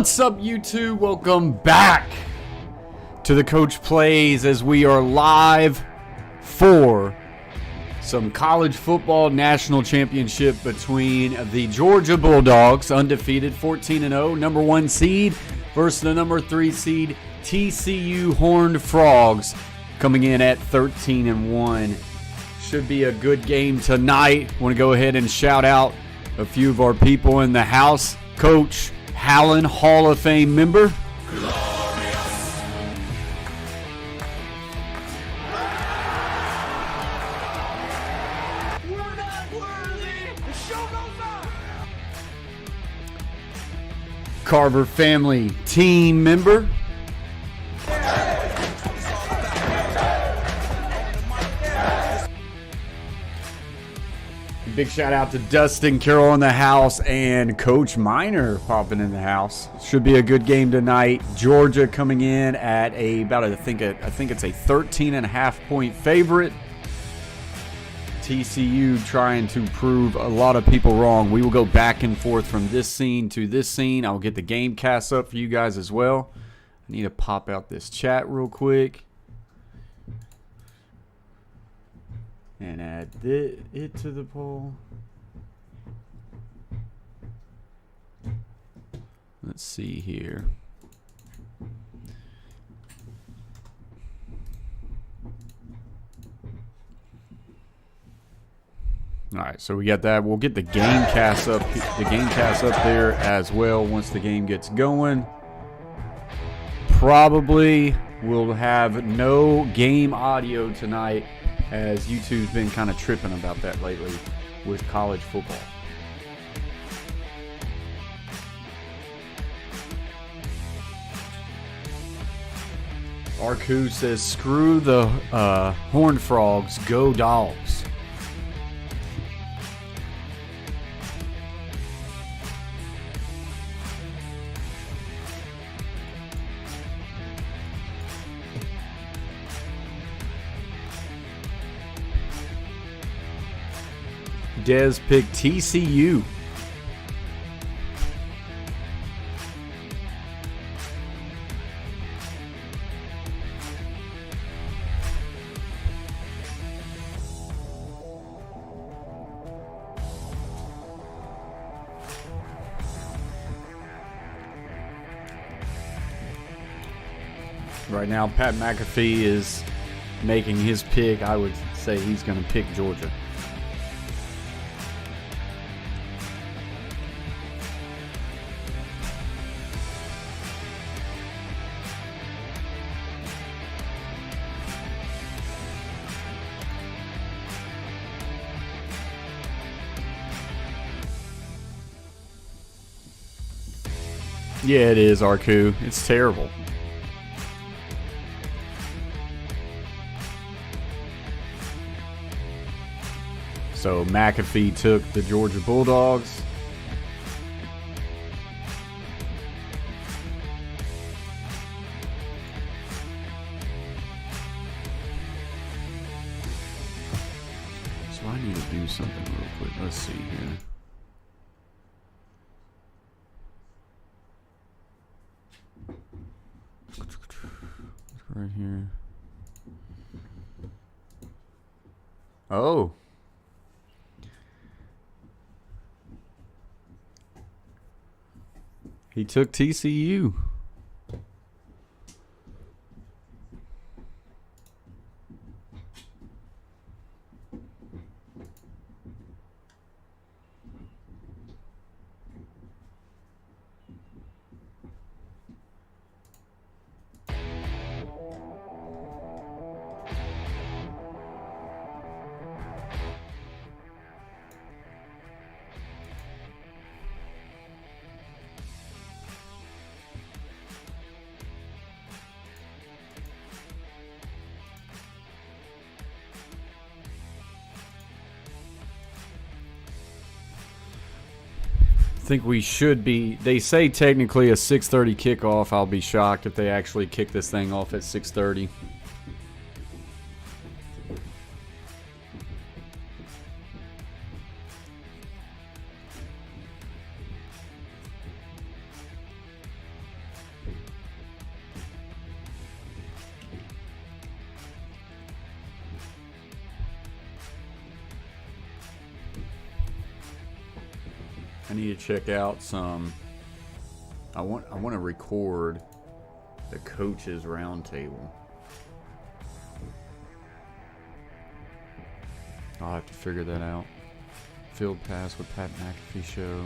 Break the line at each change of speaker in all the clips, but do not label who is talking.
What's up, YouTube? Welcome back to the Coach Plays as we are live for some college football national championship between the Georgia Bulldogs, undefeated 14-0, number 1 seed, versus the number 3 seed TCU Horned Frogs, coming in at 13-1. Should be a good game tonight. Want to go ahead and shout out a few of our people in the house. Coach Hallen, Hall of Fame member.
Glorious. We're not worthy. The show goes on.
Carver family team member. Big shout out to Dustin Carroll in the house and Coach Miner popping in the house. Should be a good game tonight. Georgia coming in at I think it's a 13.5 point favorite. TCU trying to prove a lot of people wrong. We will go back and forth from this scene to this scene. I'll get the game cast up for you guys as well. I need to pop out this chat real quick and add it to the poll. Let's see here. All right, so we got that. We'll get the game cast up there as well once the game gets going. Probably we'll have no game audio tonight, as YouTube's been kind of tripping about that lately with college football. Arku says, screw the Horned Frogs, go Dogs. Dez picked TCU. Right now, Pat McAfee is making his pick. I would say he's going to pick Georgia. Yeah, it is, Arku. It's terrible. So McAfee took the Georgia Bulldogs. So I need to do something real quick. Let's see here. Right here. Oh. He took TCU. Think we should be. They say technically a 6:30 kickoff. I'll be shocked if they actually kick this thing off at 6:30. I need to check out some. I want to record the coaches roundtable. I'll have to figure that out. Field Pass with Pat McAfee show.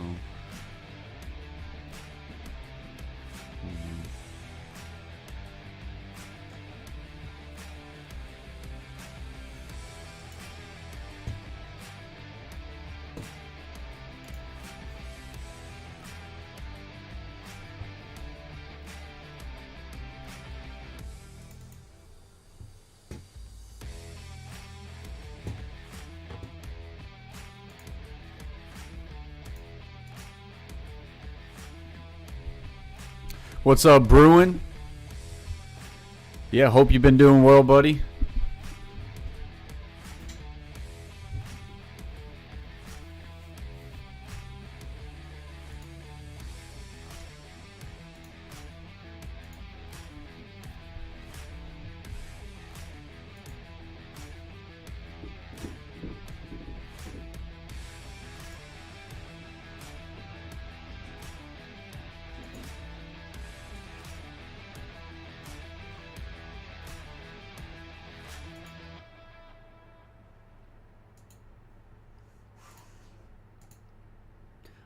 What's up, Bruin? Yeah, hope you've been doing well, buddy.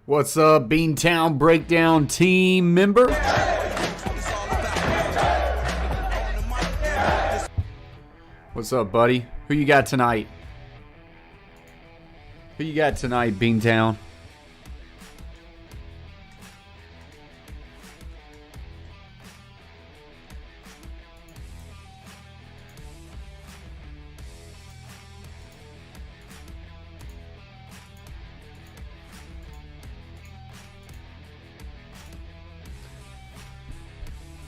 What's up, Beantown Breakdown team member? What's up, buddy? Who you got tonight? Who you got tonight, Beantown?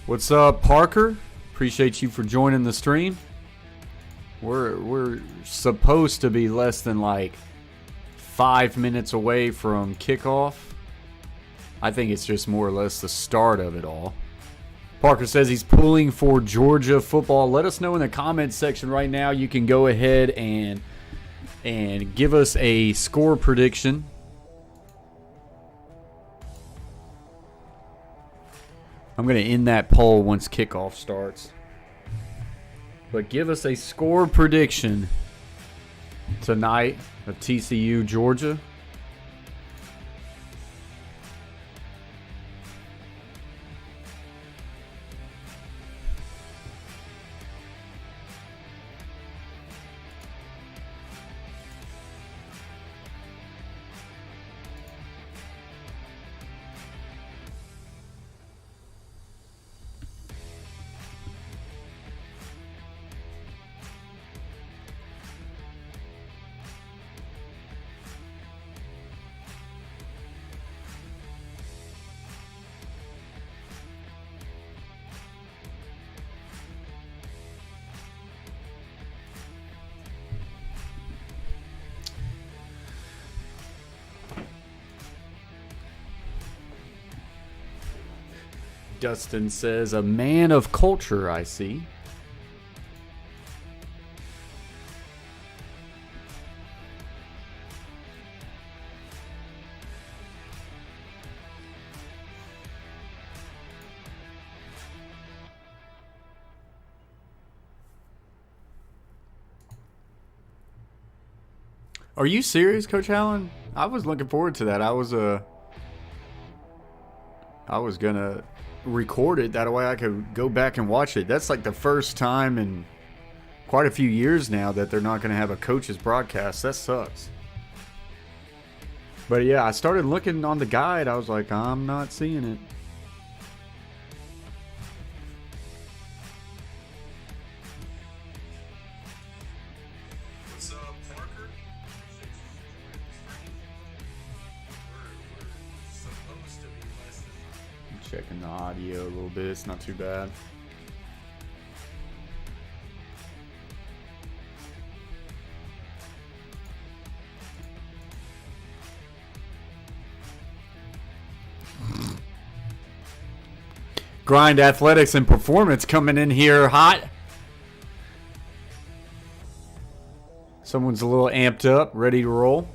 What's up, Parker? Appreciate you for joining the stream. We're supposed to be less than like 5 minutes away from kickoff. I think it's just more or less the start of it all. Parker says he's pulling for Georgia football. Let us know in the comments section right now. You can go ahead and give us a score prediction. I'm going to end that poll once kickoff starts. But give us a score prediction tonight of TCU, Georgia. Dustin says, a man of culture, I see. Are you serious, Coach Allen? I was looking forward to that. I was gonna record it that way I could go back and watch it. That's like the first time in quite a few years now that they're not gonna have a coach's broadcast. That sucks. But yeah, I started looking on the guide. I was like, I'm not seeing it.
What's up, Parker? We're supposed to be less than
Checking the audio a little bit. It's not too bad. Grind Athletics and Performance coming in here hot. Someone's a little amped up, ready to roll.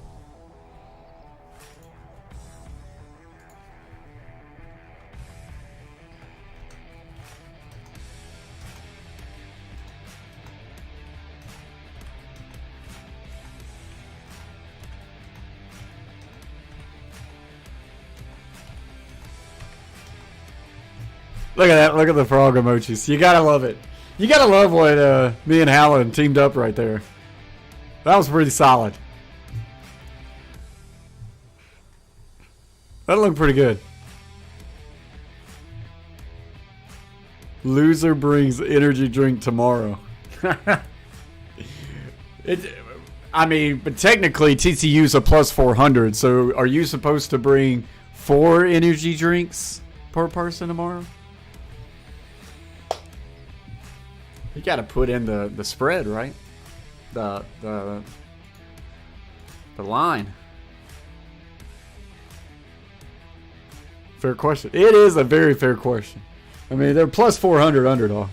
Look at that. Look at the frog emojis. You gotta love it. You gotta love what me and Hallen teamed up right there. That was pretty solid. That looked pretty good. Loser brings energy drink tomorrow. But technically TCU's a plus 400, so are you supposed to bring 4 energy drinks per person tomorrow? You got to put in the spread, right? The line. Fair question. It is a very fair question. I mean, they're plus 400 underdog.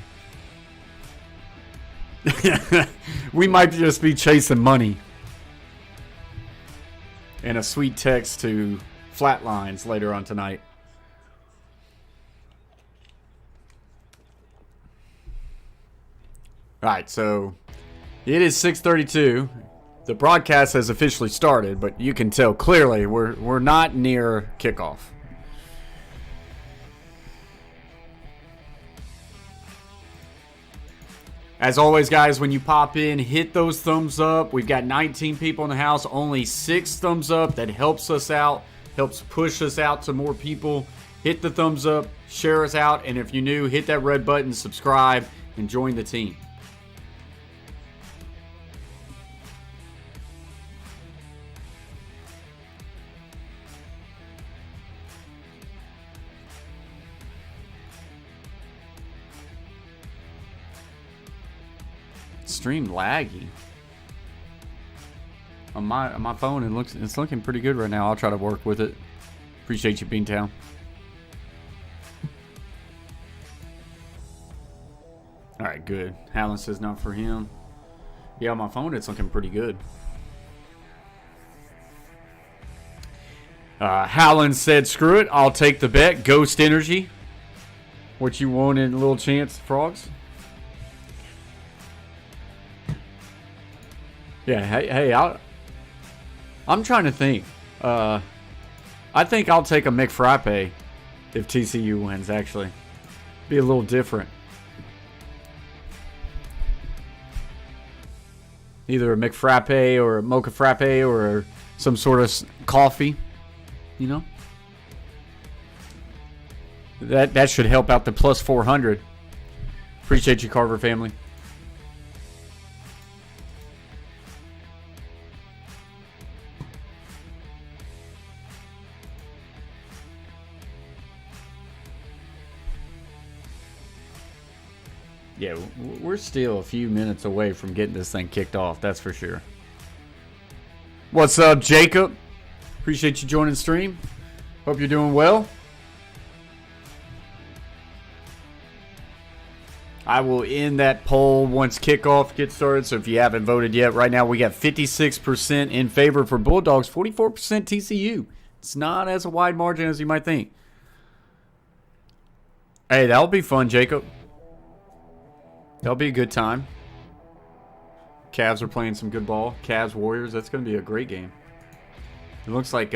We might just be chasing money. And a sweet text to Flatlines later on tonight. All right, so it is 6:32. The broadcast has officially started, but you can tell clearly we're not near kickoff. As always, guys, when you pop in, hit those thumbs up. We've got 19 people in the house, only 6 thumbs up. That helps us out, helps push us out to more people. Hit the thumbs up, share us out, and if you're new, hit that red button, subscribe, and join the team. Stream laggy on my phone. It's looking pretty good right now. I'll try to work with it. Appreciate you, Beantown. All right, good. Hallen says not for him. Yeah, on my phone it's looking pretty good. Hallen said, "Screw it. I'll take the bet. Ghost energy. What you want in a little chance, frogs?" Yeah, hey, I'm trying to think. I think I'll take a McFrappe if TCU wins, actually. Be a little different. Either a McFrappe or a Mocha Frappe or some sort of coffee, you know? That should help out the plus 400. Appreciate you, Carver family. Yeah, we're still a few minutes away from getting this thing kicked off, that's for sure. What's up, Jacob? Appreciate you joining the stream. Hope you're doing well. I will end that poll once kickoff gets started, so if you haven't voted yet, right now we got 56% in favor for Bulldogs, 44% TCU. It's not as a wide margin as you might think. Hey, that'll be fun, Jacob. That'll be a good time. Cavs are playing some good ball. Cavs Warriors, that's going to be a great game. It looks like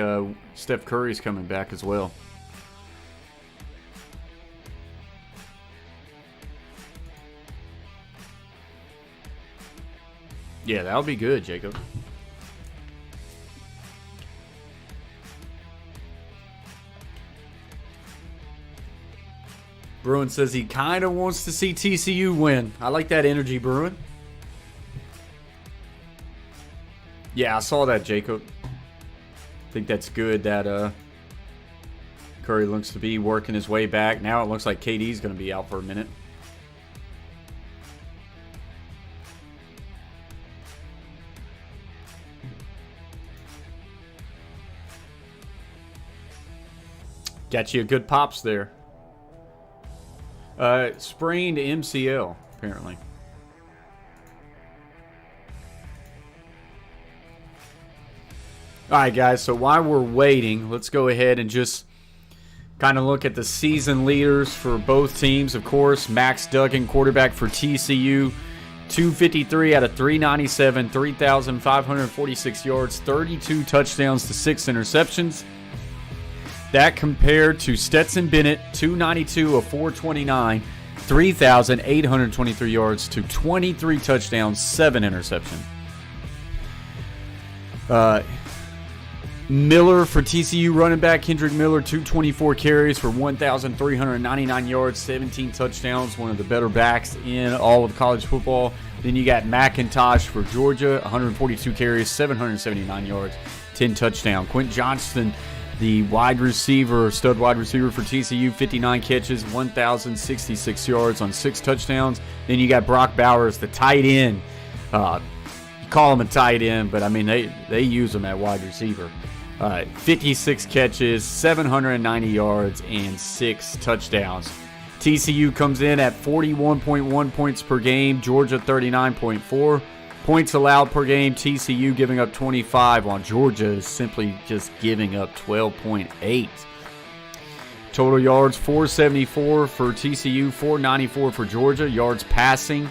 Steph Curry's coming back as well. Yeah, that'll be good, Jacob. Bruin says he kind of wants to see TCU win. I like that energy, Bruin. Yeah, I saw that, Jacob. I think that's good that Curry looks to be working his way back. Now it looks like KD's going to be out for a minute. Got you a good pops there. Sprained MCL, apparently. Alright, guys, so while we're waiting, let's go ahead and just kind of look at the season leaders for both teams. Of course, Max Duggan, quarterback for TCU, 253 out of 397, 3,546 yards, 32 touchdowns to 6 interceptions. That compared to Stetson Bennett, 292 of 429, 3,823 yards to 23 touchdowns, 7 interceptions. Miller for TCU running back, Kendrick Miller, 224 carries for 1,399 yards, 17 touchdowns, one of the better backs in all of college football. Then you got McIntosh for Georgia, 142 carries, 779 yards, 10 touchdowns. Quentin Johnston, the wide receiver, stud wide receiver for TCU, 59 catches, 1,066 yards on 6 touchdowns. Then you got Brock Bowers, the tight end. You call him a tight end, but I mean they use him at wide receiver. 56 catches, 790 yards, and 6 touchdowns. TCU comes in at 41.1 points per game. Georgia 39.4 points allowed per game. TCU giving up 25, while Georgia is simply just giving up 12.8. Total yards 474 for TCU, 494 for Georgia. Yards passing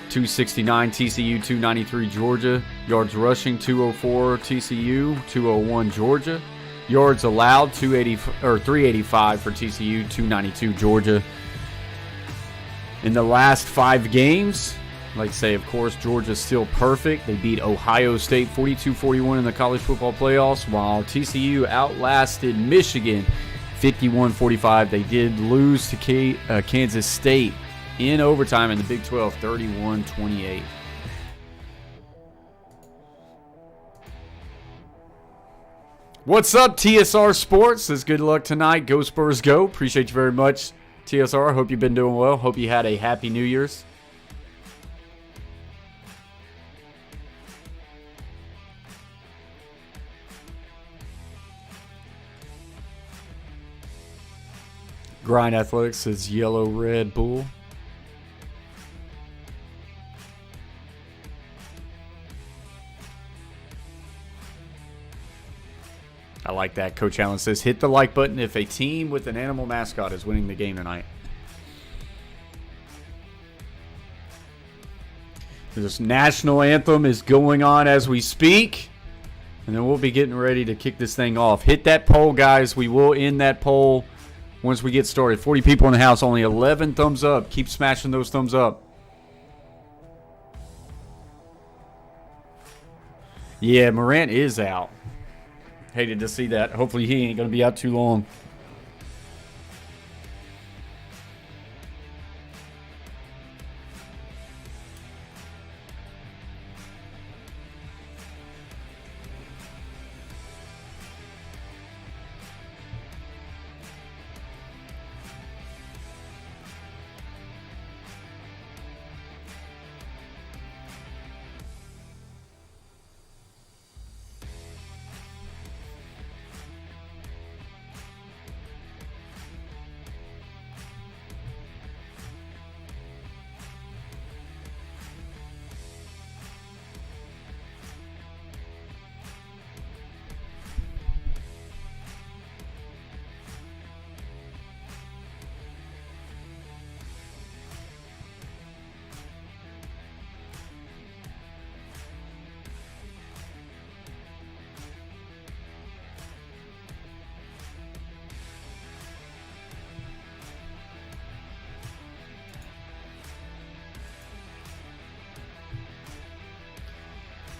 269 TCU, 293 Georgia. Yards rushing 204 TCU, 201 Georgia. Yards allowed 385 for TCU, 292 Georgia. In the last 5 games, like I say, of course, Georgia's still perfect. They beat Ohio State 42-41 in the college football playoffs, while TCU outlasted Michigan 51-45. They did lose to Kansas State in overtime in the Big 12, 31-28. What's up, TSR Sports? Says good luck tonight. Go Spurs, go. Appreciate you very much, TSR. Hope you've been doing well. Hope you had a happy New Year's. Grind Athletics says yellow, red, bull. I like that. Coach Allen says, hit the like button if a team with an animal mascot is winning the game tonight. This national anthem is going on as we speak. And then we'll be getting ready to kick this thing off. Hit that poll, guys. We will end that poll once we get started. 40 people in the house, only 11 thumbs up. Keep smashing those thumbs up. Yeah, Morant is out. Hated to see that. Hopefully he ain't going to be out too long.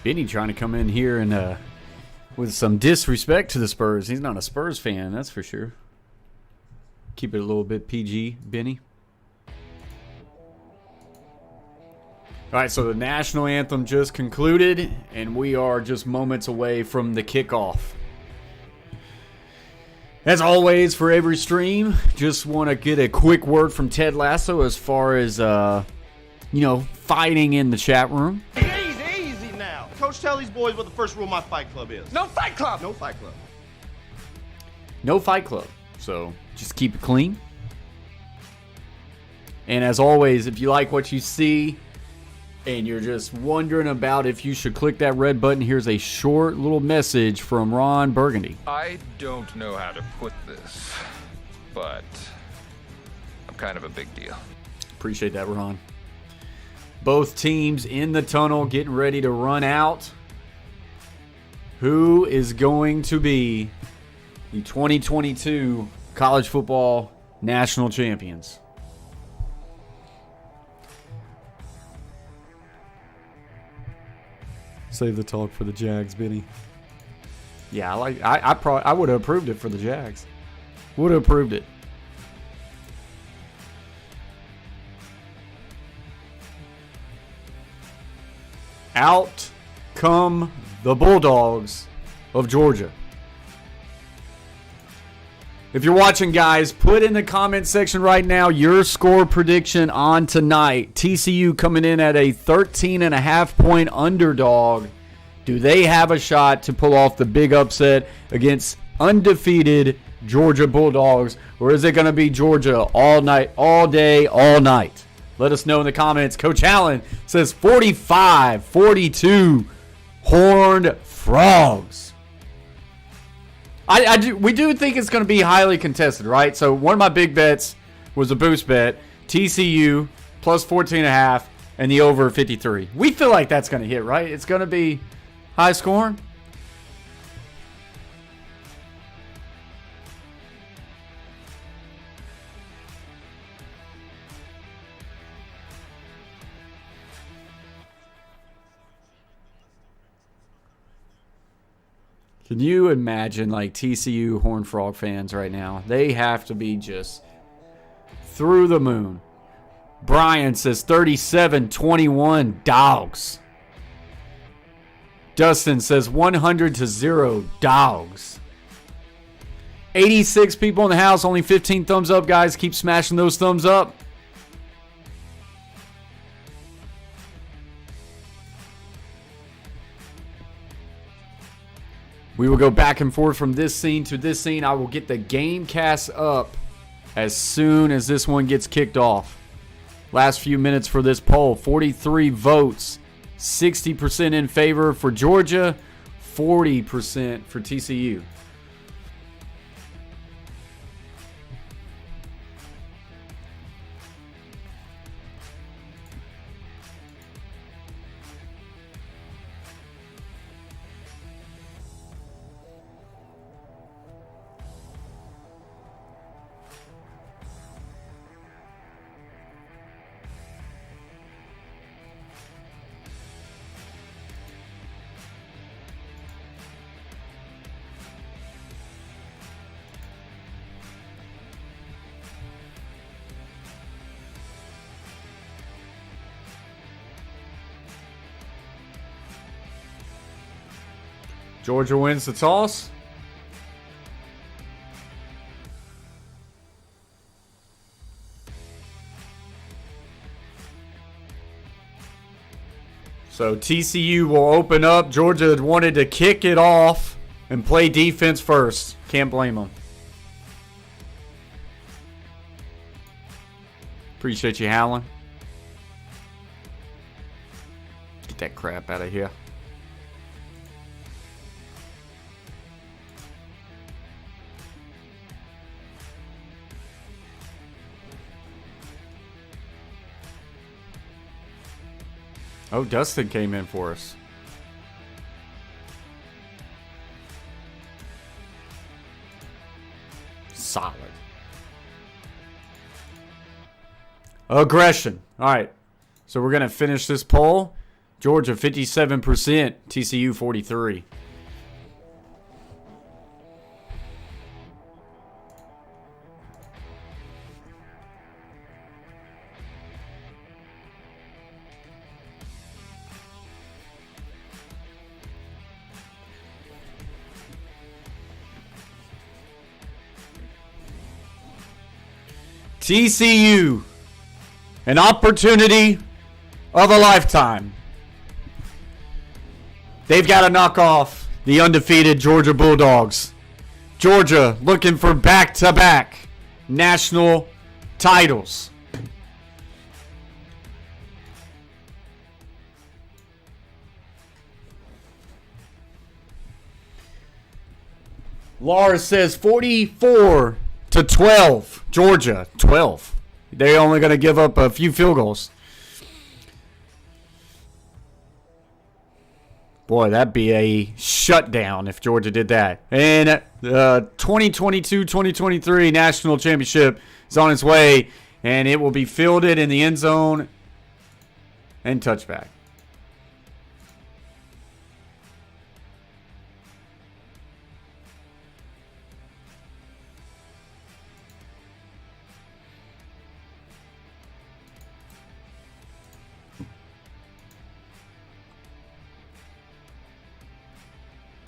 Benny trying to come in here and with some disrespect to the Spurs. He's not a Spurs fan, that's for sure. Keep it a little bit PG, Benny. All right, so the national anthem just concluded, and we are just moments away from the kickoff. As always, for every stream, just want to get a quick word from Ted Lasso as far as, fighting in the chat room.
Easy now. Coach, tell these boys what the first rule of my fight club is.
No fight club.
No fight club.
No fight club. So just keep it clean. And as always, if you like what you see and you're just wondering about if you should click that red button, here's a short little message from Ron Burgundy.
I don't know how to put this, but I'm kind of a big deal.
Appreciate that, Ron. Both teams in the tunnel getting ready to run out. Who is going to be the 2022 college football national champions. Save the talk for the Jags, Benny. Yeah, I would have approved it for the Jags. Would have approved it. Out come the Bulldogs of Georgia. If you're watching, guys, put in the comment section right now your score prediction on tonight. TCU coming in at a 13.5-point underdog. Do they have a shot to pull off the big upset against undefeated Georgia Bulldogs? Or is it going to be Georgia all night, all day, all night? Let us know in the comments. Coach Allen says 45-42 Horned Frogs. We do think it's going to be highly contested, right? So one of my big bets was a boost bet. TCU plus 14.5 and the over 53. We feel like that's going to hit, right? It's going to be high scoring. Can you imagine, like, TCU Horned Frog fans right now? They have to be just through the moon. Brian says 37-21 Dogs. Dustin says 100-0 Dogs. 86 people in the house, only 15 thumbs up, guys. Keep smashing those thumbs up. We will go back and forth from this scene to this scene. I will get the game cast up as soon as this one gets kicked off. Last few minutes for this poll. 43 votes. 60% in favor for Georgia. 40% for TCU. Georgia wins the toss. So TCU will open up. Georgia wanted to kick it off and play defense first. Can't blame them. Appreciate you, Howlin'. Get that crap out of here. Oh, Dustin came in for us. Solid. Aggression. All right. So we're going to finish this poll. Georgia 57%, TCU 43%. TCU, an opportunity of a lifetime. They've got to knock off the undefeated Georgia Bulldogs. Georgia looking for back-to-back national titles. Lars says 44-12. Georgia, 12. They're only going to give up a few field goals. Boy, that'd be a shutdown if Georgia did that. And the 2022-2023 National Championship is on its way, and it will be fielded in the end zone and touchback.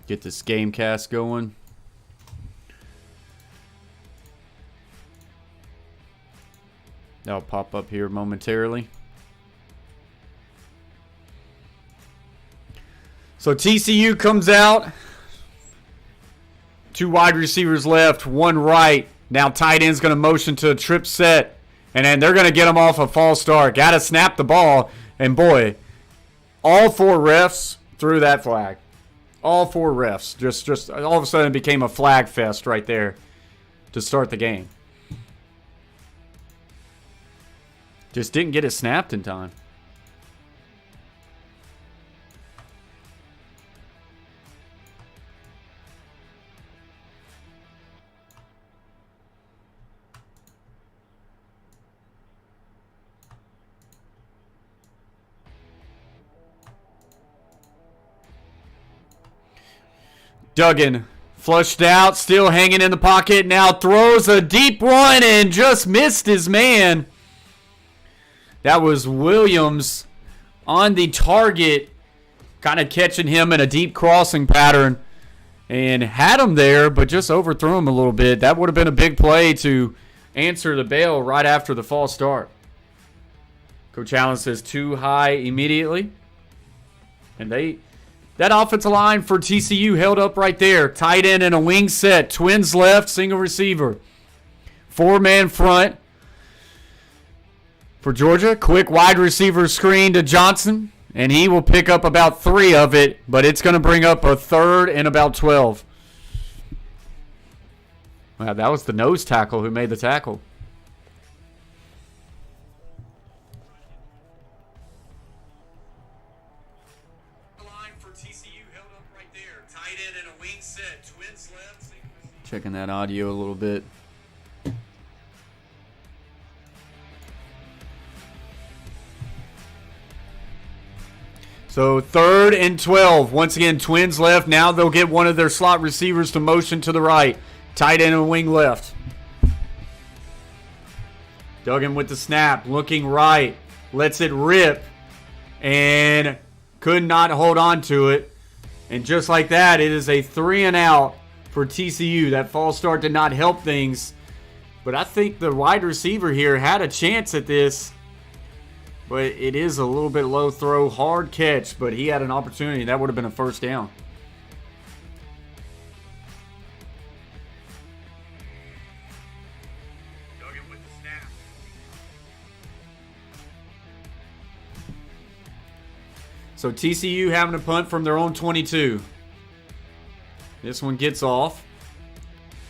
Get this game cast going. That'll pop up here momentarily. So TCU comes out. 2 wide receivers left, 1 right. Now tight end's going to motion to a trip set. And then they're going to get them off a false start. Got to snap the ball. And boy, all 4 refs threw that flag. All 4 refs. Just all of a sudden it became a flag fest right there to start the game. Just didn't get it snapped in time. Duggan flushed out, still hanging in the pocket. Now throws a deep one and just missed his man. That was Williams on the target, kind of catching him in a deep crossing pattern. And had him there, but just overthrew him a little bit. That would have been a big play to answer the bail right after the false start. Coach Allen says too high immediately. And that offensive line for TCU held up right there. Tight end and a wing set. Twins left, single receiver. 4-man front for Georgia. Quick wide receiver screen to Johnson. And he will pick up about 3 of it. But it's going to bring up a 3rd and about 12. Wow, that was the nose tackle who made the tackle. Checking that audio a little bit. So 3rd and 12. Once again, Twins left. Now they'll get one of their slot receivers to motion to the right. Tight end and wing left. Duggan with the snap. Looking right. Lets it rip. And could not hold on to it. And just like that, it is a 3 and out for TCU. That false start did not help things. But I think the wide receiver here had a chance at this. But it is a little bit low throw. Hard catch, but he had an opportunity. That would have been a first down. Duggan with the snap. So TCU having a punt from their own 22. This one gets off.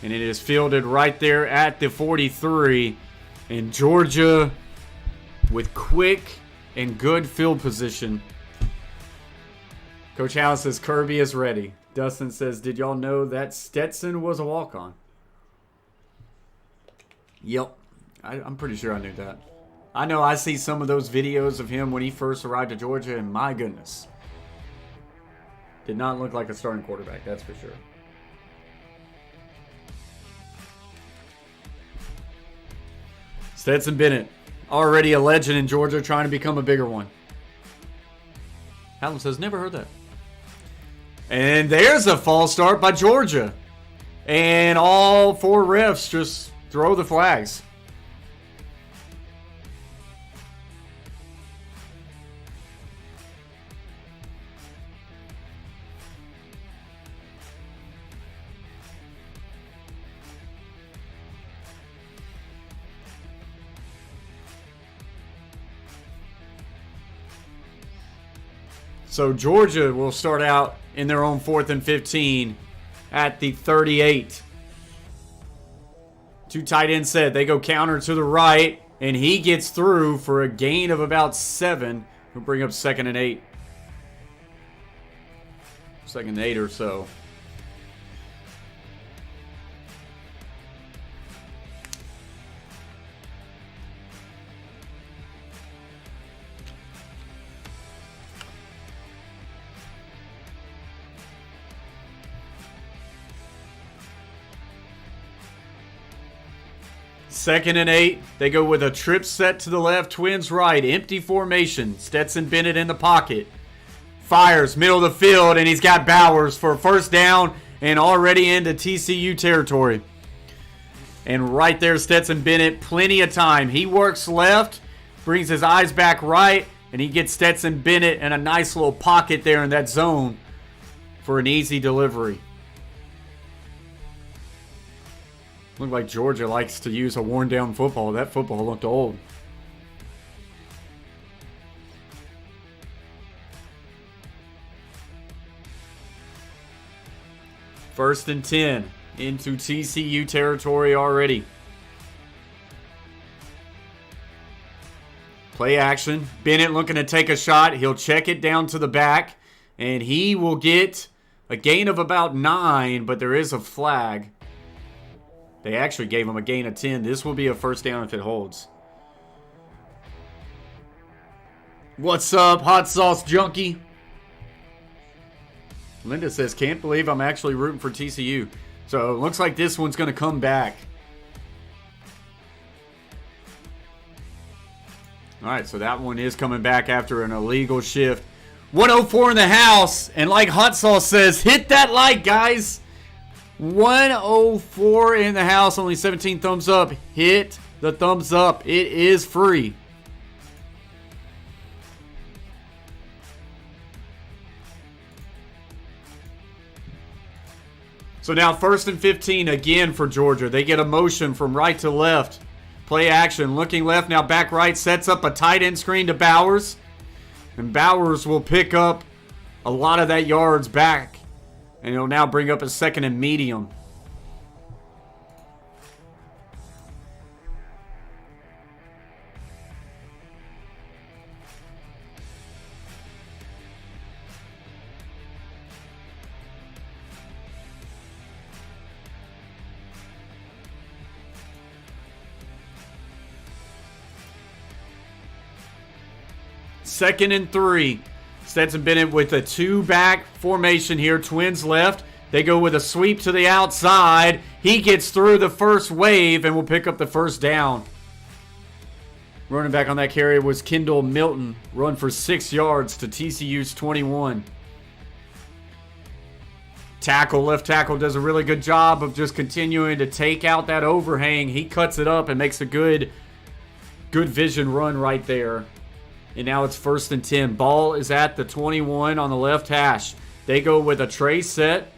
And it is fielded right there at the 43. And Georgia with quick and good field position. Coach Allen says Kirby is ready. Dustin says, did y'all know that Stetson was a walk-on? Yep. I'm pretty sure I knew that. I know I see some of those videos of him when he first arrived to Georgia, and my goodness. Did not look like a starting quarterback, that's for sure. Stetson Bennett, already a legend in Georgia, trying to become a bigger one. Allen says, never heard that. And there's a false start by Georgia. And all 4 refs just throw the flags. So Georgia will start out in their own 4th and 15 at the 38. 2 tight ends set. They go counter to the right, and he gets through for a gain of about 7. He'll bring up 2nd and 8. Second and 8 or so. Second and 8. They go with a trip set to the left, twins right, empty formation. Stetson Bennett in the pocket. Fires, middle of the field, and he's got Bowers for a first down and already into TCU territory. And right there, Stetson Bennett, plenty of time. He works left, brings his eyes back right, and he gets Stetson Bennett in a nice little pocket there in that zone for an easy delivery. Looked like Georgia likes to use a worn-down football. That football looked old. First and 10 into TCU territory already. Play action. Bennett looking to take a shot. He'll check it down to the back, and he will get a gain of about 9, but there is a flag. They actually gave him a gain of 10. This will be a first down if it holds. What's up, hot sauce junkie? Linda says, can't believe I'm actually rooting for TCU. So it looks like this one's going to come back. All right, so that one is coming back after an illegal shift. 104 in the house. And like hot sauce says, hit that like, guys. 104 in the house, only 17 thumbs up. Hit the thumbs up. It is free. So now first and 15 again for Georgia. They get a motion from right to left. Play action. Looking left, now back right. Sets up a tight end screen to Bowers. And Bowers will pick up a lot of that yards back. And he'll now bring up a second and medium. Second and 3. Stetson Bennett with a 2-back formation here. Twins left. They go with a sweep to the outside. He gets through the first wave and will pick up the first down. Running back on that carry was Kendall Milton. Run for 6 yards to TCU's 21. Left tackle does a really good job of just continuing to take out that overhang. He cuts it up and makes a good vision run right there. And now it's first and 10. Ball is at the 21 on the left hash. They go with a tray set.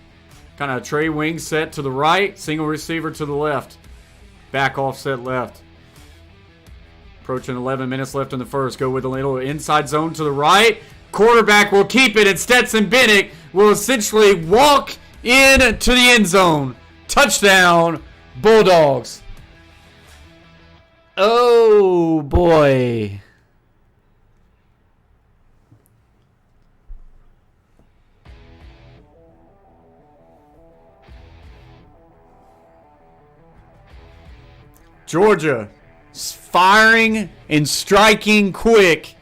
Kind of a tray wing set to the right. Single receiver to the left. Back offset left. Approaching 11 minutes left in the first. Go with a little inside zone to the right. Quarterback will keep it, and Stetson Bennett will essentially walk into the end zone. Touchdown, Bulldogs. Oh, boy. Georgia firing and striking quick.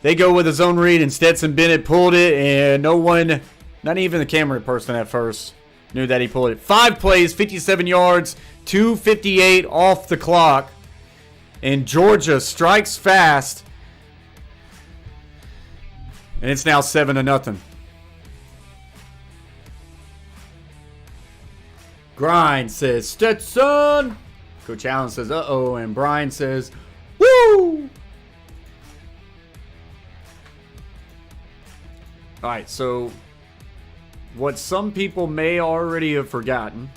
They go with a zone read, and Stetson Bennett pulled it, and no one, not even the camera person at first, knew that he pulled it. 5 plays, 57 yards, 2:58 off the clock. And Georgia strikes fast. And it's now 7-0. Grind says, Stetson. Coach Allen says, uh-oh. And Brian says, woo. All right, so what some people may already have forgotten.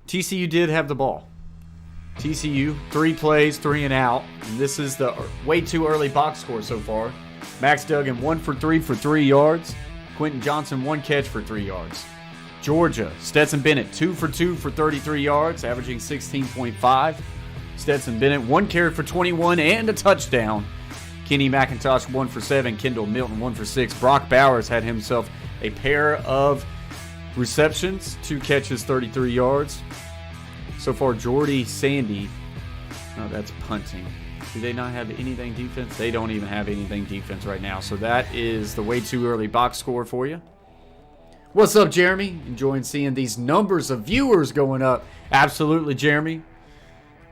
TCU did have the ball. TCU, 3 plays, 3 and out. And this is the way too early box score so far. Max Duggan 1 for 3 for 3 yards. Quentin Johnson 1 catch for 3 yards. Georgia, Stetson Bennett 2 for 2 for 33 yards, averaging 16.5. Stetson Bennett, 1 carry for 21 and a touchdown. Kenny McIntosh, 1 for 7. Kendall Milton, 1 for 6. Brock Bowers had himself a pair of receptions, 2 catches, 33 yards. So far, Jordy Sandy, oh, that's punting. Do they not have anything defense? They don't even have anything defense right now. So that is the way too early box score for you. What's up, Jeremy? Enjoying seeing these numbers of viewers going up. Absolutely, Jeremy.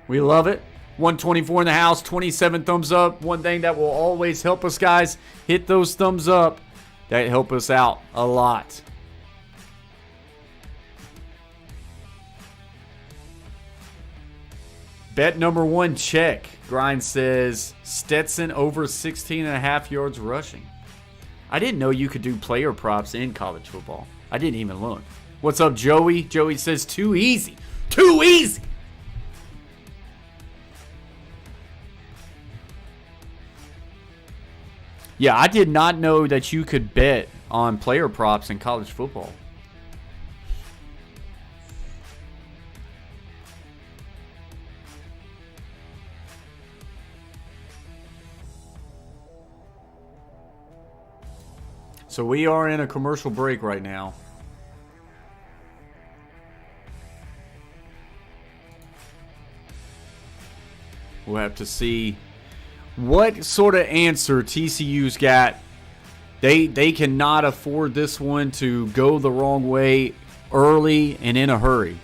We love it. 124 in the house, 27 thumbs up. One thing that will always help us, guys, hit those thumbs up. That help us out a lot. Bet number 1, check. Grind says Stetson over 16.5 yards rushing. I didn't know you could do player props in college football. I didn't even look. What's up, Joey? Joey says too easy. Too easy. Yeah, I did not know that you could bet on player props in college football. So we are in a commercial break right now. We'll have to see what sort of answer TCU's got. They cannot afford this one to go the wrong way early and in a hurry.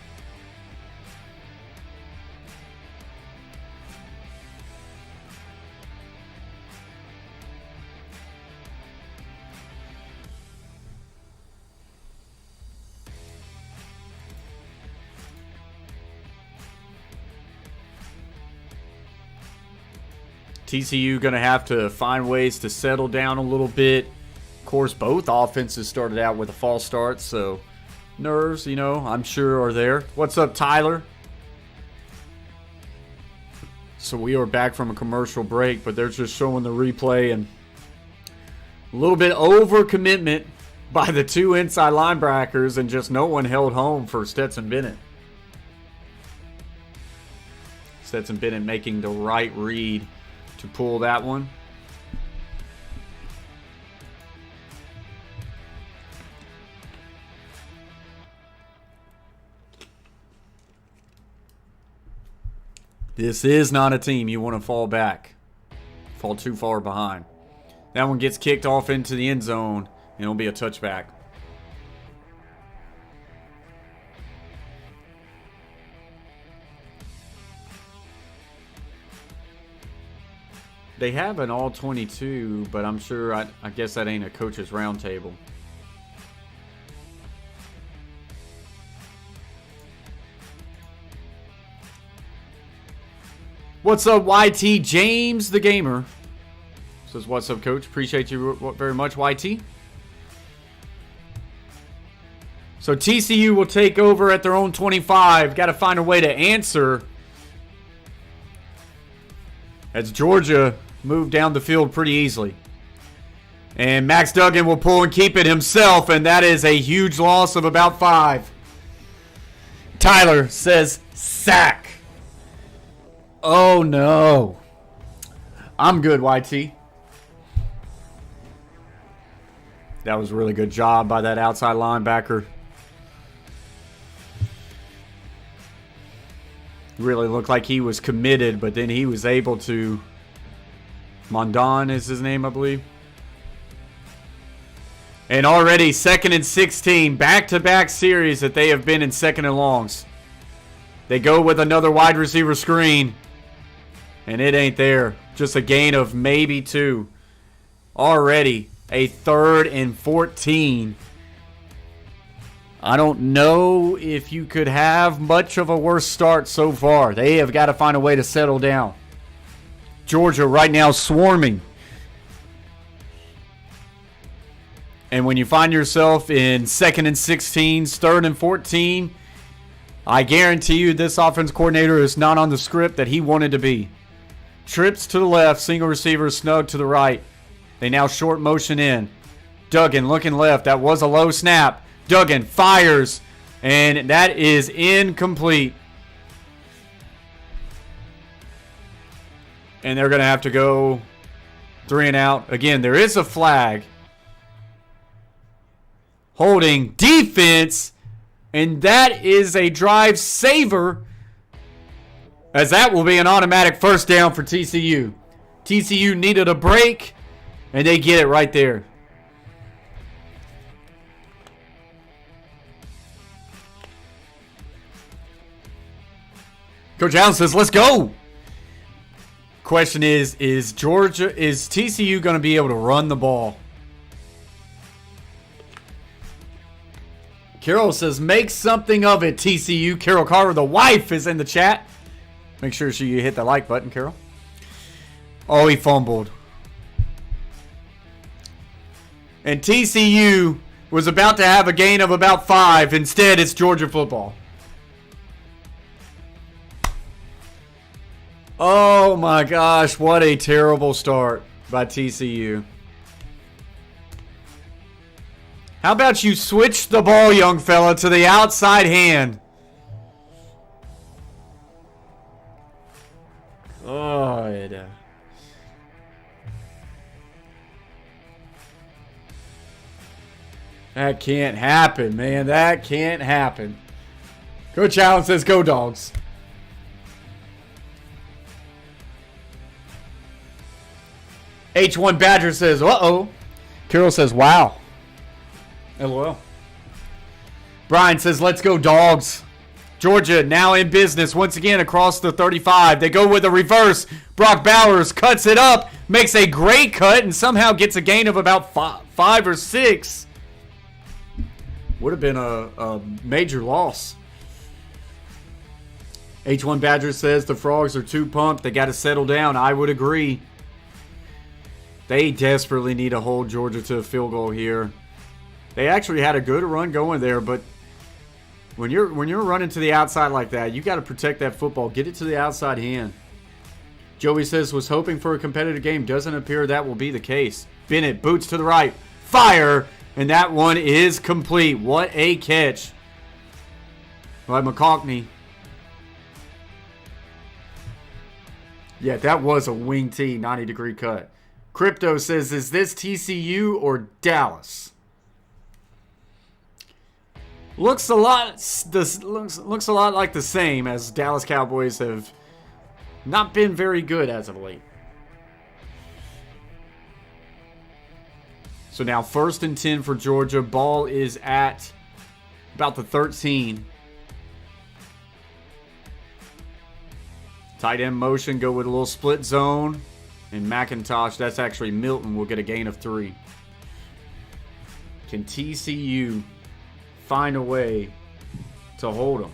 TCU going to have to find ways to settle down a little bit. Of course, both offenses started out with a false start, so nerves, I'm sure are there. What's up, Tyler? So we are back from a commercial break, but they're just showing the replay and a little bit overcommitment by the 2 inside linebackers, and just no one held home for Stetson Bennett. Stetson Bennett making the right read to pull that one. This is not a team you want to fall back. Fall too far behind. That one gets kicked off into the end zone, and it'll be a touchback. They have an all-22, but I'm sure, I guess that ain't a coach's roundtable. What's up, YT? James the Gamer says, what's up, coach? Appreciate you very much, YT. So TCU will take over at their own 25. Got to find a way to answer as Georgia moved down the field pretty easily. And Max Duggan will pull and keep it himself, and that is a huge loss of about 5. Tyler says sack. Oh no. I'm good, YT. That was a really good job by that outside linebacker. Really looked like he was committed, but then he was able to. Mondon is his name, I believe. And already 2nd and 16, back-to-back series that they have been in 2nd and longs. They go with another wide receiver screen, and it ain't there. Just a gain of maybe 2. Already a 3rd and 14. I don't know if you could have much of a worse start so far. They have got to find a way to settle down. Georgia right now swarming. And when you find yourself in 2nd and 16, 3rd and 14, I guarantee you this offense coordinator is not on the script that he wanted to be. Trips to the left, single receiver snug to the right. They now short motion in. Duggan looking left. That was a low snap. Duggan fires, and that is incomplete. And they're going to have to go 3 and out. Again, there is a flag. Holding defense. And that is a drive saver. As that will be an automatic first down for TCU. TCU needed a break. And they get it right there. Coach Allen says, let's go. Question is TCU going to be able to run the ball? Carol says, make something of it, TCU. Carol Carter, the wife, is in the chat. Make sure you hit the like button, Carol. Oh, he fumbled. And TCU was about to have a gain of about 5. Instead, it's Georgia football. Oh my gosh, what a terrible start by TCU. How about you switch the ball, young fella, to the outside hand? Oh, that can't happen, man. That can't happen. Coach Allen says, go Dogs. H1 Badger says, uh-oh. Carol says, wow. LOL. Brian says, let's go Dogs. Georgia now in business once again across the 35. They go with a reverse. Brock Bowers cuts it up, makes a great cut, and somehow gets a gain of about 5 or 6. Would have been a major loss. H1 Badger says the Frogs are too pumped. They got to settle down. I would agree. They desperately need to hold Georgia to a field goal here. They actually had a good run going there, but when you're running to the outside like that, you got to protect that football. Get it to the outside hand. Joey says, was hoping for a competitive game. Doesn't appear that will be the case. Bennett, boots to the right. Fire! And that one is complete. What a catch by McConkney. Yeah, that was a wing T, 90-degree cut. Crypto says, is this TCU or Dallas? Looks a lot like the same, as Dallas Cowboys have not been very good as of late. So now 1st and 10 for Georgia. Ball is at about the 13. Tight end motion, go with a little split zone. And McIntosh, that's actually Milton, will get a gain of 3. Can TCU find a way to hold them?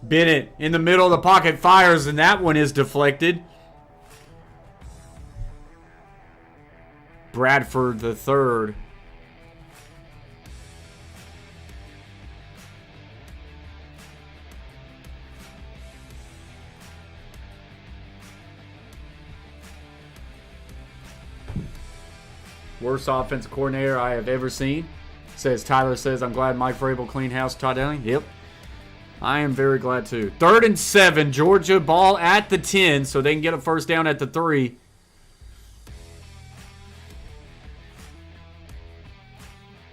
Bennett in the middle of the pocket fires, and that one is deflected. Bradford the third. Worst offensive coordinator I have ever seen. Says Tyler says, I'm glad Mike Vrabel cleaned house Todd Downing. Yep. I am very glad too. 3rd and 7. Georgia ball at the 10, so they can get a first down at the 3.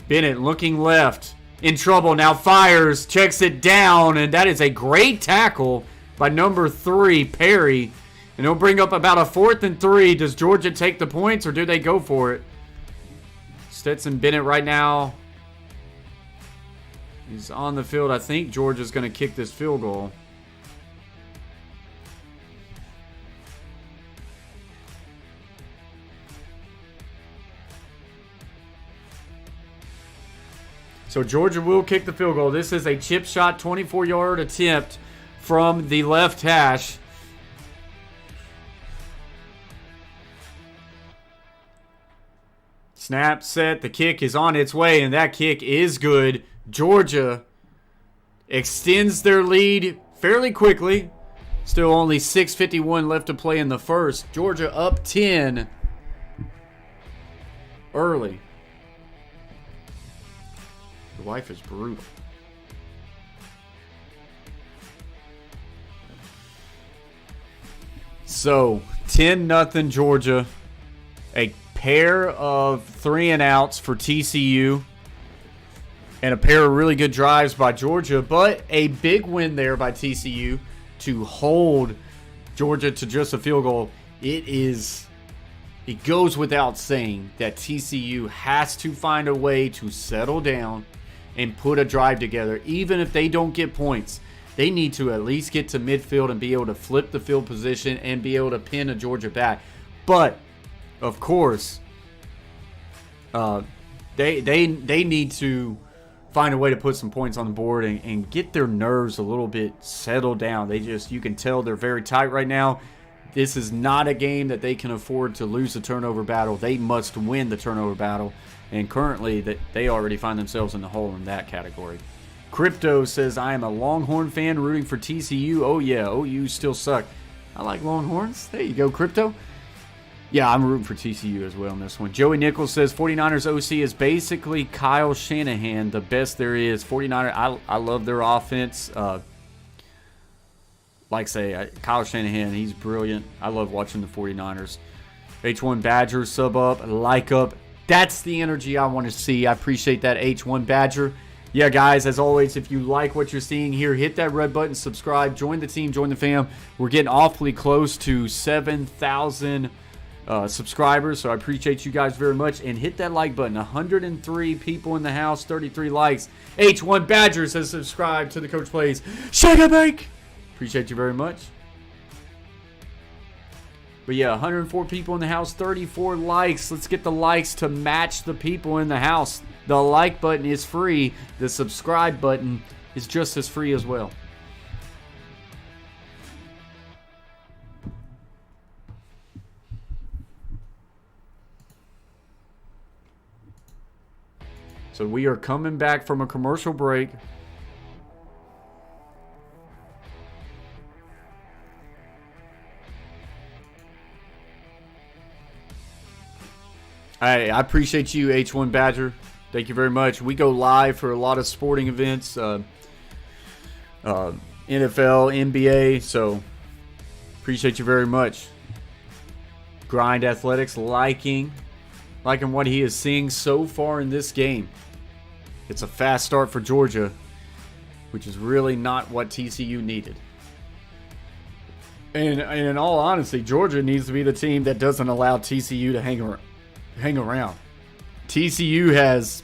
Bennett looking left. In trouble. Now fires. Checks it down. And that is a great tackle by number 3, Perry. And it'll bring up about a 4th and 3. Does Georgia take the points or do they go for it? Stetson Bennett right now. He's on the field. I think Georgia's going to kick this field goal. So Georgia will kick the field goal. This is a chip shot, 24-yard attempt from the left hash. Snap, set, the kick is on its way, and that kick is good. Georgia extends their lead fairly quickly. Still only 6:51 left to play in the first. Georgia up 10 early. The wife is brutal. So, 10-0 Georgia. A pair of 3-and-outs for TCU. And a pair of really good drives by Georgia. But a big win there by TCU to hold Georgia to just a field goal. It goes without saying that TCU has to find a way to settle down and put a drive together. Even if they don't get points, they need to at least get to midfield and be able to flip the field position and be able to pin a Georgia back. But, of course, they need to find a way to put some points on the board and get their nerves a little bit settled down. You can tell they're very tight right now. This is not a game that they can afford to lose the turnover battle. They must win the turnover battle. And currently, they already find themselves in the hole in that category. Crypto says, I am a Longhorn fan rooting for TCU. Oh, yeah, OU still suck. I like Longhorns. There you go, Crypto. Yeah, I'm rooting for TCU as well in this one. Joey Nichols says, 49ers OC is basically Kyle Shanahan, the best there is. 49ers, I love their offense. Kyle Shanahan, he's brilliant. I love watching the 49ers. H1 Badger, sub up, like up. That's the energy I want to see. I appreciate that, H1 Badger. Yeah, guys, as always, if you like what you're seeing here, hit that red button, subscribe, join the team, join the fam. We're getting awfully close to 7,000 subscribers, so I appreciate you guys very much. And hit that like button. 103 people in the house, 33 likes. H1 Badger says subscribe to the Coach Plays. Shake a bake! Appreciate you very much. But yeah, 104 people in the house, 34 likes. Let's get the likes to match the people in the house. The like button is free. The subscribe button is just as free as well. So we are coming back from a commercial break. I appreciate you, H1 Badger. Thank you very much. We go live for a lot of sporting events, NFL, NBA, so appreciate you very much. Grind Athletics, liking what he is seeing so far in this game. It's a fast start for Georgia, which is really not what TCU needed. And in all honesty, Georgia needs to be the team that doesn't allow TCU to hang around. TCU has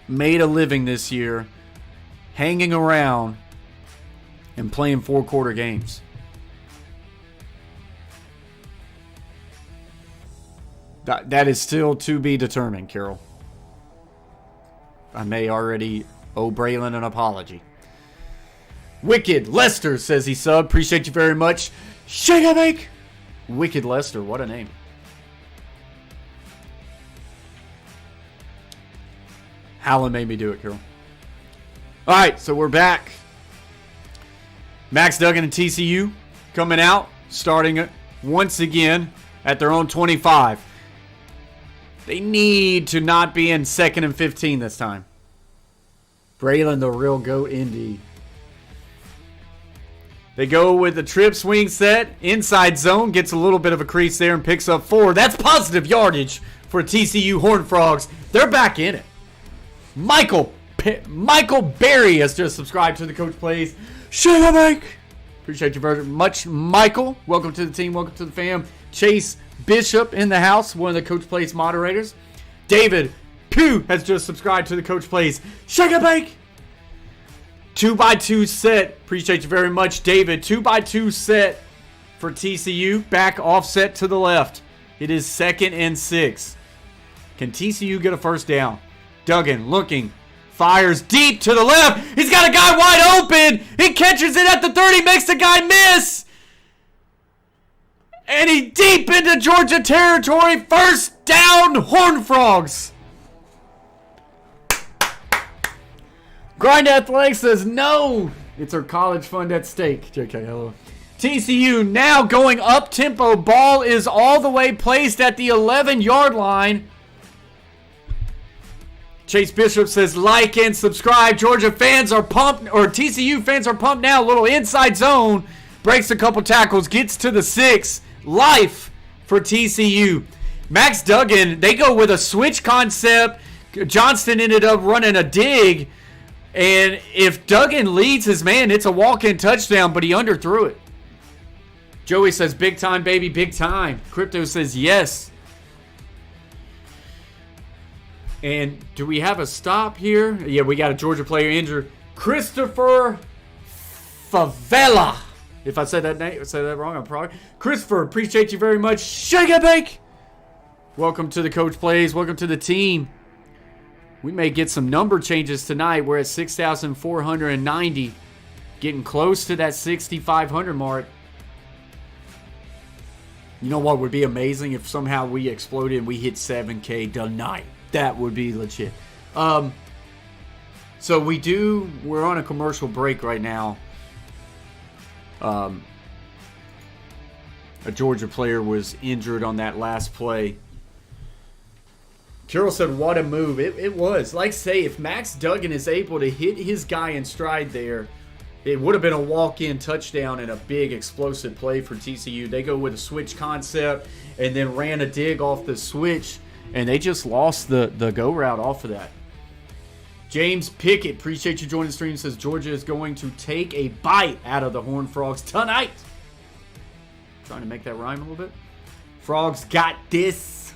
made a living this year hanging around and playing four-quarter games. That is still to be determined, Carol. I may already owe Braylon an apology. Wicked Lester says he subbed. Appreciate you very much. Shake a bake! Wicked Lester, what a name. Howland made me do it, Carol. All right, so we're back. Max Duggan and TCU coming out, starting once again at their own 25. They need to not be in 2nd and 15 this time. Braylon, the real goat, indeed. They go with the trip swing set. Inside zone, gets a little bit of a crease there and picks up 4. That's positive yardage for TCU Horned Frogs. They're back in it. Michael Berry has just subscribed to the Coach Plays. Shake a bake! Appreciate you very much, Michael. Welcome to the team. Welcome to the fam. Chase Bishop in the house, one of the Coach Plays moderators. David Pugh has just subscribed to the Coach Plays. Shake a bake! 2x2 set. Appreciate you very much, David. 2x2 set for TCU. Back offset to the left. It is 2nd and 6. Can TCU get a first down? Duggan looking, fires deep to the left. He's got a guy wide open. He catches it at the 30, makes the guy miss. And he deep into Georgia territory. First down, Horned Frogs. Grind Athletics says no. It's our college fund at stake. JK, hello. TCU now going up tempo. Ball is all the way placed at the 11-yard line. Chase Bishop says like and subscribe. Georgia fans are pumped, or TCU fans are pumped now. Little inside zone. Breaks a couple tackles. Gets to the 6. Life for TCU. Max Duggan, they go with a switch concept. Johnston ended up running a dig. And if Duggan leads his man, it's a walk-in touchdown, but he underthrew it. Joey says, big time, baby, big time. Crypto says, yes. And do we have a stop here? Yeah, we got a Georgia player injured. Christopher Favela. If I said that wrong, I'm probably. Christopher, appreciate you very much. Shake it, bake. Welcome to the Coach Plays. Welcome to the team. We may get some number changes tonight. We're at 6,490. Getting close to that 6,500 mark. You know what would be amazing if somehow we exploded and we hit 7K tonight. That would be legit. So we're on a commercial break right now. A Georgia player was injured on that last play. Carroll said, what a move. It was. Like say, if Max Duggan is able to hit his guy in stride there, it would have been a walk-in touchdown and a big explosive play for TCU. They go with a switch concept and then ran a dig off the switch, and they just lost the go route off of that. James Pickett, appreciate you joining the stream, says Georgia is going to take a bite out of the Horned Frogs tonight. Trying to make that rhyme a little bit. Frogs got this.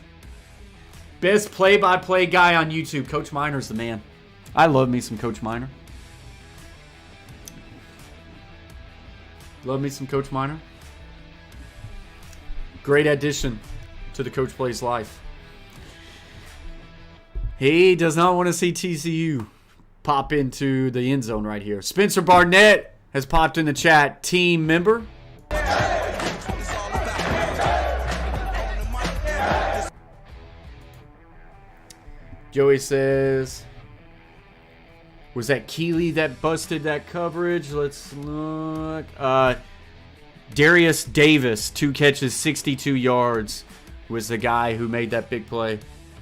Best play-by-play guy on YouTube. Coach Miner's the man. I love me some Coach Miner. Love me some Coach Miner. Great addition to the Coach Plays life. He does not want to see TCU pop into the end zone right here. Spencer Barnett has popped in the chat. Team member. Joey says, was that Keeley that busted that coverage? Let's look. Darius Davis, 2 catches, 62 yards, was the guy who made that big play.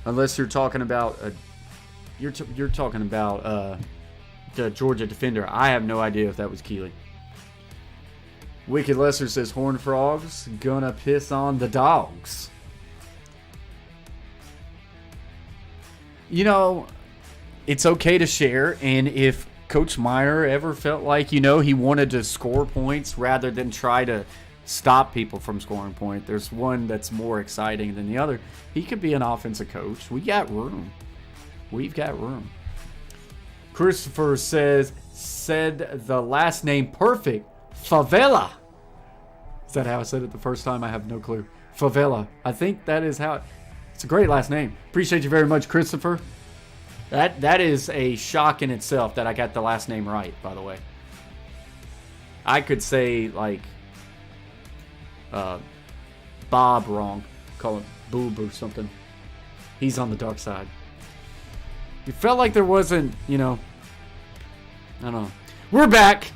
Unless you're talking about you're talking about the Georgia defender. I have no idea if that was Keeley. Wicked Lesser says Horned Frogs gonna piss on the dogs. You know, it's okay to share, and if Coach Meyer ever felt like, he wanted to score points rather than try to stop people from scoring points, there's one that's more exciting than the other. He could be an offensive coach. We got room. We've got room. Christopher said the last name perfect. Favela. Is that how I said it the first time? I have no clue. Favela. I think that is how it's a great last name. Appreciate you very much, Christopher. That is a shock in itself that I got the last name right, by the way. I could say, like, Bob wrong. Call him Boob or something. He's on the dark side. It felt like there wasn't, I don't know. We're back.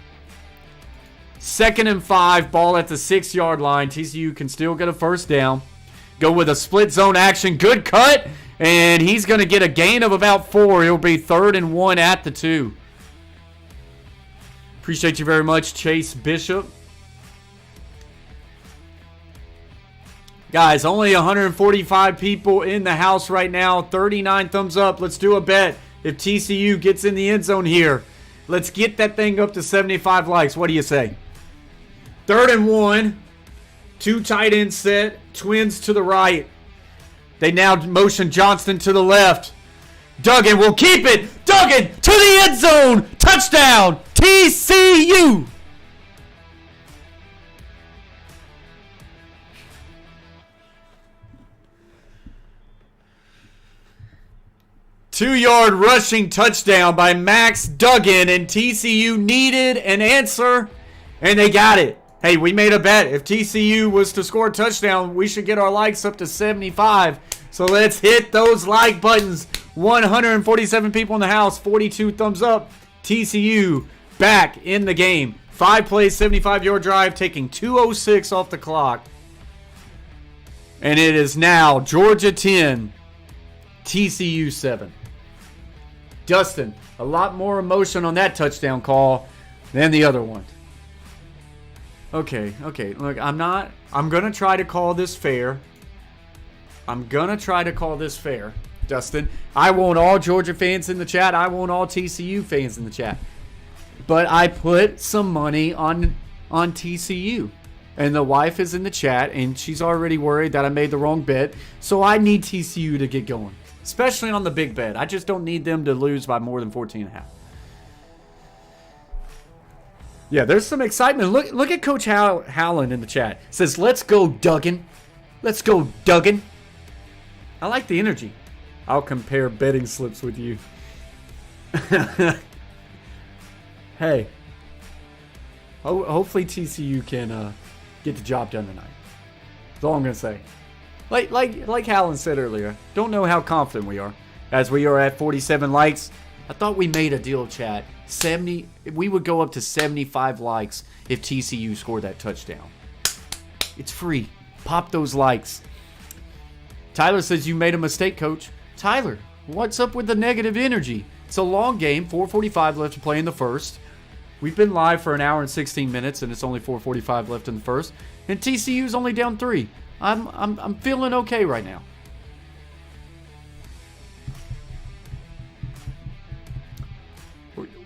2nd and 5. Ball at the 6-yard line. TCU can still get a first down. Go with a split zone action. Good cut. And he's going to get a gain of about 4. It'll be 3rd and 1 at the 2. Appreciate you very much, Chase Bishop. Guys, only 145 people in the house right now. 39 thumbs up. Let's do a bet. If TCU gets in the end zone here, let's get that thing up to 75 likes. What do you say? 3rd and 1. 2 tight end set. Twins to the right. They now motion Johnston to the left. Duggan will keep it. Duggan to the end zone. Touchdown. TCU. Two-yard rushing touchdown by Max Duggan, and TCU needed an answer, and they got it. Hey, we made a bet. If TCU was to score a touchdown, we should get our likes up to 75. So let's hit those like buttons. 147 people in the house, 42 thumbs up. TCU back in the game. 5 plays, 75-yard drive, taking 2:06 off the clock. And it is now Georgia 10, TCU 7. Dustin, a lot more emotion on that touchdown call than the other one. Okay. Look, I'm going to try to call this fair. Dustin. I want all Georgia fans in the chat. I want all TCU fans in the chat. But I put some money on TCU. And the wife is in the chat, and she's already worried that I made the wrong bet. So I need TCU to get going, especially on the big bet. I just don't need them to lose by more than 14.5. Yeah, there's some excitement. Look at Coach Howland in the chat. Says, let's go, Duggan. Let's go, Duggan. I like the energy. I'll compare betting slips with you. Hey. Hopefully TCU can get the job done tonight. That's all I'm going to say. Like Howland said earlier, don't know how confident we are. As we are at 47 likes, I thought we made a deal, chat. We would go up to 75 likes if TCU scored that touchdown. It's free. Pop those likes. Tyler says you made a mistake, Coach. Tyler, what's up with the negative energy? It's a long game. 4:45 left to play in the first. We've been live for an hour and 16 minutes, and it's only 4:45 left in the first. And TCU's only down 3. I'm feeling okay right now.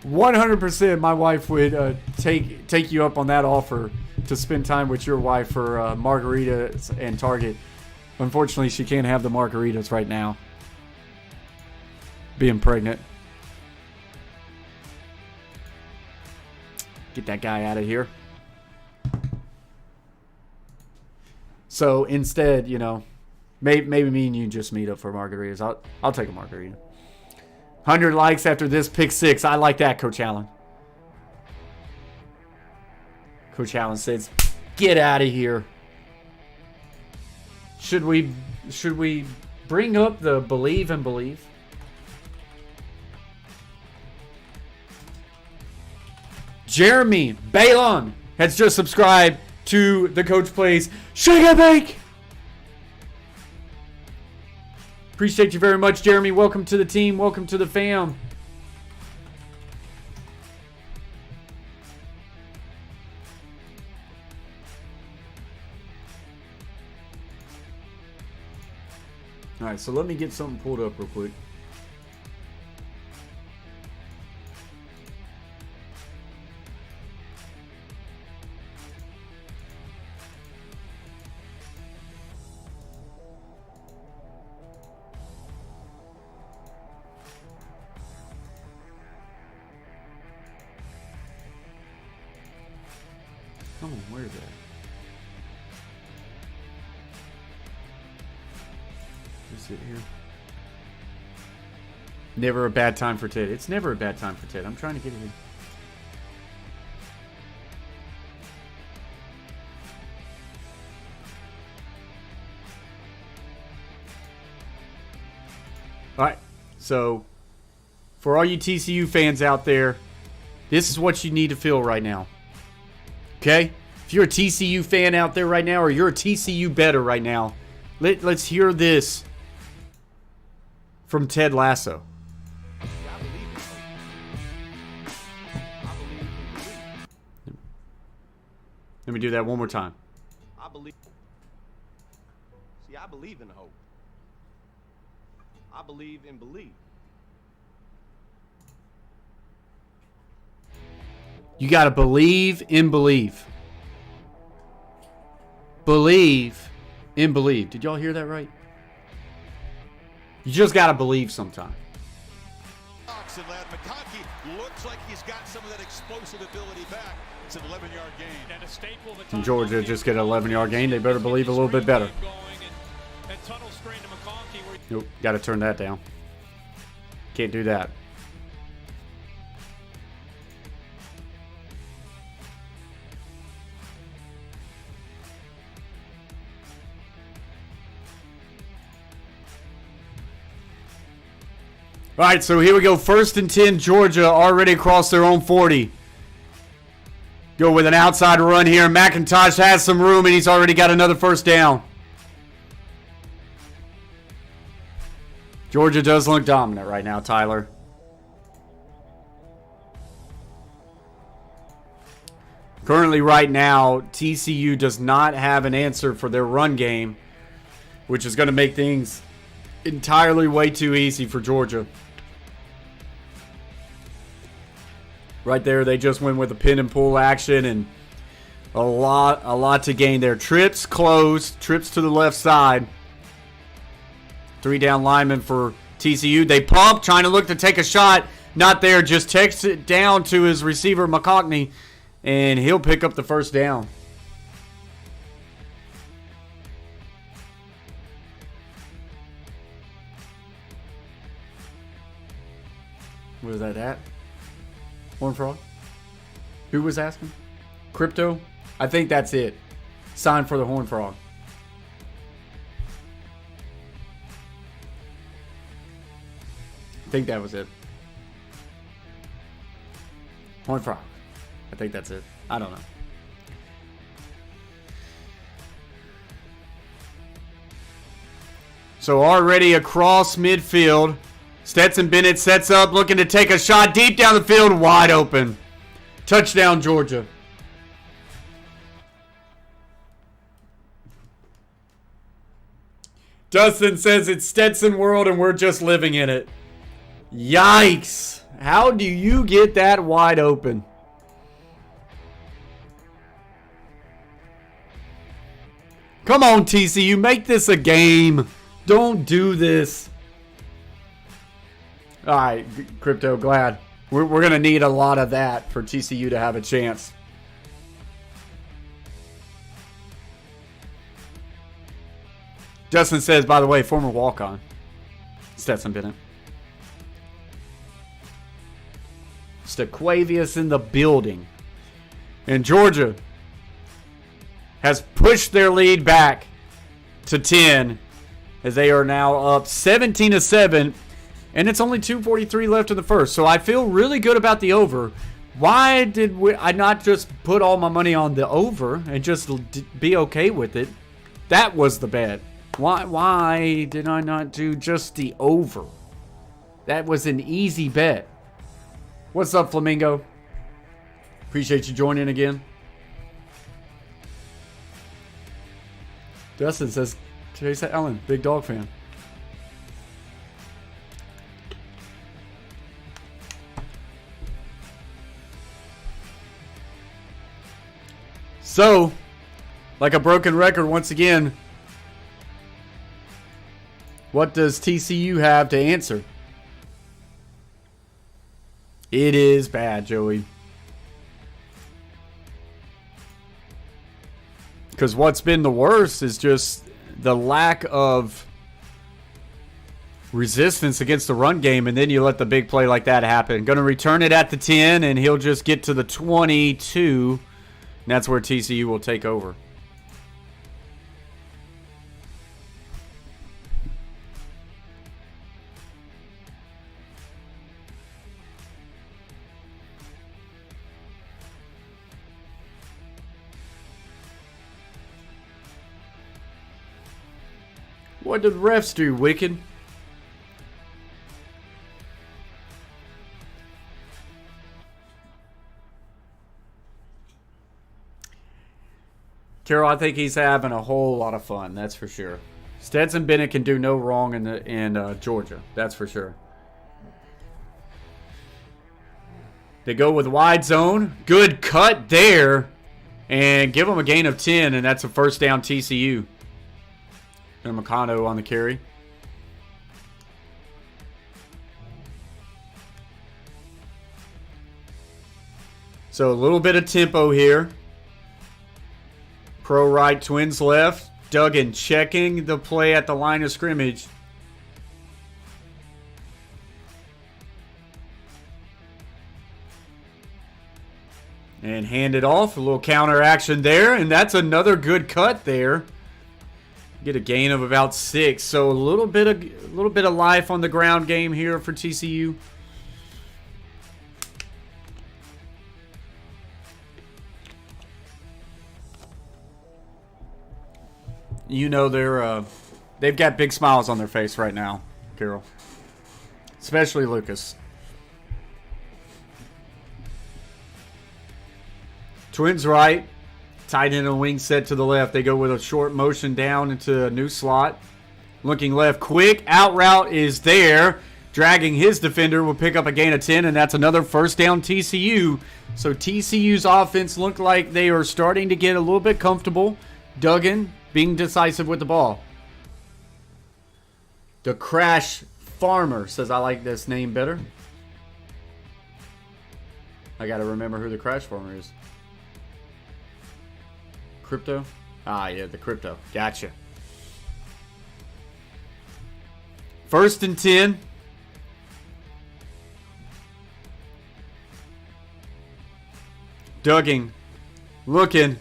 "100% my wife would take you up on that offer to spend time with your wife for margaritas and Target. Unfortunately, she can't have the margaritas right now, being pregnant. Get that guy out of here. So instead, maybe me and you just meet up for margaritas. I'll take a margarita. 100 likes after this pick 6. I like that, Coach Allen. Coach Allen says, get out of here. Should we bring up the believe and believe? Jeremy Balon has just subscribed to the Coach Plays Shake and Bake. Appreciate you very much, Jeremy. Welcome to the team. Welcome to the fam. All right, so let me get something pulled up real quick. Oh, where is that? Is it here? Never a bad time for Ted. It's never a bad time for Ted. I'm trying to get it in. All right. So, for all you TCU fans out there, this is what you need to feel right now. Okay? If you're a TCU fan out there right now, or you're a TCU bettor right now, let's hear this from Ted Lasso. Let me do that one more time.
I believe in hope. I believe in belief.
You got to believe in believe. Believe in believe. Did y'all hear that right? You just got to believe sometime.
McConkey looks like he's got some of that explosive ability back. It's an 11-yard gain.
And Georgia just get an 11-yard gain. They better believe a little bit better. Nope, got to turn that down. Can't do that. All right, so here we go. 1st and 10, Georgia already across their own 40. Go with an outside run here. McIntosh has some room, and he's already got another first down. Georgia does look dominant right now, Tyler. Currently, right now, TCU does not have an answer for their run game, which is going to make things entirely way too easy for Georgia. Right there, they just went with a pin and pull action, and a lot to gain there. Trips closed, trips to the left side. 3 down linemen for TCU. They pump, trying to look to take a shot. Not there, just takes it down to his receiver, McConkney, and he'll pick up the first down. Where was that at? Horn Frog? Who was asking? Crypto? I think that's it. Sign for the Horn Frog. I think that was it. Horn Frog. I think that's it. I don't know. So already across midfield, Stetson Bennett sets up, looking to take a shot deep down the field, wide open. Touchdown, Georgia. Dustin says it's Stetson world and we're just living in it. Yikes. How do you get that wide open? Come on, TCU, make this a game. Don't do this. All right, Crypto, glad. We're going to need a lot of that for TCU to have a chance. Justin says, by the way, former walk-on. Stetson Bennett. Staquavius in the building. And Georgia has pushed their lead back to 10 as they are now up 17-7, and it's only 2:43 left in the first. So I feel really good about the over. Why did I not just put all my money on the over and just be okay with it? That was the bet. Why did I not do just the over? That was an easy bet. What's up, Flamingo? Appreciate you joining again. Dustin says, Chase Allen, big dog fan. So, like a broken record once again, what does TCU have to answer? It is bad, Joey. Because what's been the worst is just the lack of resistance against the run game, and then you let the big play like that happen. Going to return it at the 10, and he'll just get to the 22, and that's where TCU will take over. What did refs do, Wicked? Carol, I think he's having a whole lot of fun, that's for sure. Stetson Bennett can do no wrong in Georgia, that's for sure. They go with wide zone. Good cut there. And give them a gain of 10, and that's a first down TCU. And Mikano on the carry. So a little bit of tempo here. Pro right, twins left. Duggan checking the play at the line of scrimmage. And hand it off. A little counter action there. And that's another good cut there. Get a gain of about 6. So a little bit of life on the ground game here for TCU. You know they've got big smiles on their face right now, Carol. Especially Lucas. Twins right. Tight end and wing set to the left. They go with a short motion down into a new slot. Looking left quick. Out route is there. Dragging his defender will pick up a gain of 10, and that's another first down TCU. So TCU's offense looked like they are starting to get a little bit comfortable. Duggan being decisive with the ball. The Crash Farmer says, I like this name better. I got to remember who the Crash Farmer is. Crypto? Ah, yeah, the crypto. Gotcha. 1st and 10. Duggan looking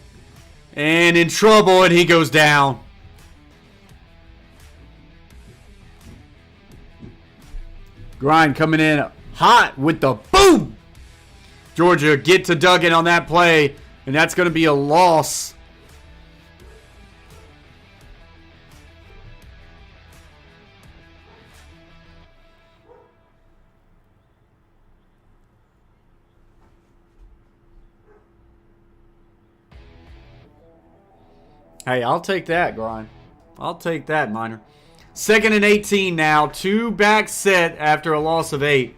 and in trouble, and he goes down. Grind coming in hot with the boom. Georgia get to Duggan on that play, and that's going to be a loss. Hey, I'll take that, Grind. I'll take that, Minor. 2nd and 18 now. 2 back set after a loss of 8.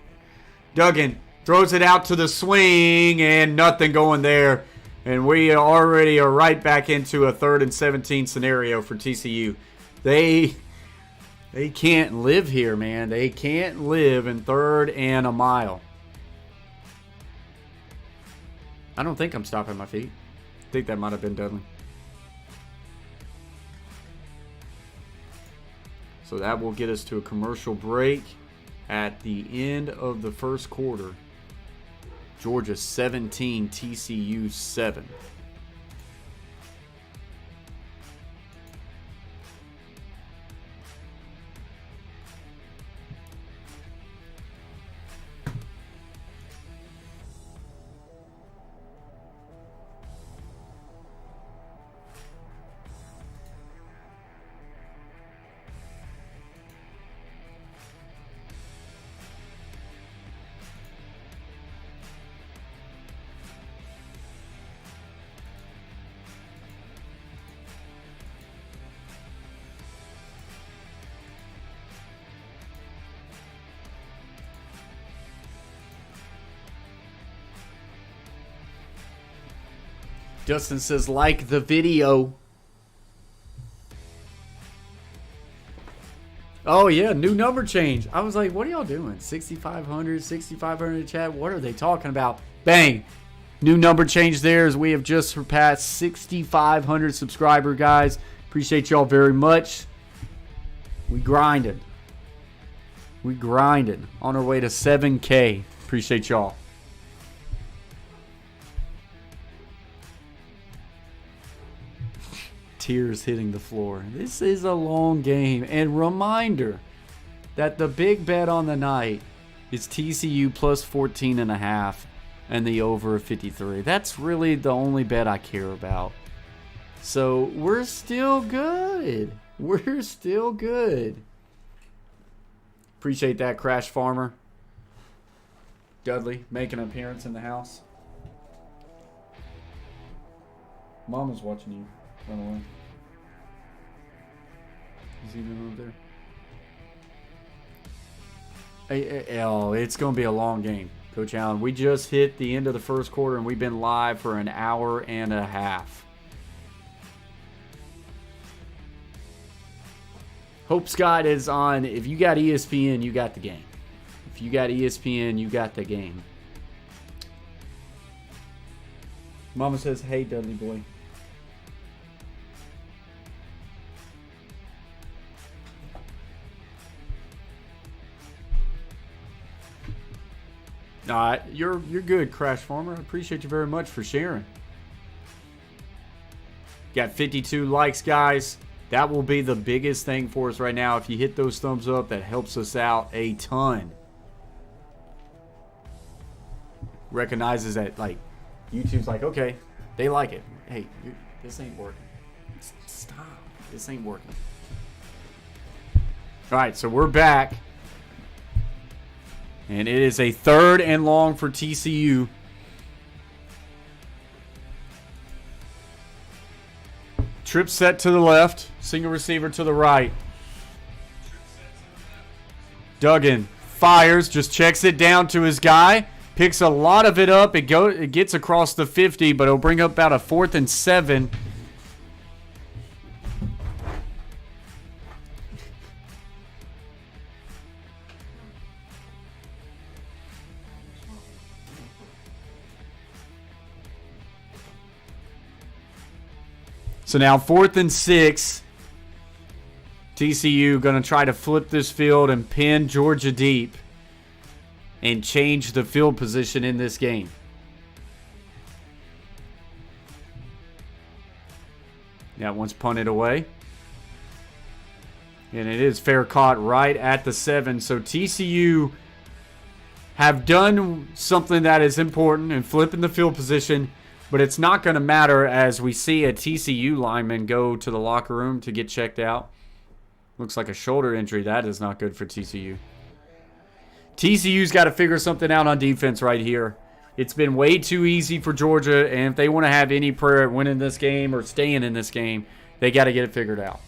Duggan throws it out to the swing, and nothing going there. And we already are right back into a 3rd and 17 scenario for TCU. They can't live here, man. They can't live in 3rd and a mile. I don't think I'm stopping my feet. I think that might have been Dudley. So that will get us to a commercial break at the end of the first quarter. Georgia 17, TCU 7. Justin says, like the video. Oh, yeah, new number change. I was like, what are y'all doing? 6,500 chat. What are they talking about? Bang. New number change there as we have just surpassed 6,500 subscriber, guys. Appreciate y'all very much. We grinded. On our way to 7K. Appreciate y'all. Tears hitting the floor. This is a long game. And reminder that the big bet on the night is TCU plus 14.5 and the over 53. That's really the only bet I care about. So we're still good. Appreciate that, Crash Farmer. Dudley making an appearance in the house. Mama's watching you. Run away. Is he even over there? Oh, it's going to be a long game, Coach Allen. We just hit the end of the first quarter, and we've been live for an hour and a half. Hope Scott is on. If you got ESPN, you got the game. If you got ESPN, you got the game. Mama says, hey, Dudley boy. You're good, Crash Farmer. I appreciate you very much for sharing. Got 52 likes, guys. That will be the biggest thing for us right now. If you hit those thumbs up, that helps us out a ton. Recognizes that, like, YouTube's like, okay, they like it. Hey, this ain't working. Stop. This ain't working. All right, so we're back. And it is a 3rd and long for TCU. Trip set to the left. Single receiver to the right. Duggan fires. Just checks it down to his guy. Picks a lot of it up. It gets across the 50, but it'll bring up about a 4th and 7. So now 4th and 6. TCU going to try to flip this field and pin Georgia deep and change the field position in this game. That one's punted away. And it is fair caught right at the 7. So TCU have done something that is important in flipping the field position. But it's not going to matter as we see a TCU lineman go to the locker room to get checked out. Looks like a shoulder injury. That is not good for TCU. TCU's got to figure something out on defense right here. It's been way too easy for Georgia, and if they want to have any prayer at winning this game or staying in this game, they got to get it figured out.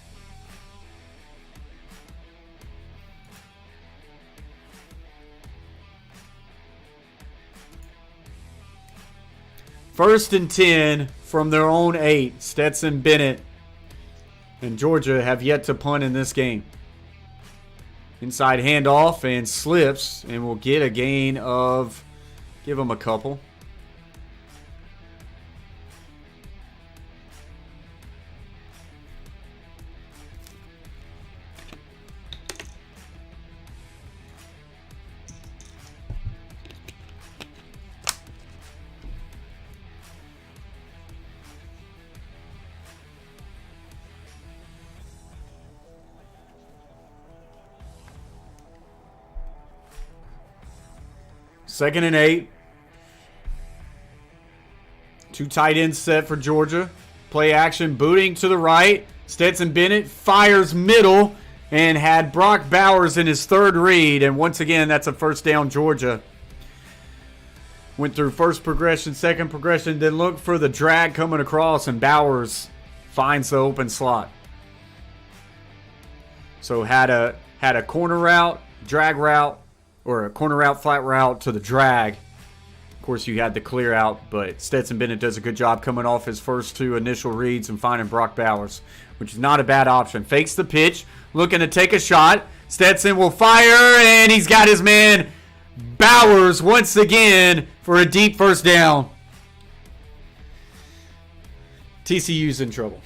First and 10 from their own 8. Stetson Bennett and Georgia have yet to punt in this game. Inside handoff and slips, and we'll get a gain of, give them a couple. Second and 8. 2 tight ends set for Georgia. Play action, booting to the right. Stetson Bennett fires middle and had Brock Bowers in his 3rd read. And once again, that's a first down, Georgia. Went through first progression, second progression, then looked for the drag coming across, and Bowers finds the open slot. So had a corner route, drag route, or a corner route, flat route to the drag. Of course, you had the clear out, but Stetson Bennett does a good job coming off his first 2 initial reads and finding Brock Bowers, which is not a bad option. Fakes the pitch, looking to take a shot. Stetson will fire, and he's got his man Bowers once again for a deep first down. TCU's in trouble.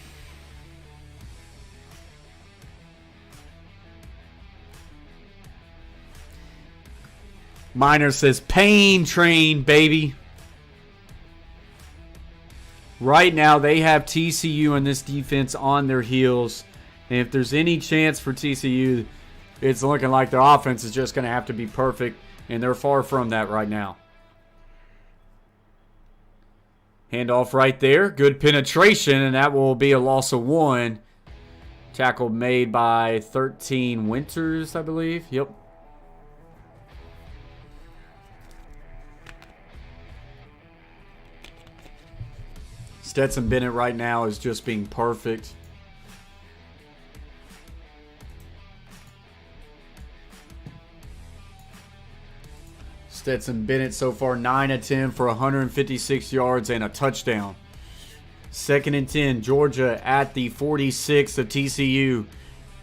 Miner says, pain train, baby. Right now, they have TCU and this defense on their heels. And if there's any chance for TCU, it's looking like their offense is just going to have to be perfect. And they're far from that right now. Handoff right there. Good penetration, and that will be a loss of 1. Tackle made by 13 Winters, I believe. Yep. Stetson Bennett right now is just being perfect. Stetson Bennett so far 9 of 10 for 156 yards and a touchdown. 2nd and 10, Georgia at the 46 of TCU.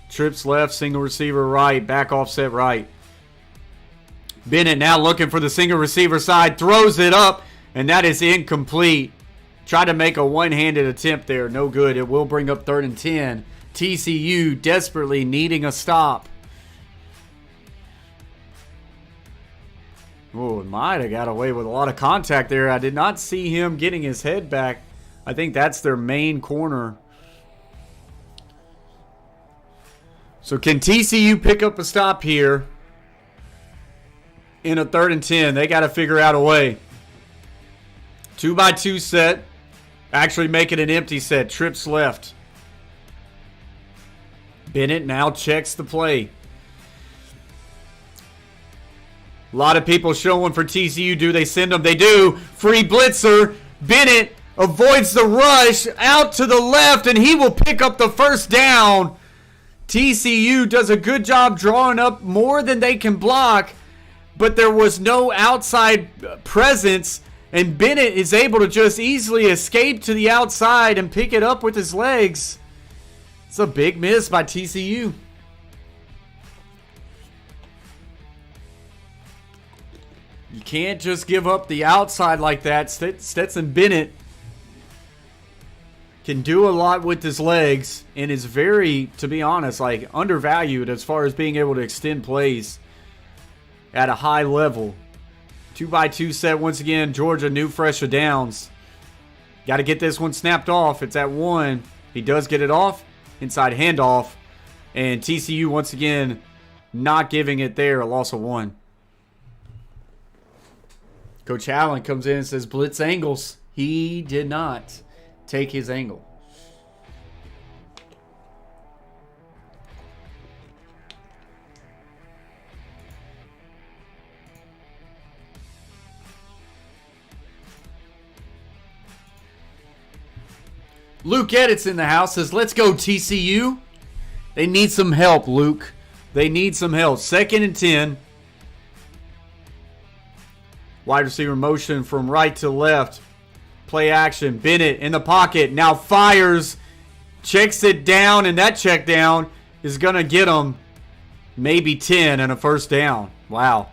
Trips left, single receiver right, back offset right. Bennett now looking for the single receiver side, throws it up, and that is incomplete. Tried to make a one-handed attempt there. No good. It will bring up 3rd and 10. TCU desperately needing a stop. Oh, it might have got away with a lot of contact there. I did not see him getting his head back. I think that's their main corner. So can TCU pick up a stop here in a 3rd and 10? They got to figure out a way. 2x2 set. Actually make it an empty set. Trips left. Bennett now checks the play. A lot of people showing for TCU. Do they send them? They do. Free blitzer. Bennett avoids the rush out to the left, and he will pick up the first down. TCU does a good job drawing up more than they can block, but there was no outside presence, and Bennett is able to just easily escape to the outside and pick it up with his legs. It's a big miss by TCU. You can't just give up the outside like that. Stetson Bennett can do a lot with his legs and is very, to be honest, like undervalued as far as being able to extend plays at a high level. 2x2 set once again. Georgia, new fresh downs. Got to get this one snapped off. It's at 1. He does get it off. Inside handoff. And TCU once again not giving it there. A loss of 1. Coach Allen comes in and says blitz angles. He did not take his angle. Luke Edits in the house says, let's go TCU. They need some help, Luke. They need some help. 2nd and 10. Wide receiver motion from right to left. Play action. Bennett in the pocket. Now fires. Checks it down. And that check down is going to get him maybe 10 and a first down. Wow.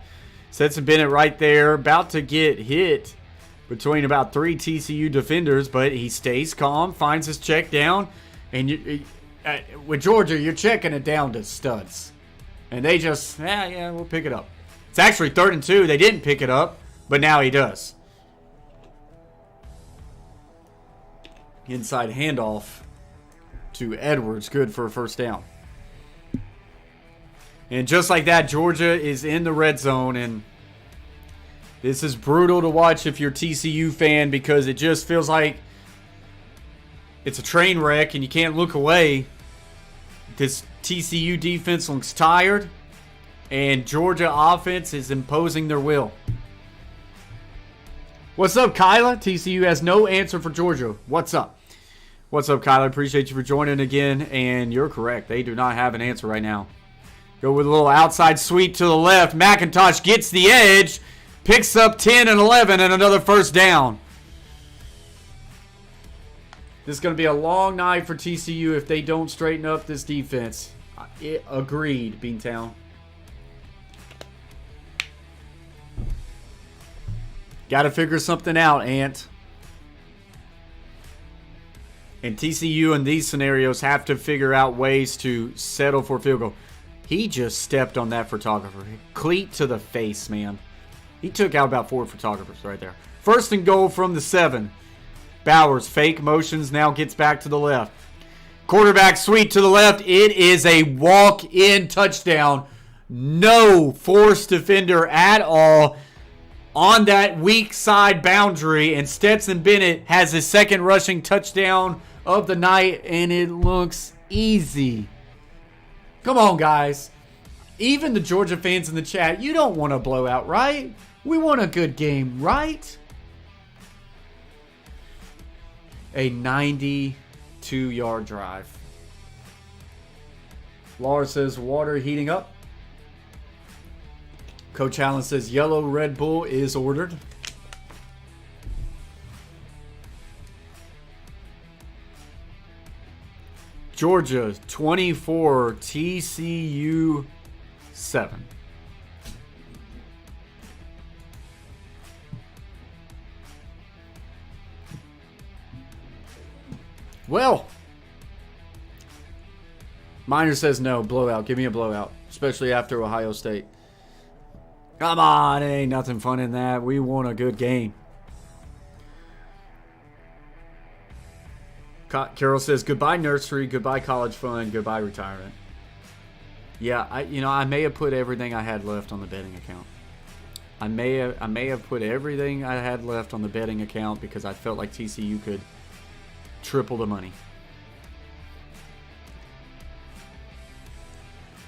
Stetson Bennett right there. About to get hit between about 3 TCU defenders. But he stays calm. Finds his check down. And with Georgia, you're checking it down to studs. And they just, yeah, we'll pick it up. It's actually 3rd and 2. They didn't pick it up. But now he does. Inside handoff to Edwards. Good for a first down. And just like that, Georgia is in the red zone. And this is brutal to watch if you're a TCU fan because it just feels like it's a train wreck and you can't look away. This TCU defense looks tired. And Georgia offense is imposing their will. What's up, Kyla? TCU has no answer for Georgia. What's up? What's up, Kyla? Appreciate you for joining again. And you're correct. They do not have an answer right now. Go with a little outside sweep to the left. McIntosh gets the edge. Picks up 10 and 11 and another first down. This is going to be a long night for TCU if they don't straighten up this defense. Agreed, Beantown. Got to figure something out, Ant. And TCU in these scenarios have to figure out ways to settle for field goal. He just stepped on that photographer. Cleat to the face, man. He took out about 4 photographers right there. 1st and goal from the 7. Bowers fake motions, now gets back to the left. Quarterback sweep to the left. It is a walk-in touchdown. No forced defender at all on that weak side boundary, and Stetson Bennett has his 2nd rushing touchdown of the night, and it looks easy. Come on, guys. Even the Georgia fans in the chat, you don't want a blowout, right? We want a good game, right? A 92-yard drive. Laura says, water heating up. Coach Allen says yellow Red Bull is ordered. Georgia 24, TCU 7. Well, Miner says no, blowout. Give me a blowout, especially after Ohio State. Come on, ain't nothing fun in that. We want a good game. Carol says, goodbye nursery, goodbye college fun, goodbye retirement. Yeah, I may have put everything I had left on the betting account. I may have put everything I had left on the betting account because I felt like TCU could triple the money.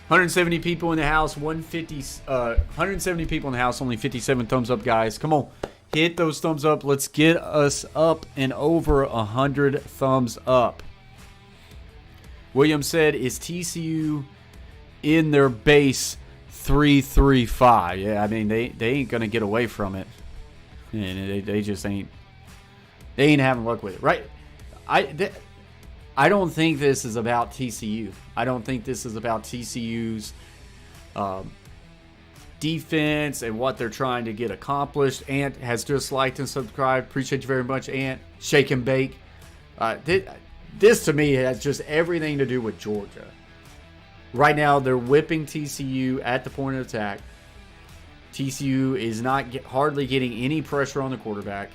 170 people in the house, 170 people in the house, only 57 thumbs up, guys. Come on, hit those thumbs up. Let's get us up and over 100 thumbs up. William said, is TCU in their base 3-3-5? Yeah, I mean, they ain't going to get away from it. And they just ain't. They ain't having luck with it, right? I don't think this is about TCU. I don't think this is about TCU's defense and what they're trying to get accomplished. Ant has just liked and subscribed. Appreciate you very much, Ant. Shake and bake. This to me has just everything to do with Georgia. Right now, they're whipping TCU at the point of attack. TCU is not hardly getting any pressure on the quarterback.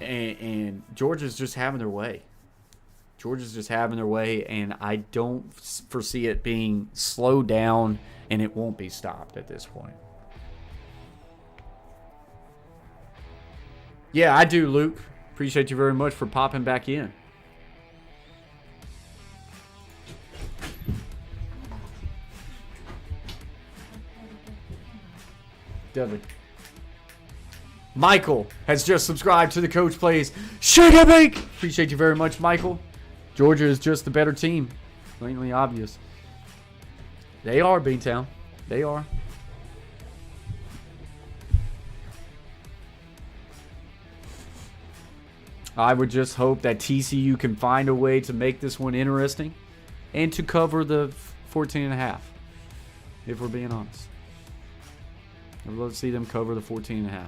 And Georgia's just having their way. Georgia's just having their way, and I don't foresee it being slowed down, and it won't be stopped at this point. Yeah, I do, Luke. Appreciate you very much for popping back in. Devin. Michael has just subscribed to the Coach Plays Shake and Bake. Appreciate you very much, Michael. Georgia is just the better team. Blatantly obvious. They are, Beantown. They are. I would just hope that TCU can find a way to make this one interesting and to cover the 14.5, if we're being honest. I'd love to see them cover the 14.5.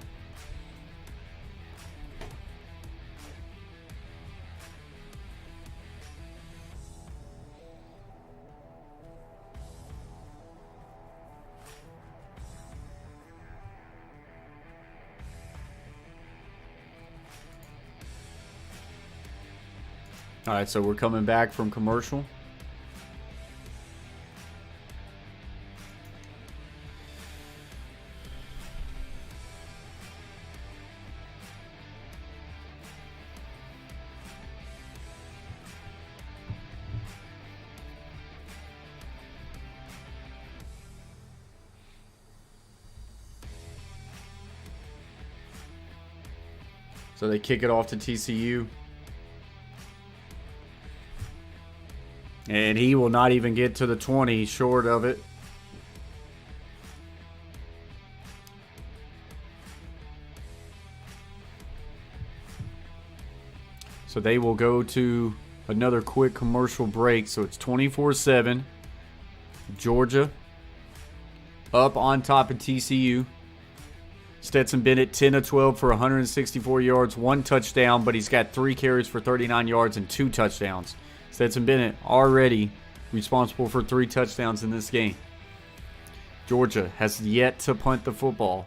All right, so we're coming back from commercial. So they kick it off to TCU. And he will not even get to the 20 short of it. So they will go to another quick commercial break. So it's 24-7. Georgia up on top of TCU. Stetson Bennett 10 of 12 for 164 yards, 1 touchdown, but he's got 3 carries for 39 yards and 2 touchdowns. Stetson Bennett already responsible for 3 touchdowns in this game. Georgia has yet to punt the football.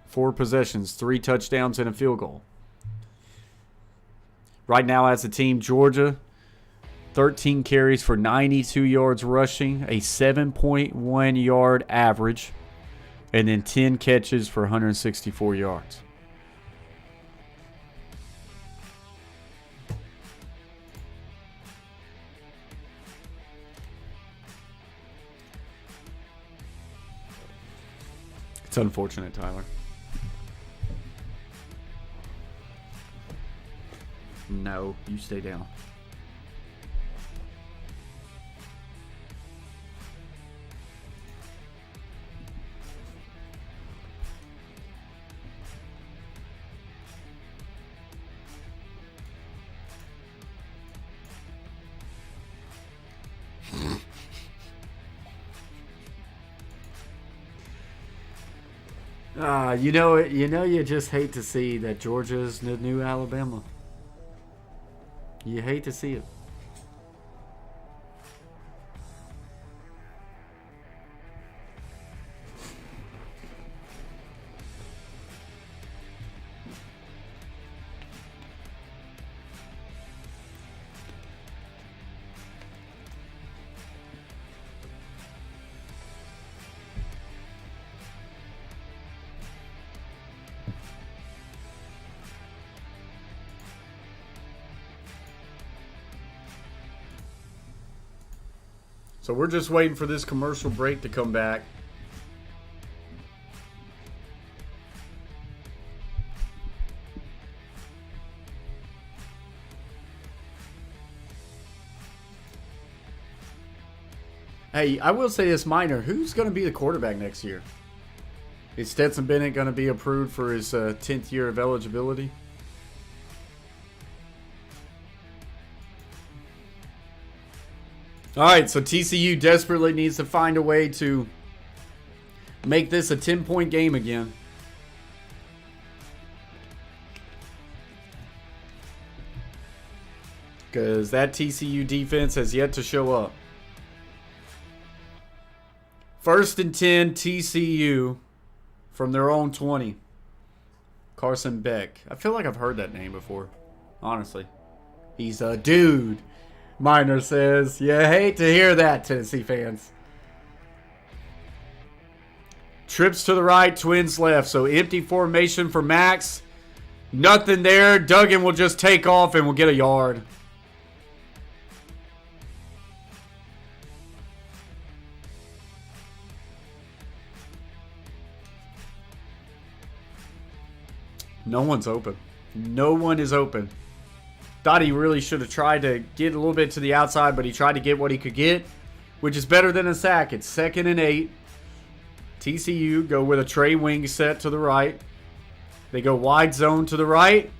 4 possessions, 3 touchdowns, and a field goal. Right now as a team, Georgia, 13 carries for 92 yards rushing, a 7.1 yard average, and then 10 catches for 164 yards. It's unfortunate, Tyler. No, you stay down. You just hate to see that Georgia's the new Alabama. You hate to see it. So we're just waiting for this commercial break to come back. Hey, I will say this, Minor. Who's going to be the quarterback next year? Is Stetson Bennett going to be approved for his 10th year of eligibility? All right, so TCU desperately needs to find a way to make this a 10-point game again. Because that TCU defense has yet to show up. 1st and 10, TCU from their own 20. Carson Beck. I feel like I've heard that name before, honestly. He's a dude, Miner says. You hate to hear that, Tennessee fans. Trips to the right, Twins left. So empty formation for Max. Nothing there. Duggan will just take off and we'll get a yard. No one's open. No one is open. Thought he really should have tried to get a little bit to the outside, but he tried to get what he could get, which is better than a sack. It's 2nd and 8. TCU go with a Trey Wing set to the right. They go wide zone to the right.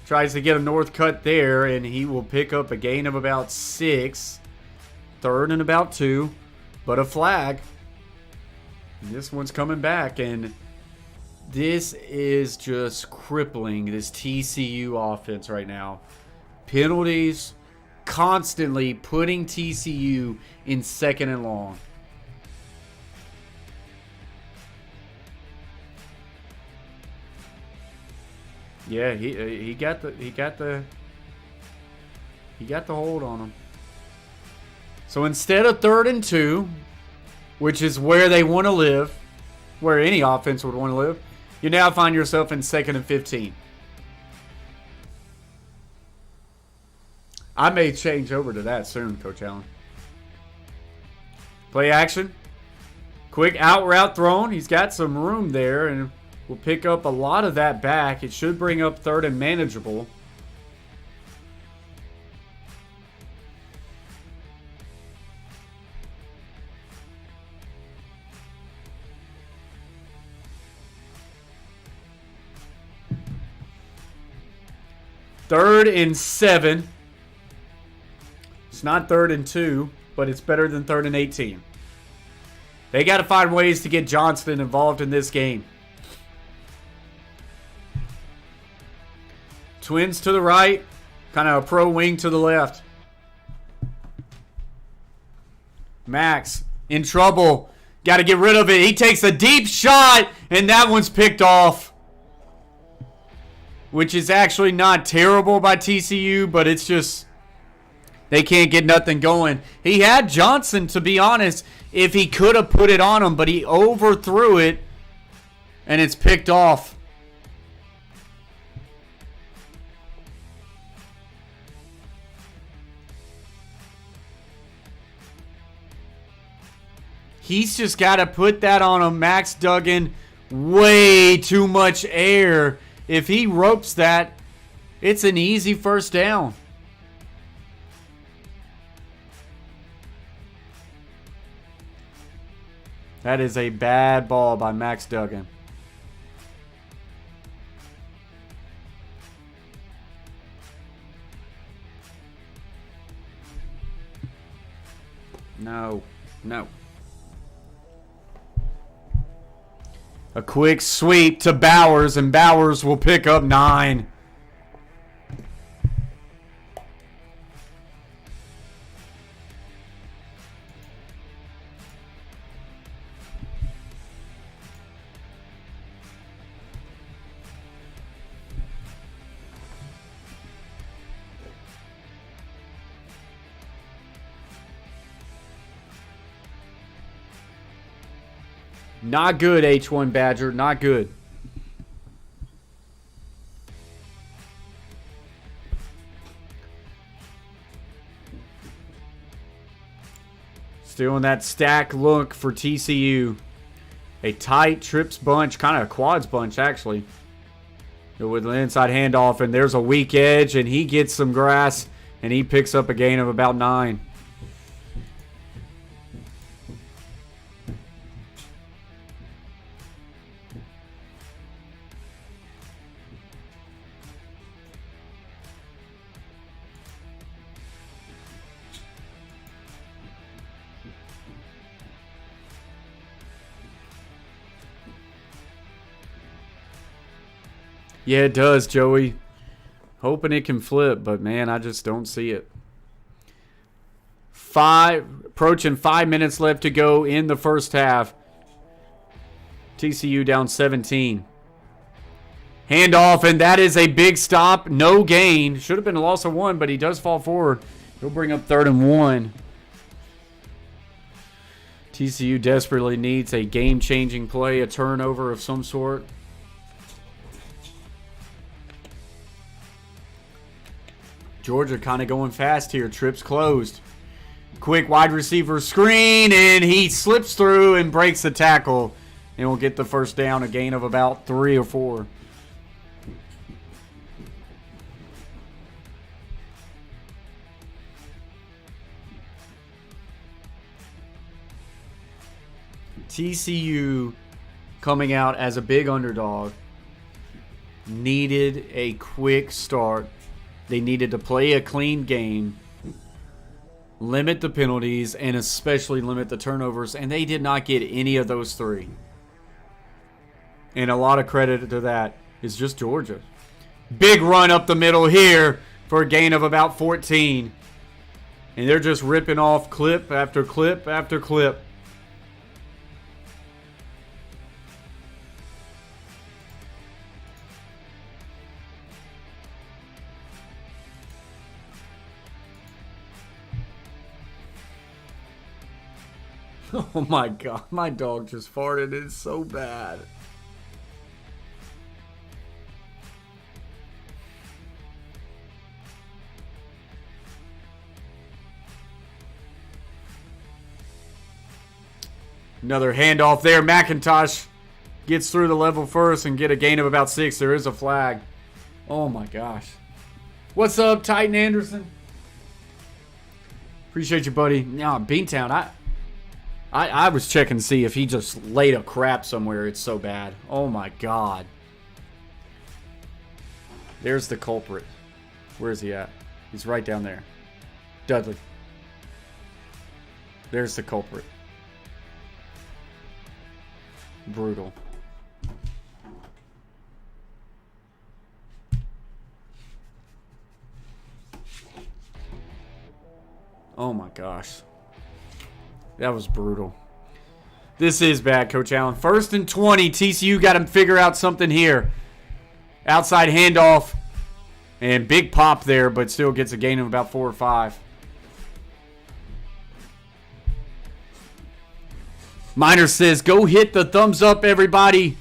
Tries to get a north cut there, and he will pick up a gain of about 6. 3rd and about 2, but a flag. And this one's coming back, and this is just crippling this TCU offense right now. Penalties constantly putting TCU in 2nd and long. Yeah, he got the hold on him. So instead of 3rd and 2, which is where they want to live, where any offense would want to live, you now find yourself in 2nd and 15. I may change over to that soon, Coach Allen. Play action. Quick out route thrown. He's got some room there, and we'll pick up a lot of that back. It should bring up 3rd and manageable. Third and 7. It's not 3rd and 2, but it's better than 3rd and 18. They got to find ways to get Johnston involved in this game. Twins to the right, kind of a pro wing to the left. Max in trouble. Got to get rid of it. He takes a deep shot, and that one's picked off. Which is actually not terrible by TCU, but it's just they can't get nothing going. He had Johnson, to be honest, if he could have put it on him, but he overthrew it, and it's picked off. He's just got to put that on him. Max Duggan, way too much air. If he ropes that, it's an easy 1st down. That is a bad ball by Max Duggan. No. A quick sweep to Bowers, and Bowers will pick up 9. Not good, H1 Badger. Not good. Still in that stack look for TCU. A tight trips bunch, kind of a quads bunch, actually. With an inside handoff, and there's a weak edge, and he gets some grass, and he picks up a gain of about 9. Yeah, it does, Joey. Hoping it can flip, but man, I just don't see it. Approaching 5 minutes left to go in the first half. TCU down 17. Handoff, and that is a big stop. No gain. Should have been a loss of 1, but he does fall forward. He'll bring up 3rd and 1. TCU desperately needs a game-changing play, a turnover of some sort. Georgia kind of going fast here. Trips closed. Quick wide receiver screen, and he slips through and breaks the tackle. And will get the first down, a gain of about 3 or 4. TCU coming out as a big underdog needed a quick start. They needed to play a clean game, limit the penalties, and especially limit the turnovers, and they did not get any of those 3. And a lot of credit to that is just Georgia. Big run up the middle here for a gain of about 14. And they're just ripping off clip after clip after clip. Oh my god, my dog just farted. It's so bad. Another handoff there. McIntosh gets through the level first and get a gain of about 6. There is a flag. Oh my gosh. What's up, Titan Anderson? Appreciate you, buddy. Now, Beantown, I was checking to see if he just laid a crap somewhere. It's so bad. Oh my god. There's the culprit. Where is he at? He's right down there. Dudley. There's the culprit. Brutal. Oh my gosh. That was brutal. This is bad, Coach Allen. 1st and 20. TCU got to figure out something here. Outside handoff. And big pop there, but still gets a gain of about 4 or 5. Miner says, go hit the thumbs up, everybody.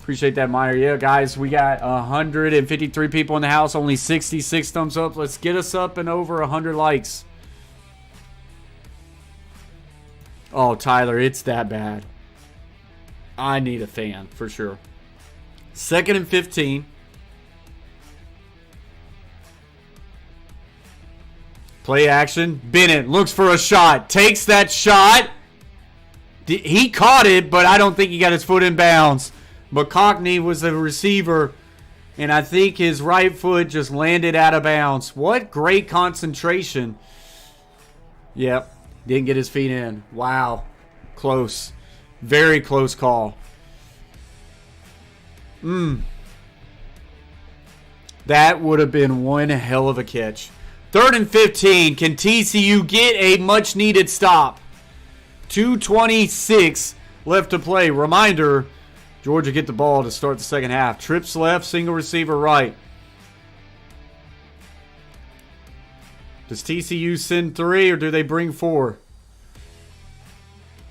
Appreciate that, Miner. Yeah, guys, we got 153 people in the house. Only 66 thumbs up. Let's get us up and over 100 likes. Oh, Tyler, it's that bad. I need a fan, for sure. 2nd and 15. Play action. Bennett looks for a shot. Takes that shot. He caught it, but I don't think he got his foot in bounds. McCockney was the receiver, and I think his right foot just landed out of bounds. What great concentration. Yep. Didn't get his feet in. Wow. Close. Very close call. That would have been one hell of a catch. 3rd and 15. Can TCU get a much-needed stop? 2:26 left to play. Reminder, Georgia get the ball to start the second half. Trips left, single receiver right. Does TCU send 3 or do they bring 4?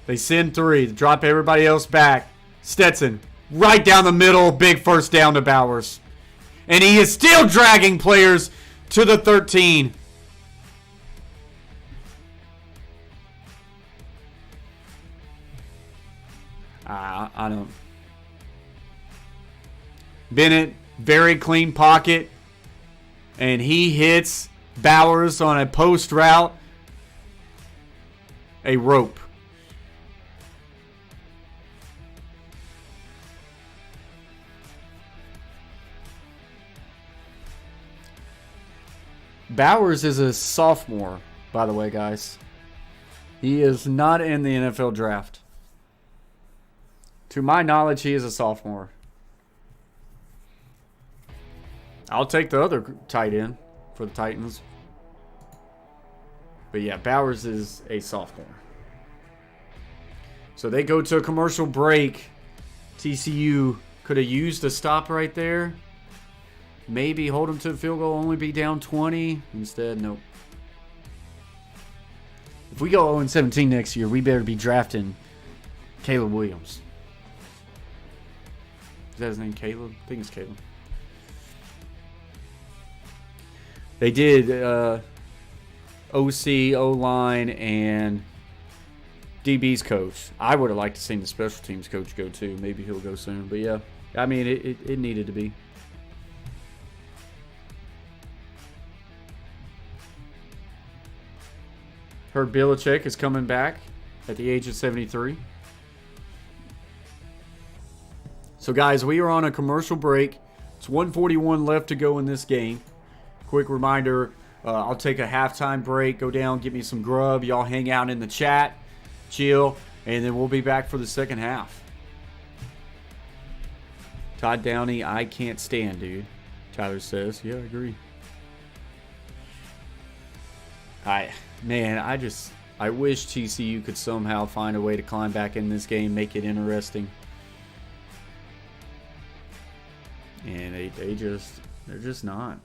They send 3. Drop everybody else back. Stetson, right down the middle. Big first down to Bowers. And he is still dragging players to the 13. I don't. Bennett, very clean pocket. And he hits Bowers on a post route. A rope. Bowers is a sophomore, by the way, guys. He is not in the NFL draft. To my knowledge, he is a sophomore. I'll take the other tight end for the Titans. But yeah, Bowers is a sophomore. So they go to a commercial break. TCU could have used a stop right there. Maybe hold them to the field goal, only be down 20. Instead, nope. If we go 0-17 next year, we better be drafting Caleb Williams. Is that his name, Caleb? I think it's Caleb. They did OC, O-line, and DB's coach. I would have liked to see the special teams coach go too. Maybe he'll go soon. But yeah, I mean, it needed to be. Heard Belichick is coming back at the age of 73. So, guys, we are on a commercial break. It's 1:41 left to go in this game. Quick reminder, I'll take a halftime break, go down, get me some grub. Y'all hang out in the chat, chill, and then we'll be back for the second half. Todd Downey, I can't stand, dude. Tyler says, yeah, I agree. I wish TCU could somehow find a way to climb back in this game, make it interesting. And they're just not.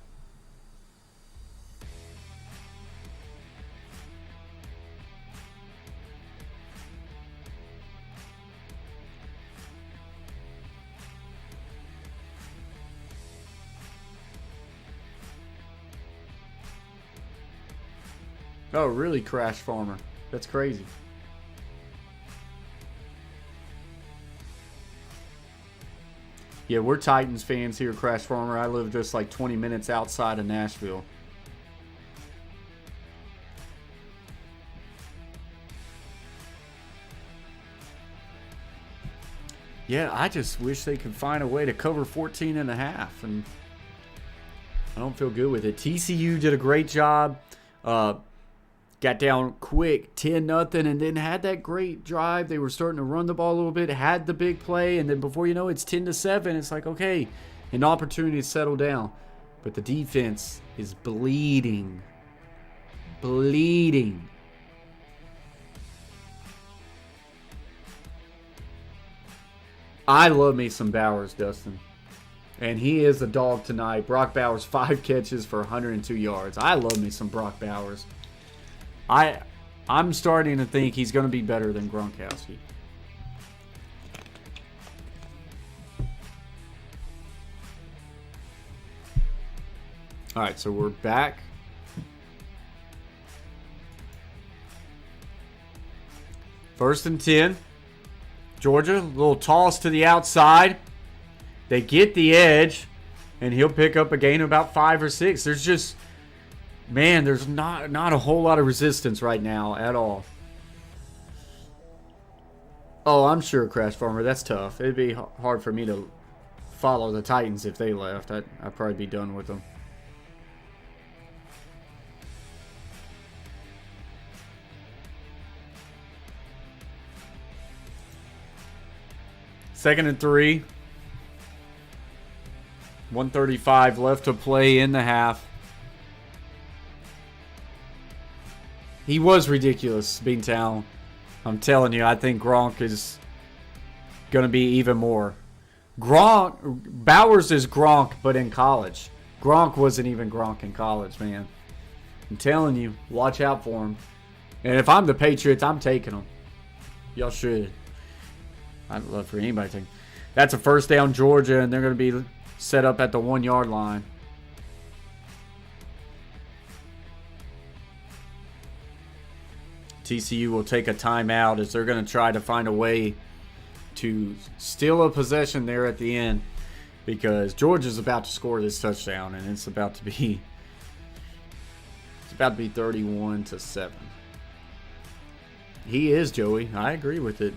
Oh, really, Crash Farmer? That's crazy. Yeah, we're Titans fans here, Crash Farmer. I live just like 20 minutes outside of Nashville. Yeah, I just wish they could find a way to cover 14.5, and I don't feel good with it. TCU did a great job. Got down quick, 10-0, and then had that great drive. They were starting to run the ball a little bit, had the big play, and then before you know it, it's 10-7. It's like, okay, an opportunity to settle down. But the defense is bleeding. Bleeding. I love me some Bowers, Dustin. And he is a dog tonight. Brock Bowers, 5 catches for 102 yards. I love me some Brock Bowers. I'm starting to think he's going to be better than Gronkowski. All right, so we're back. First and 10. Georgia, a little toss to the outside. They get the edge, and he'll pick up a gain of about 5 or 6. There's just... Man, there's not a whole lot of resistance right now at all. Oh, I'm sure, Crash Farmer, that's tough. It'd be hard for me to follow the Titans if they left. I'd probably be done with them. Second and 3. 1:35 left to play in the half. He was ridiculous, Beantown. I'm telling you, I think Gronk is going to be even more. Bowers is Gronk, but in college. Gronk wasn't even Gronk in college, man. I'm telling you, watch out for him. And if I'm the Patriots, I'm taking him. Y'all should. I'd love for anybody to take him. That's a first down, Georgia, and they're going to be set up at the 1-yard line. TCU will take a timeout as they're going to try to find a way to steal a possession there at the end because Georgia's about to score this touchdown, and it's about to be 31-7. He is, Joey. I agree with it.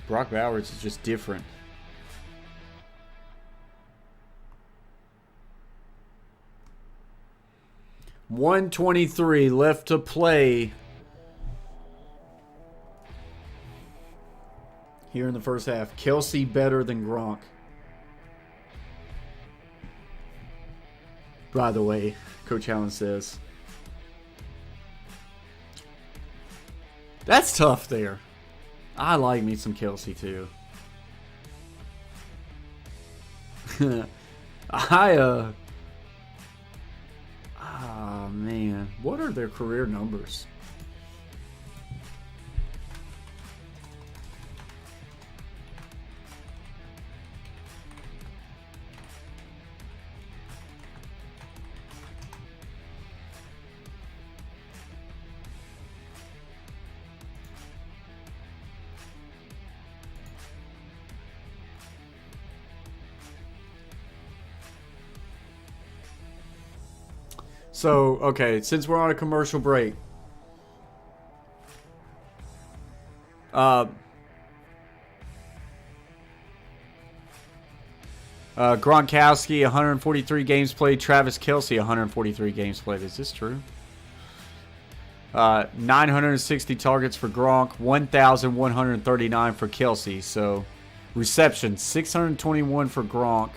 Brock Bowers is just different. $1:23 left to play here in the first half. Kelsey better than Gronk. By the way, Coach Allen says. That's tough there. I like me some Kelsey too. Oh man, what are their career numbers? So, okay, since we're on a commercial break, Gronkowski, 143 games played. Travis Kelce, 143 games played. Is this true? 960 targets for Gronk, 1,139 for Kelce. So, receptions, 621 for Gronk,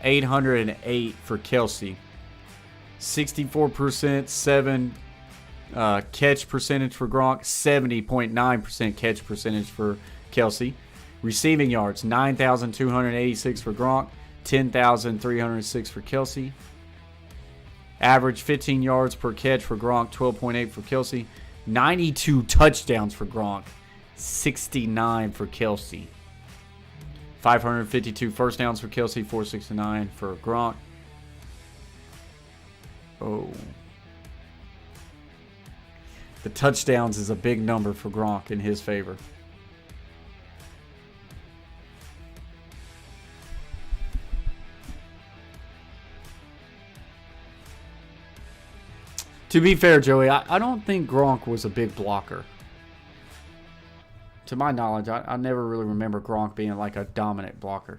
808 for Kelce. 64%, 7 catch percentage for Gronk, 70.9% catch percentage for Kelce. Receiving yards, 9,286 for Gronk, 10,306 for Kelce. Average 15 yards per catch for Gronk, 12.8 for Kelce. 92 touchdowns for Gronk, 69 for Kelce. 552 first downs for Kelce, 469 for Gronk. Oh. The touchdowns is a big number for Gronk in his favor. To be fair, Joey, I don't think Gronk was a big blocker. To my knowledge, I never really remember Gronk being like a dominant blocker.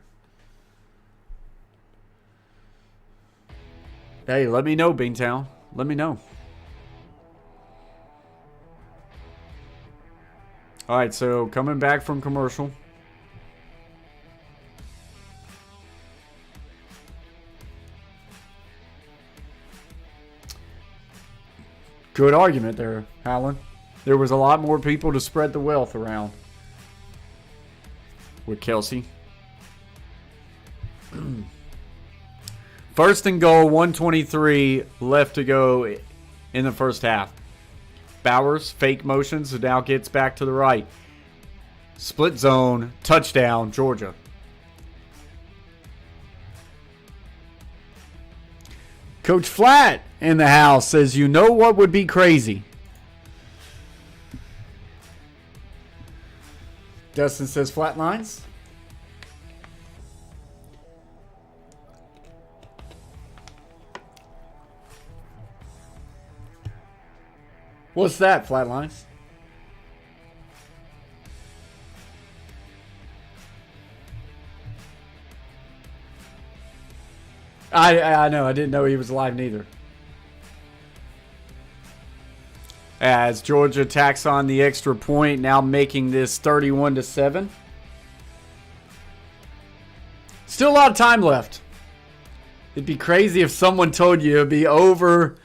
Hey, let me know, Beantown. Let me know. All right, so coming back from commercial. Good argument there, Alan. There was a lot more people to spread the wealth around with Kelce. First and goal, 1:23 left to go in the first half. Bowers, fake motions, now gets back to the right. Split zone, touchdown, Georgia. Coach Flat in the house says, you know what would be crazy? Dustin says flat lines. What's that, Flatlines? I know. I didn't know he was alive neither. As Georgia tacks on the extra point, now making this 31-7. Still a lot of time left. It'd be crazy if someone told you it'd be over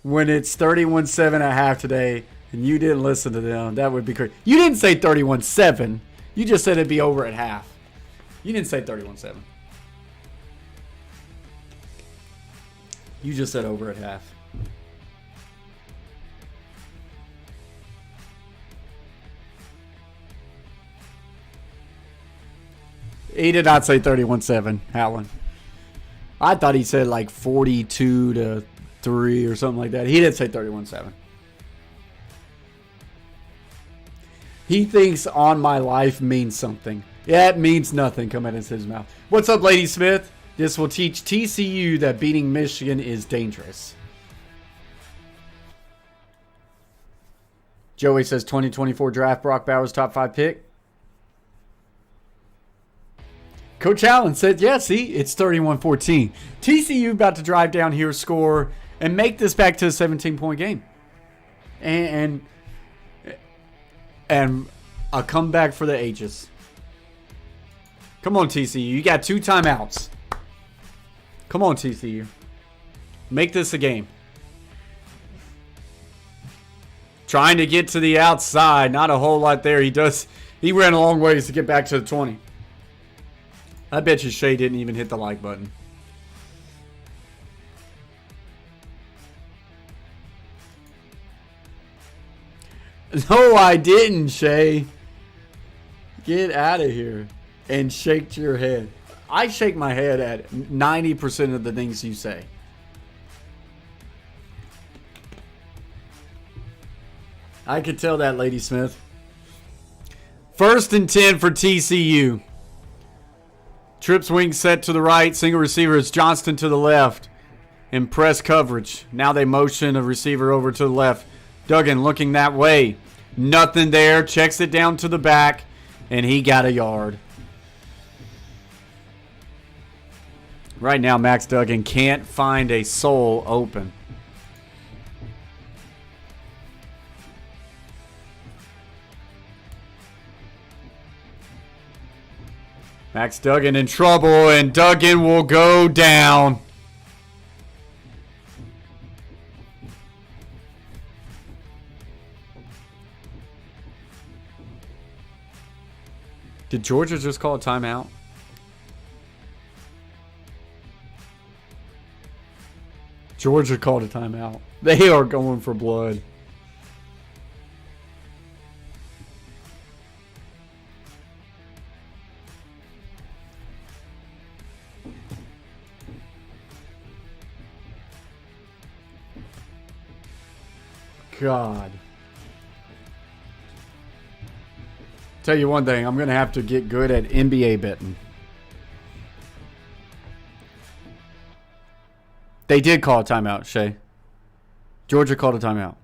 when it's 31-7 at half today, and you didn't listen to them. That would be crazy. You didn't say 31-7. You just said it'd be over at half. You didn't say 31-7. You just said over at half. He did not say 31-7, Alan. I thought he said like 42-3 or something like that. He did say 31-7. He thinks on my life means something. Yeah, it means nothing coming out of his mouth. What's up, Lady Smith? This will teach TCU that beating Michigan is dangerous. Joey says 2024 draft, Brock Bowers top 5 pick. Coach Allen said, yeah, see, it's 31-14. TCU about to drive down here, score, and make this back to a 17-point game. And a comeback for the ages. Come on, TCU. You got 2 timeouts. Come on, TCU. Make this a game. Trying to get to the outside. Not a whole lot there. He ran a long ways to get back to the 20. I bet you Shay didn't even hit the like button. No, I didn't, Shay. Get out of here and shake your head. I shake my head at 90% of the things you say. I could tell that, Lady Smith. 1st and 10 for TCU. Trips wing set to the right. Single receiver is Johnston to the left. In press coverage. Now they motion a receiver over to the left. Duggan looking that way. Nothing there. Checks it down to the back. And he got a yard. Right now, Max Duggan can't find a soul open. Max Duggan in trouble, and Duggan will go down. Did Georgia just call a timeout? Georgia called a timeout. They are going for blood. God. Tell you one thing, I'm going to have to get good at NBA betting. They did call a timeout, Shay. Georgia called a timeout.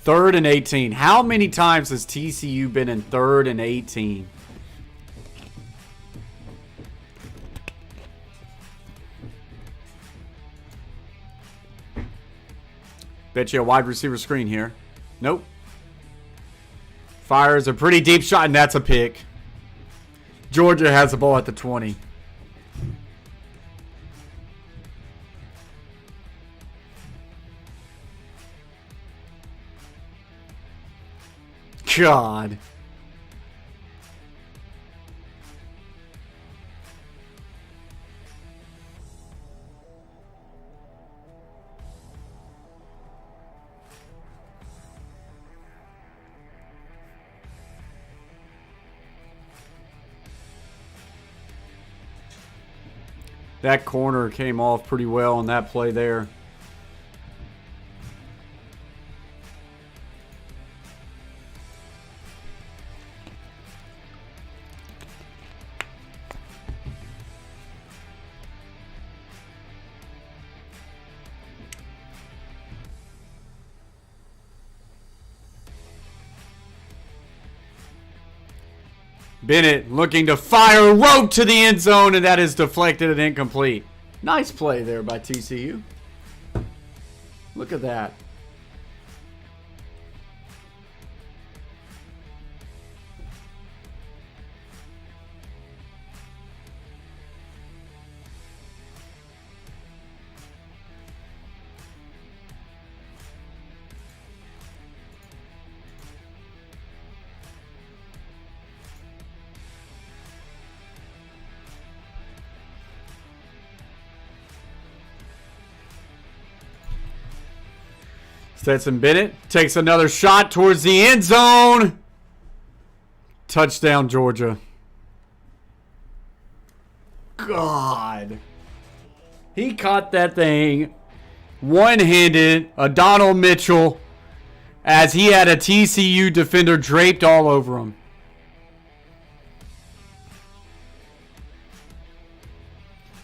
Third and 18. How many times has TCU been in 3rd and 18? Bet you a wide receiver screen here. Nope. Fires a pretty deep shot, and that's a pick. Georgia has the ball at the 20. God. That corner came off pretty well on that play there. Bennett looking to fire a rope to the end zone, and that is deflected and incomplete. Nice play there by TCU. Look at that. Stetson Bennett takes another shot towards the end zone. Touchdown, Georgia. God. He caught that thing one-handed, a Donald Mitchell, as he had a TCU defender draped all over him.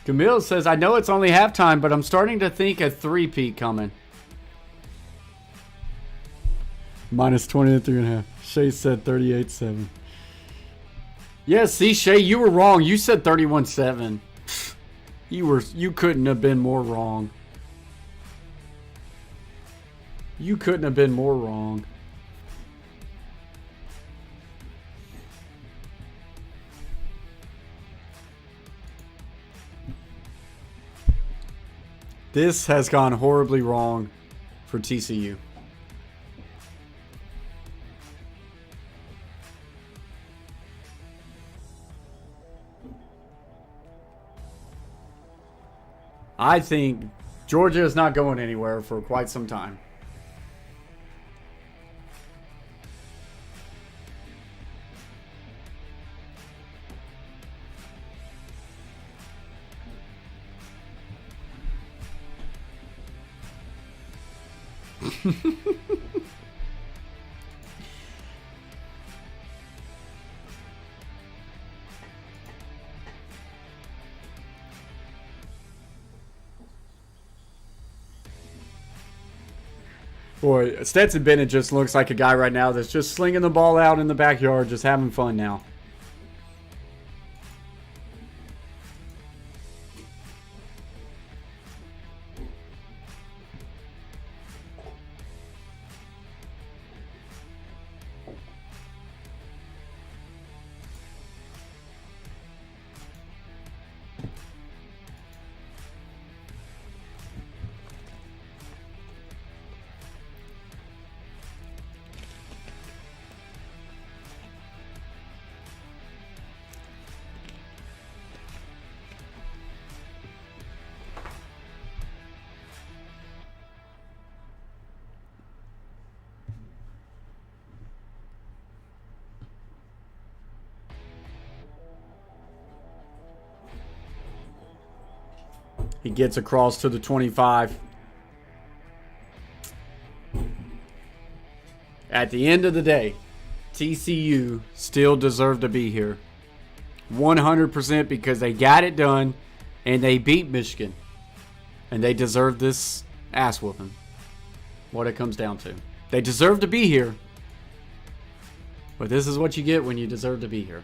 Camille says, I know it's only halftime, but I'm starting to think a three-peat coming. Minus 20 at 3.5. Shay said 38-7. Yeah, see, Shay, you were wrong. You said 31-7. You couldn't have been more wrong. You couldn't have been more wrong. This has gone horribly wrong for TCU. I think Georgia is not going anywhere for quite some time. Boy, Stetson Bennett just looks like a guy right now that's just slinging the ball out in the backyard, just having fun now. He gets across to the 25. At the end of the day, TCU still deserved to be here. 100% because they got it done and they beat Michigan. And they deserve this ass whooping. What it comes down to. They deserve to be here. But this is what you get when you deserve to be here.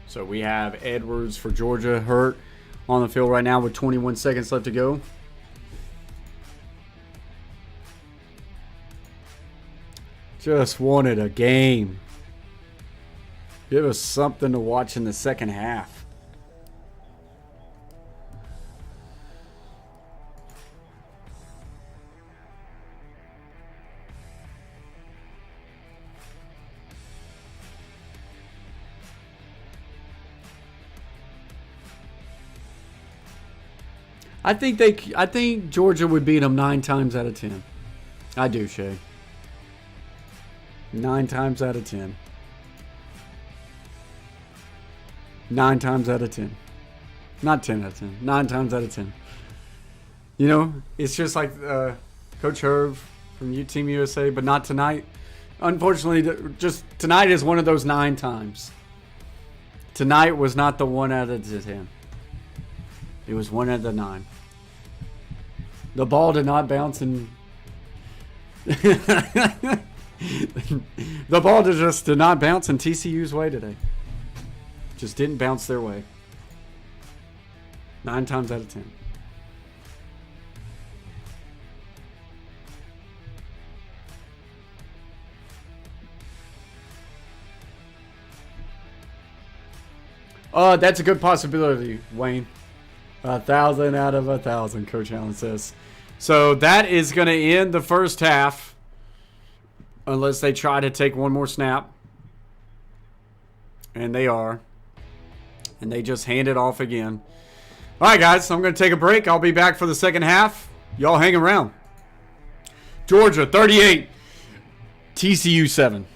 So we have Edwards for Georgia hurt on the field right now with 21 seconds left to go. Just wanted a game. Give us something to watch in the second half. I think Georgia would beat them 9 times out of 10. I do, Shay. 9 times out of 10. 9 times out of 10. Not 10 out of 10. 9 times out of 10. You know, it's just like Coach Herb from Team USA, but not tonight. Unfortunately, just tonight is one of those 9 times. Tonight was not the 1 out of the 10. It was 1 out of the 9. The ball did not bounce in. The ball just did not bounce in TCU's way today. Just didn't bounce their way. 9 times out of 10. That's a good possibility, Wayne. 1,000 out of 1,000, Coach Allen says. So that is going to end the first half. Unless they try to take one more snap. And they are. And they just hand it off again. All right, guys, so I'm going to take a break. I'll be back for the second half. Y'all hang around. Georgia 38, TCU 7.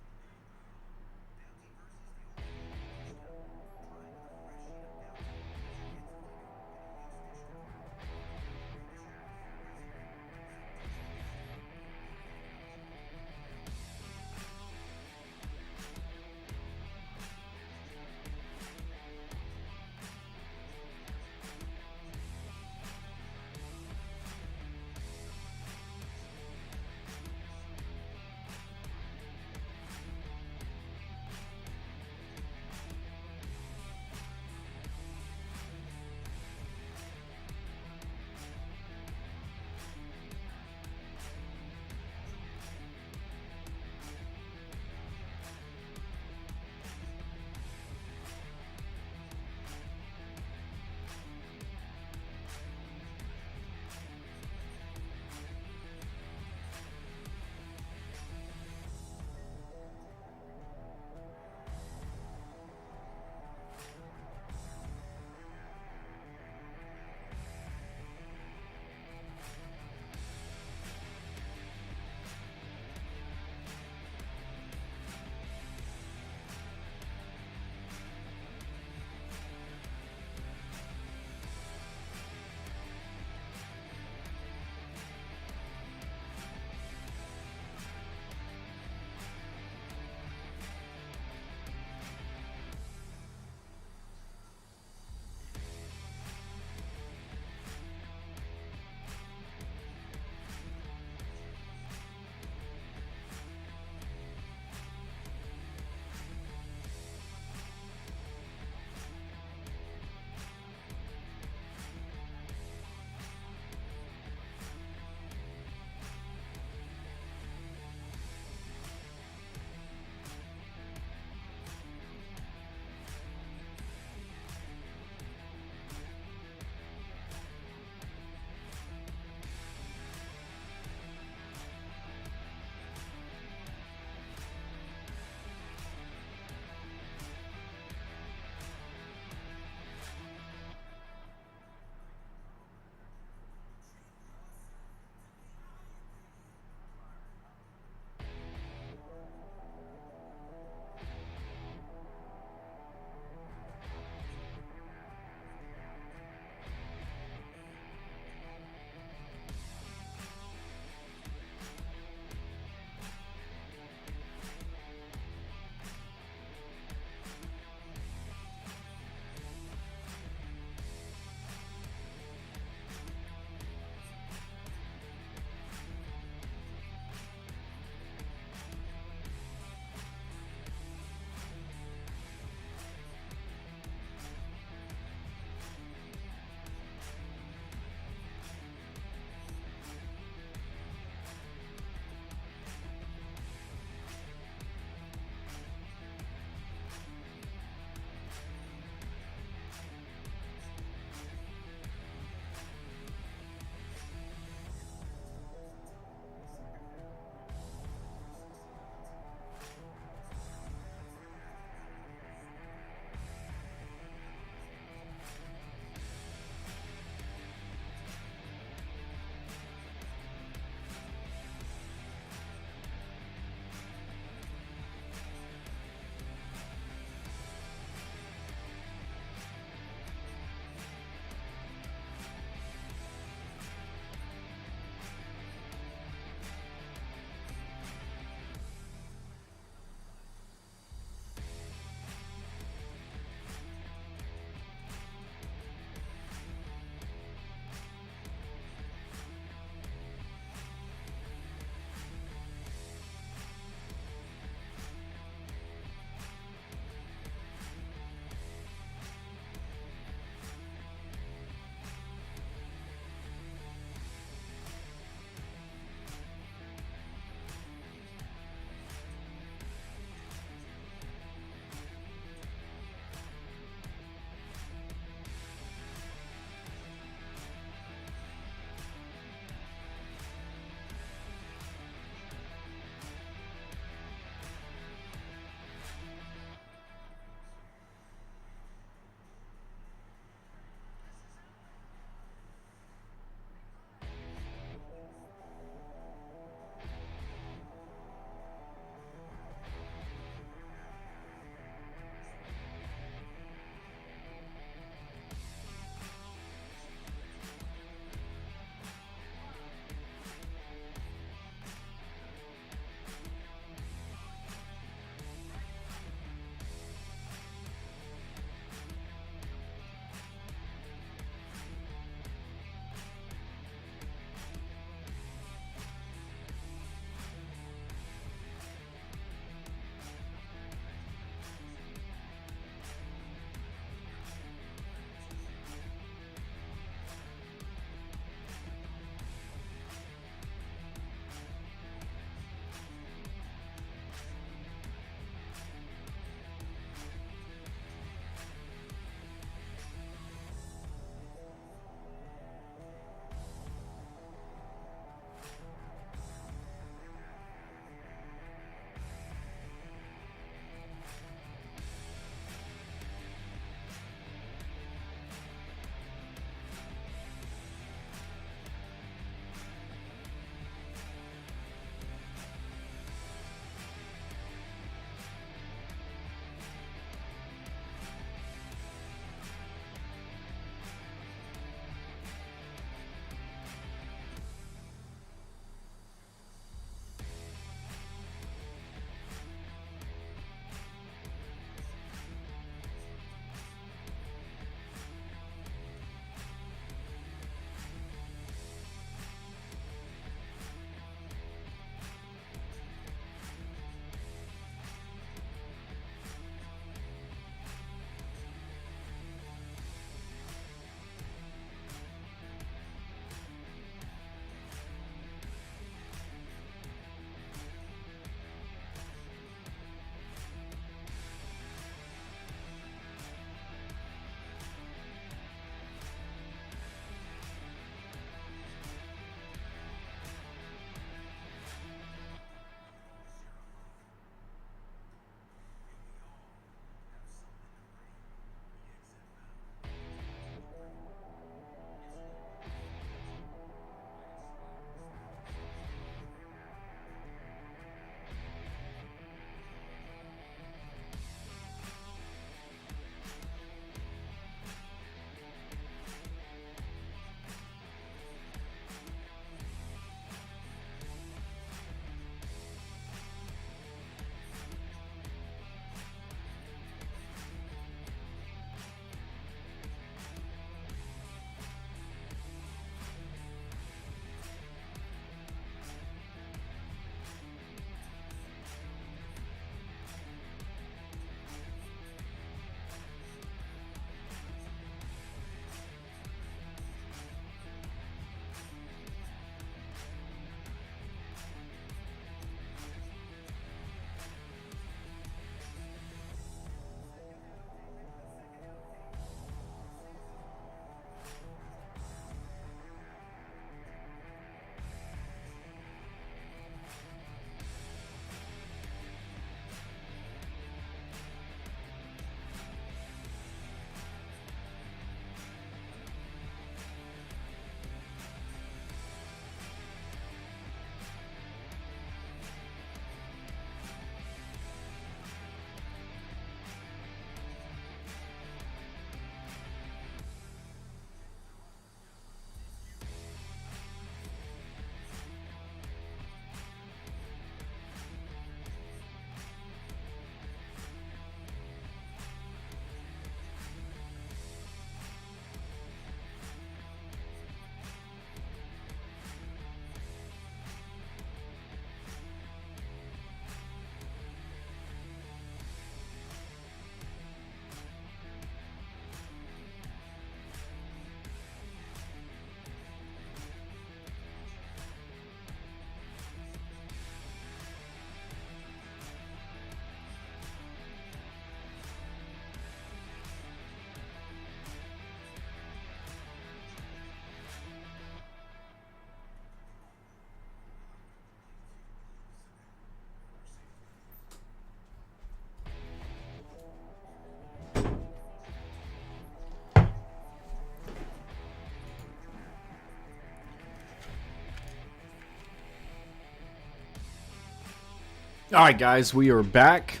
All right, guys, we are back.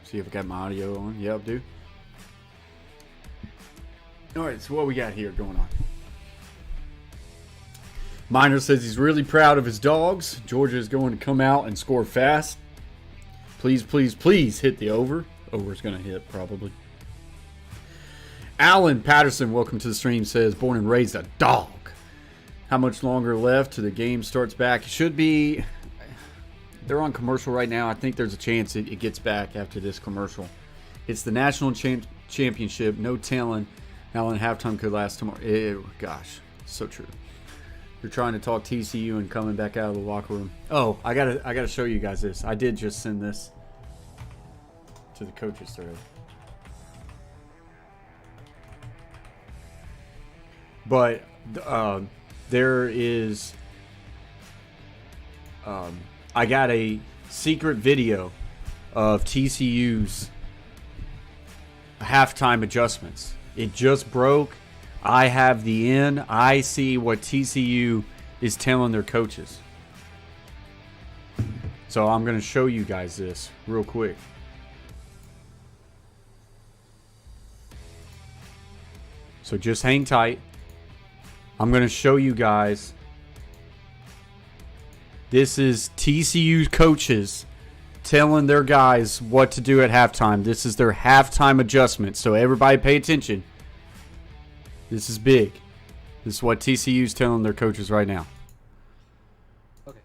See if I got my audio on. Yep, dude. All right, so what we got here going on? Miner says he's really proud of his dogs. Georgia is going to come out and score fast. Please, please, please hit the over. Over's going to hit, probably. Alan Patterson, welcome to the stream, says, born and raised a dog. How much longer left till the game starts back? It should be... They're on commercial right now. I think there's a chance it gets back after this commercial. It's the national championship. No telling how long halftime could last tomorrow. Gosh, so true. You're trying to talk TCU and coming back out of the locker room. Oh, I gotta show you guys this. I did just send this to the coaches thread. But there is... I got a secret video of TCU's halftime adjustments. It just broke. I have the in. I see what TCU is telling their coaches. So I'm going to show you guys this real quick. So just hang tight. I'm going to show you guys. This is TCU coaches telling their guys what to do at halftime. This is their halftime adjustment. So everybody pay attention. This is big. This is what TCU's telling their coaches right now.
Okay.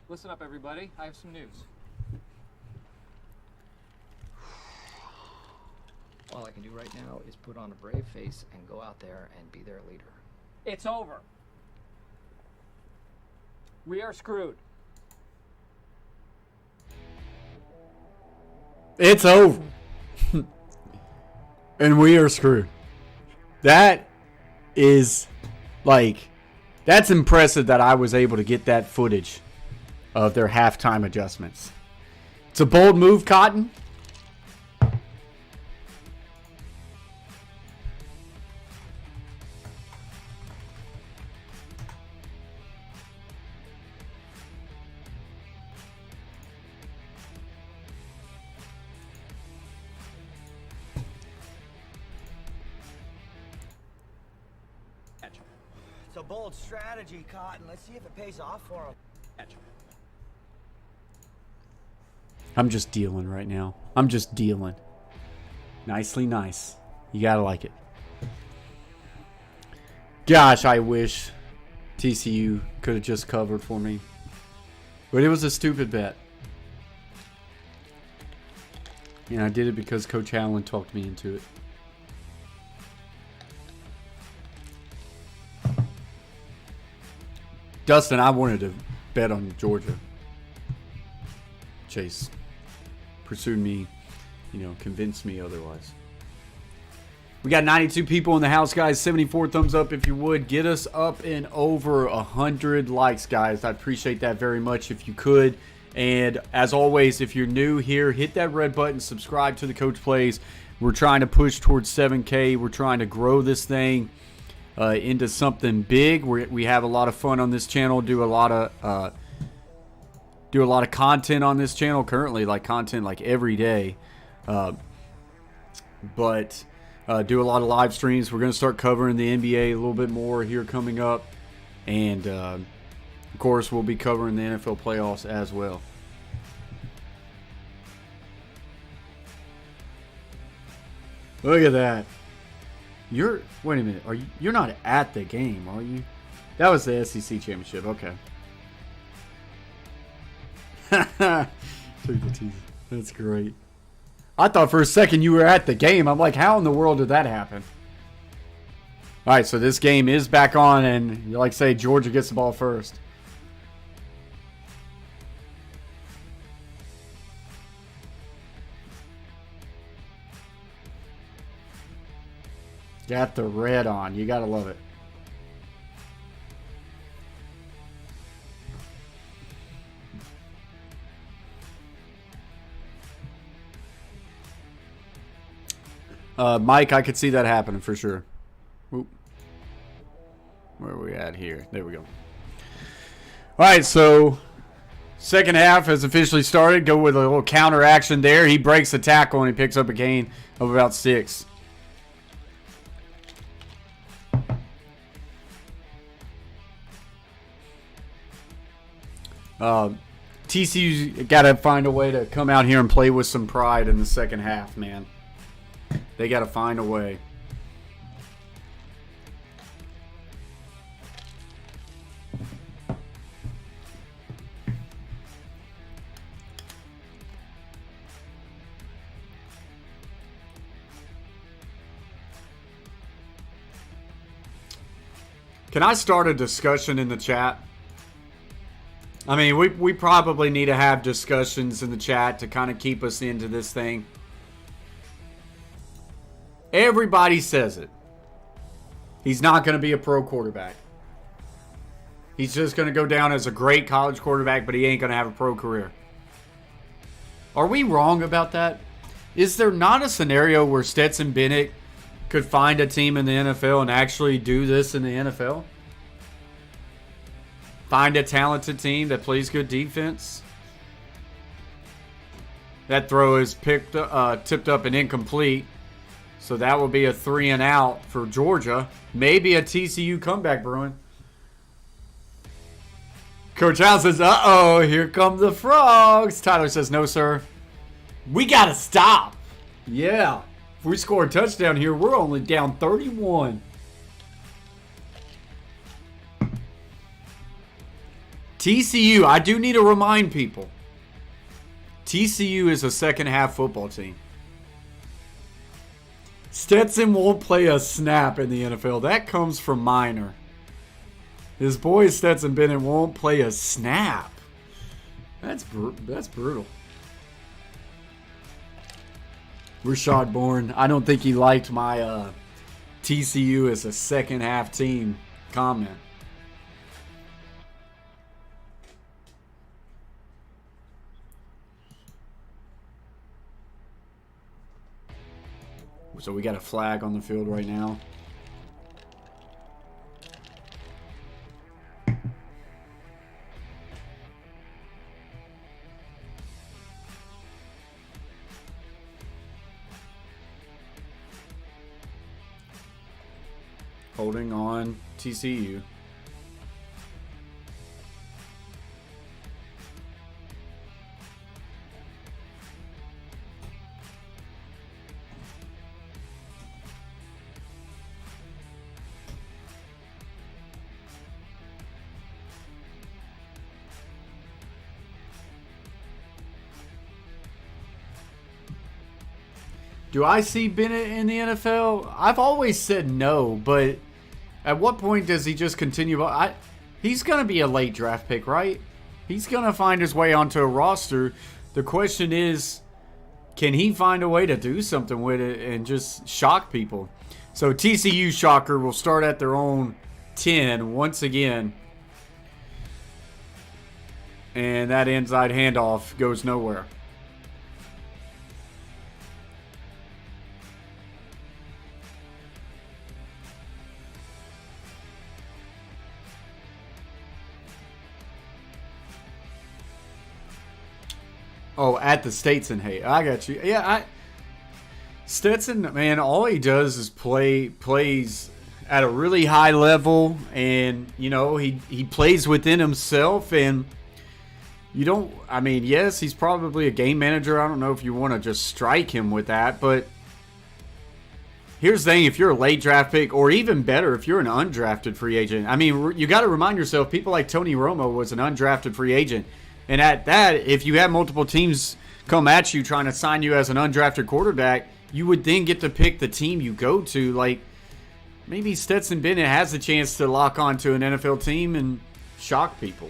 Listen up, everybody. I have some news. All I can do right now is put on a brave face and go out there and be their leader. It's over. We are screwed.
It's over. And we are screwed. That is, like, that's impressive that I was able to get that footage of their halftime adjustments. It's a bold move, Cotton.
It's a bold strategy, Cotton. Let's see if it pays off for him.
I'm just dealing right now. I'm just dealing. Nicely nice. You gotta like it. Gosh, I wish TCU could have just covered for me. But it was a stupid bet. And I did it because Coach Allen talked me into it. Dustin, I wanted to bet on Georgia. Chase pursued me, convinced me otherwise. We got 92 people in the house, guys. 74 thumbs up if you would. Get us up and over 100 likes, guys. I'd appreciate that very much if you could. And as always, if you're new here, hit that red button, subscribe to the Coach Plays. We're trying to push towards 7K. We're trying to grow this thing into something big. We have a lot of fun on this channel. Do a lot of content on this channel currently, content every day. But do a lot of live streams. We're going to start covering the NBA a little bit more here coming up, and of course we'll be covering the NFL playoffs as well. Look at that. Wait a minute. You're not at the game, are you? That was the SEC championship. Okay. That's great. I thought for a second you were at the game. I'm like, how in the world did that happen? All right, so this game is back on, and you say Georgia gets the ball first. Got the red on. You got to love it. Mike, I could see that happening for sure. Oop. Where are we at here? There we go. All right, so Second half has officially started. Go with a little counter action there. He breaks the tackle and he picks up a gain of about 6. TCU's got to find a way to come out here and play with some pride in the second half, man. They got to find a way. Can I start a discussion in the chat? I mean, we probably need to have discussions in the chat to kind of keep us into this thing. Everybody says it. He's not going to be a pro quarterback. He's just going to go down as a great college quarterback, but he ain't going to have a pro career. Are we wrong about that? Is there not a scenario where Stetson Bennett could find a team in the NFL and actually do this in the NFL? Find a talented team that plays good defense. That throw is tipped up and incomplete. So that will be a 3 and out for Georgia. Maybe a TCU comeback brewing. Coach Al says, uh-oh, here come the frogs. Tyler says, no, sir. We got to stop. Yeah. If we score a touchdown here, we're only down 31. TCU, I do need to remind people. TCU is a second half football team. Stetson won't play a snap in the NFL. That comes from Minor. His boy Stetson Bennett won't play a snap. That's brutal. Rashad Bourne. I don't think he liked my TCU as a second half team comment. So we got a flag on the field right now. Holding on TCU. Do I see Bennett in the NFL? I've always said no, but at what point does he just continue? He's going to be a late draft pick, right? He's going to find his way onto a roster. The question is, can he find a way to do something with it and just shock people? So TCU shocker will start at their own 10 once again. And that inside handoff goes nowhere. Oh, at the Stetson. Hey, I got you. Yeah, Stetson, man, all he does is plays at a really high level, and you know he plays within himself, and you don't. I mean, yes, he's probably a game manager. I don't know if you want to just strike him with that, but here's the thing: if you're a late draft pick, or even better, if you're an undrafted free agent, I mean, you got to remind yourself, people like Tony Romo was an undrafted free agent. And at that, if you have multiple teams come at you trying to sign you as an undrafted quarterback, you would then get to pick the team you go to. Like, maybe Stetson Bennett has a chance to lock on to an NFL team and shock people.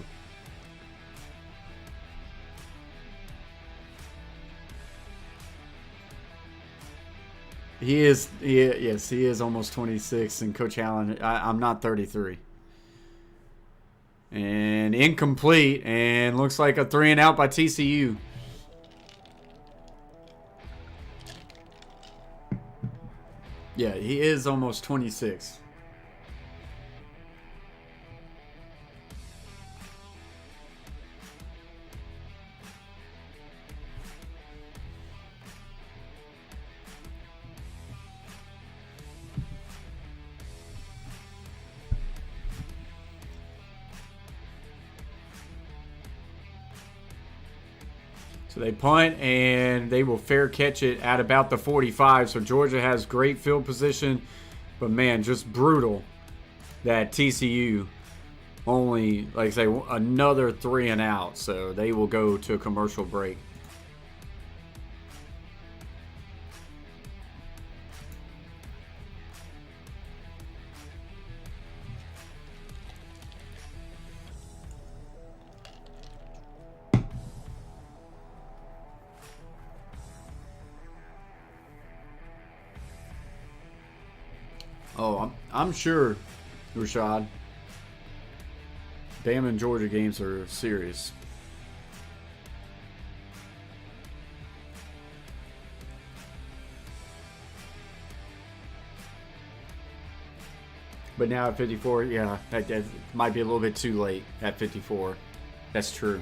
Yes, he is almost 26. And Coach Allen, I'm not 33. And incomplete, and looks like a 3 and out by TCU. Yeah, he is almost 26. So they punt, and they will fair catch it at about the 45. So Georgia has great field position, but, man, just brutal that TCU only, like I say, another 3 and out. So they will go to a commercial break. Oh, I'm sure, Rashad. Bama and Georgia games are serious. But now at 54, yeah, that might be a little bit too late at 54. That's true.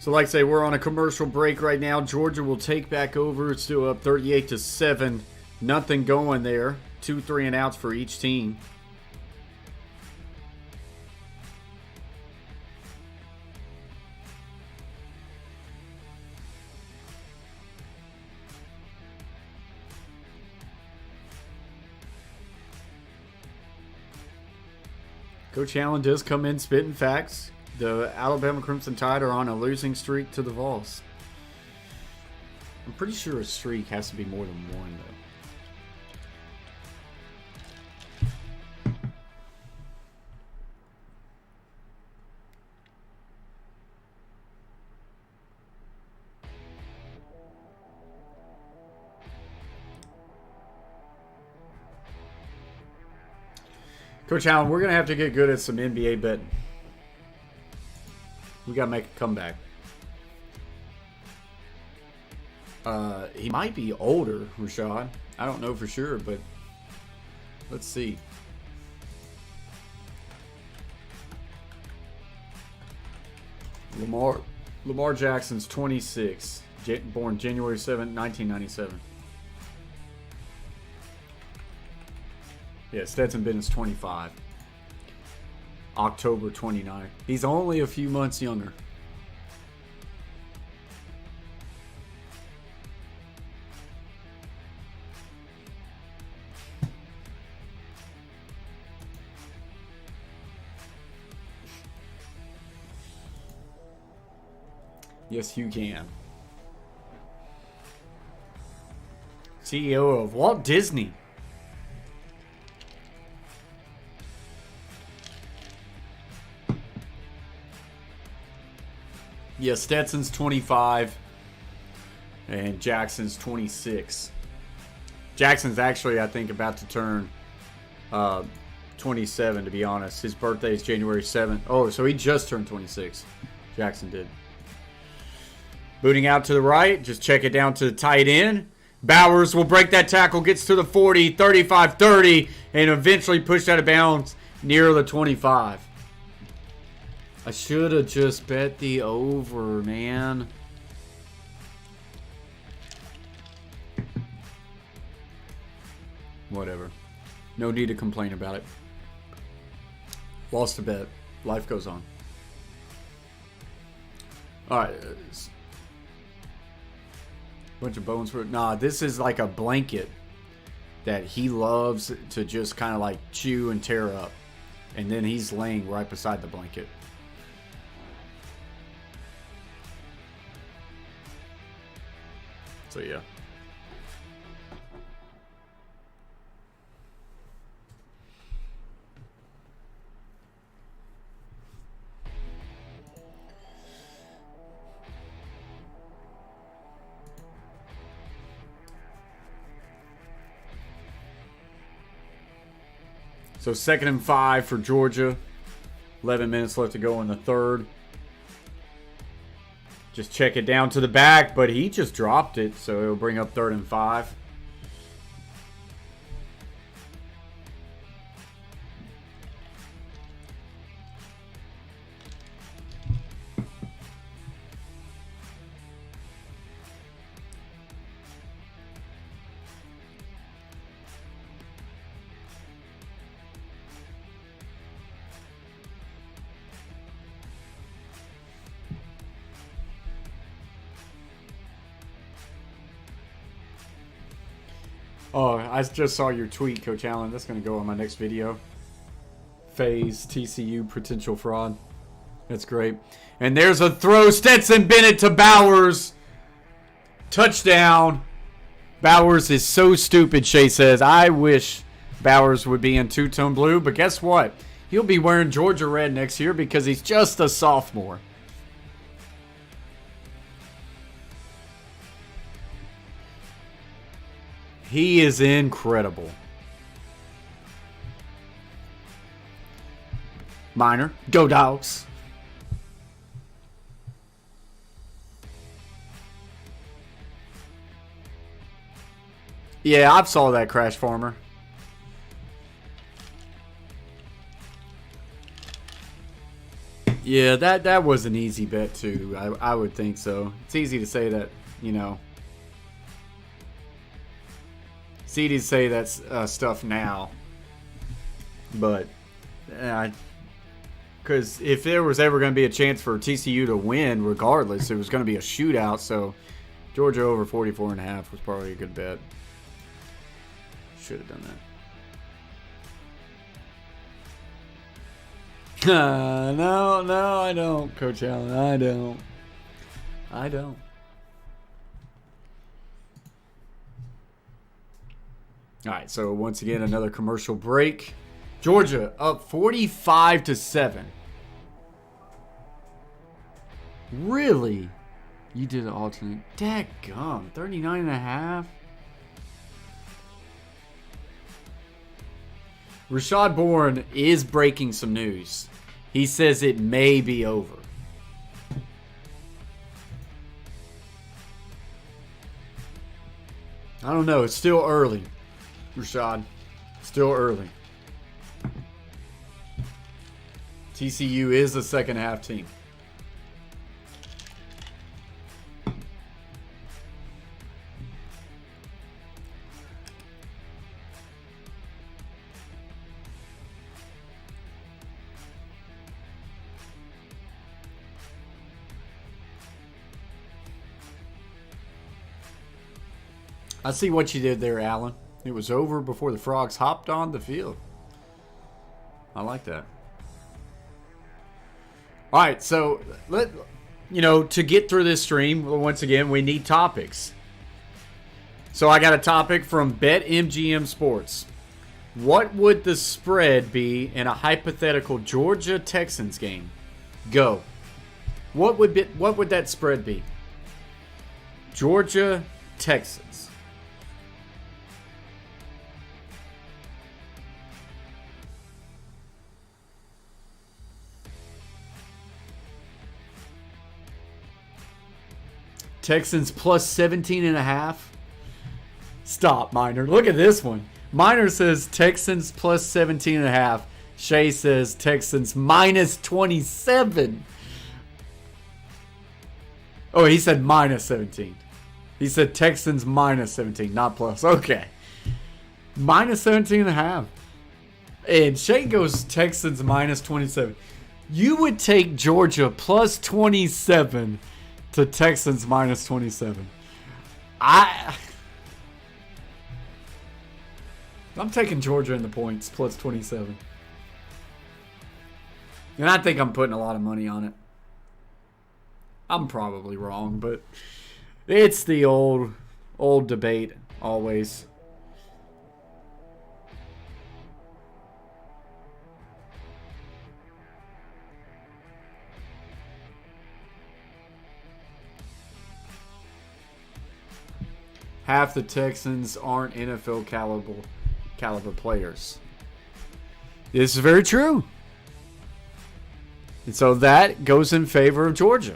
So like I say, we're on a commercial break right now. Georgia will take back over. It's still up 38-7. Nothing going there. 2 3 and outs for each team. Coach Allen does come in spitting facts. The Alabama Crimson Tide are on a losing streak to the Vols. I'm pretty sure a streak has to be more than one, though. Coach Allen, we're going to have to get good at some NBA betting. We got to make a comeback. He might be older, Rashad. I don't know for sure, but let's see. Lamar Jackson's 26, born January 7, 1997. Yeah, Stetson Bennett's 25. October 29. He's only a few months younger. Yes, you can. CEO of Walt Disney. Yeah, Stetson's 25 and Jackson's 26. Jackson's actually, I think, about to turn 27, to be honest. His birthday is January 7th. Oh, so he just turned 26. Jackson did. Booting out to the right. Just check it down to the tight end. Bowers will break that tackle, gets to the 40, 35-30, and eventually pushed out of bounds near the 25. I should have just bet the over, man. Whatever. No need to complain about it. Lost a bet. Life goes on. Alright. Bunch of bones for it. Nah, this is like a blanket that he loves to just kind of like chew and tear up. And then he's laying right beside the blanket. So yeah. So 2nd and 5 for Georgia. 11 minutes left to go in the third. Just check it down to the back, but he just dropped it, so it'll bring up 3rd and 5. Oh, I just saw your tweet, Coach Allen. That's going to go on my next video. Phase TCU potential fraud. That's great. And there's a throw. Stetson Bennett to Bowers. Touchdown. Bowers is so stupid, Shay says. I wish Bowers would be in two-tone blue, but guess what? He'll be wearing Georgia red next year because he's just a sophomore. He is incredible. Minor, go Dogs. Yeah, I saw that, Crash Farmer. Yeah, that was an easy bet too. I would think so. It's easy to say that, you know. It's easy to say that stuff now, but because if there was ever going to be a chance for TCU to win, regardless, it was going to be a shootout. So Georgia over 44.5 was probably a good bet. Should have done that. No, I don't, Coach Allen. I don't. All right, so once again, another commercial break. Georgia up 45-7. Really? You did an alternate. Dadgum, 39.5. Rashad Bourne is breaking some news. He says it may be over. I don't know. It's still early, Rashad. Still early. TCU is a second half team. I see what you did there, Alan. It was over before the Frogs hopped on the field. I like that. All right, so to get through this stream, once again, we need topics. So I got a topic from BetMGM Sports. What would the spread be in a hypothetical Georgia Texans game? Go. What would that spread be? Georgia Texans. Texans plus 17.5. Stop, Miner. Look at this one. Miner says Texans plus 17.5. Shay says Texans minus 27. Oh, he said minus 17. He said Texans minus 17, not plus. Okay. Minus 17.5. And Shay goes Texans minus 27. You would take Georgia plus 27 to Texans minus 27. I'm taking Georgia in the points plus 27. And I think I'm putting a lot of money on it. I'm probably wrong, but it's the old debate always. Half the Texans aren't NFL caliber players. This is very true. And so that goes in favor of Georgia.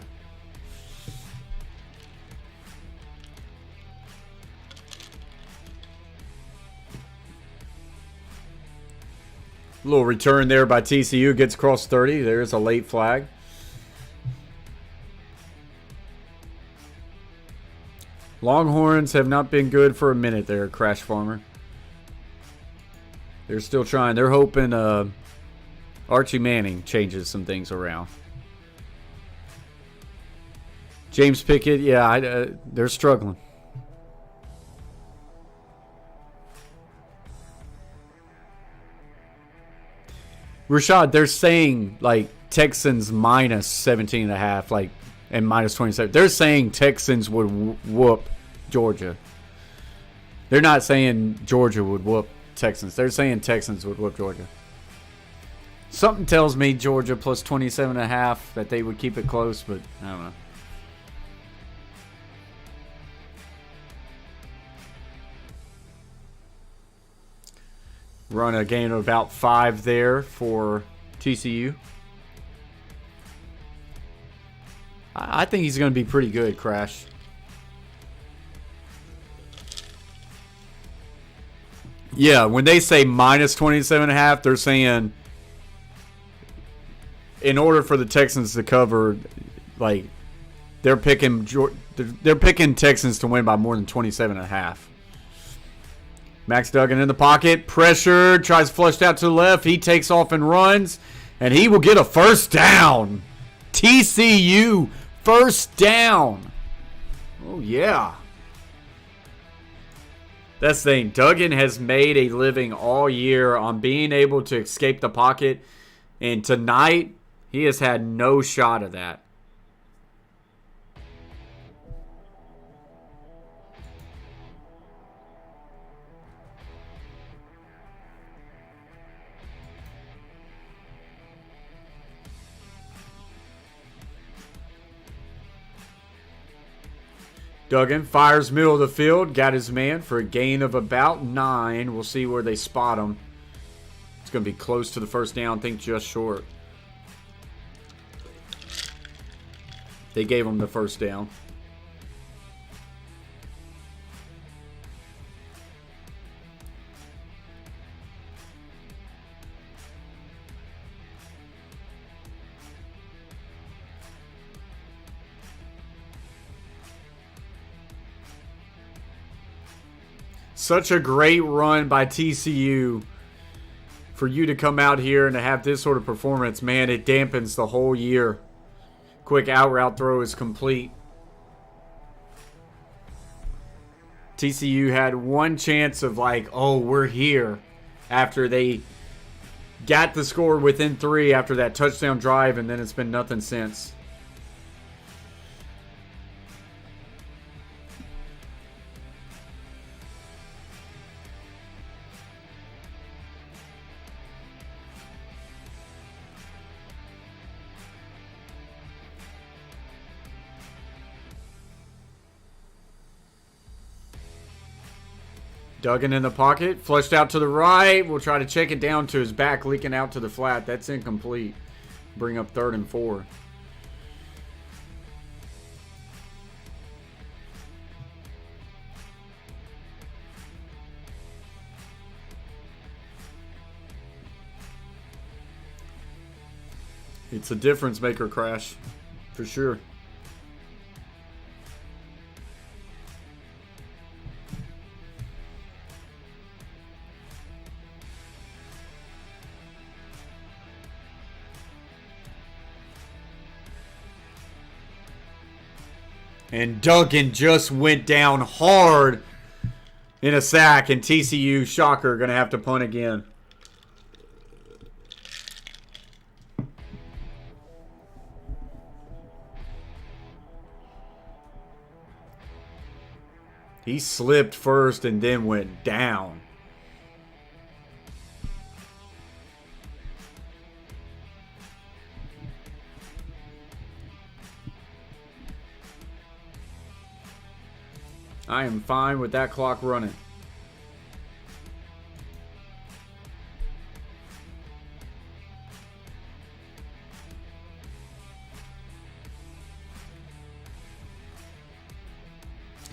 Little return there by TCU. Gets across 30. There's a late flag. Longhorns have not been good for a minute there, Crash Farmer. They're still trying. They're hoping Archie Manning changes some things around. James Pickett, yeah, they're struggling. Rashad, they're saying like Texans minus 17.5, like, and minus 27. They're saying Texans would whoop Georgia. They're not saying Georgia would whoop Texans. They're saying Texans would whoop Georgia. Something tells me Georgia plus 27.5 that they would keep it close, but I don't know. Run a gain of about 5 there for TCU. I think he's going to be pretty good, Crash. Yeah, when they say minus 27.5, they're saying in order for the Texans to cover, like, they're picking Texans to win by more than 27.5. Max Duggan in the pocket, pressure, tries flushed out to the left. He takes off and runs, and he will get a first down. TCU, first down. Oh, yeah. That's the thing. Duggan has made a living all year on being able to escape the pocket, and tonight he has had no shot of that. Duggan fires middle of the field. Got his man for a gain of about 9. We'll see where they spot him. It's going to be close to the first down. I think just short. They gave him the first down. Such a great run by TCU. For you to come out here and to have this sort of performance, man, it dampens the whole year. Quick out route throw is complete. TCU had one chance of like, oh, we're here, after they got the score within 3 after that touchdown drive, and then it's been nothing since. Duggan in the pocket, flushed out to the right. We'll try to check it down to his back, leaking out to the flat. That's incomplete. Bring up 3rd and 4. It's a difference maker, Crash, for sure. And Duggan just went down hard in a sack, and TCU, shocker, going to have to punt again. He slipped first and then went down. I am fine with that clock running.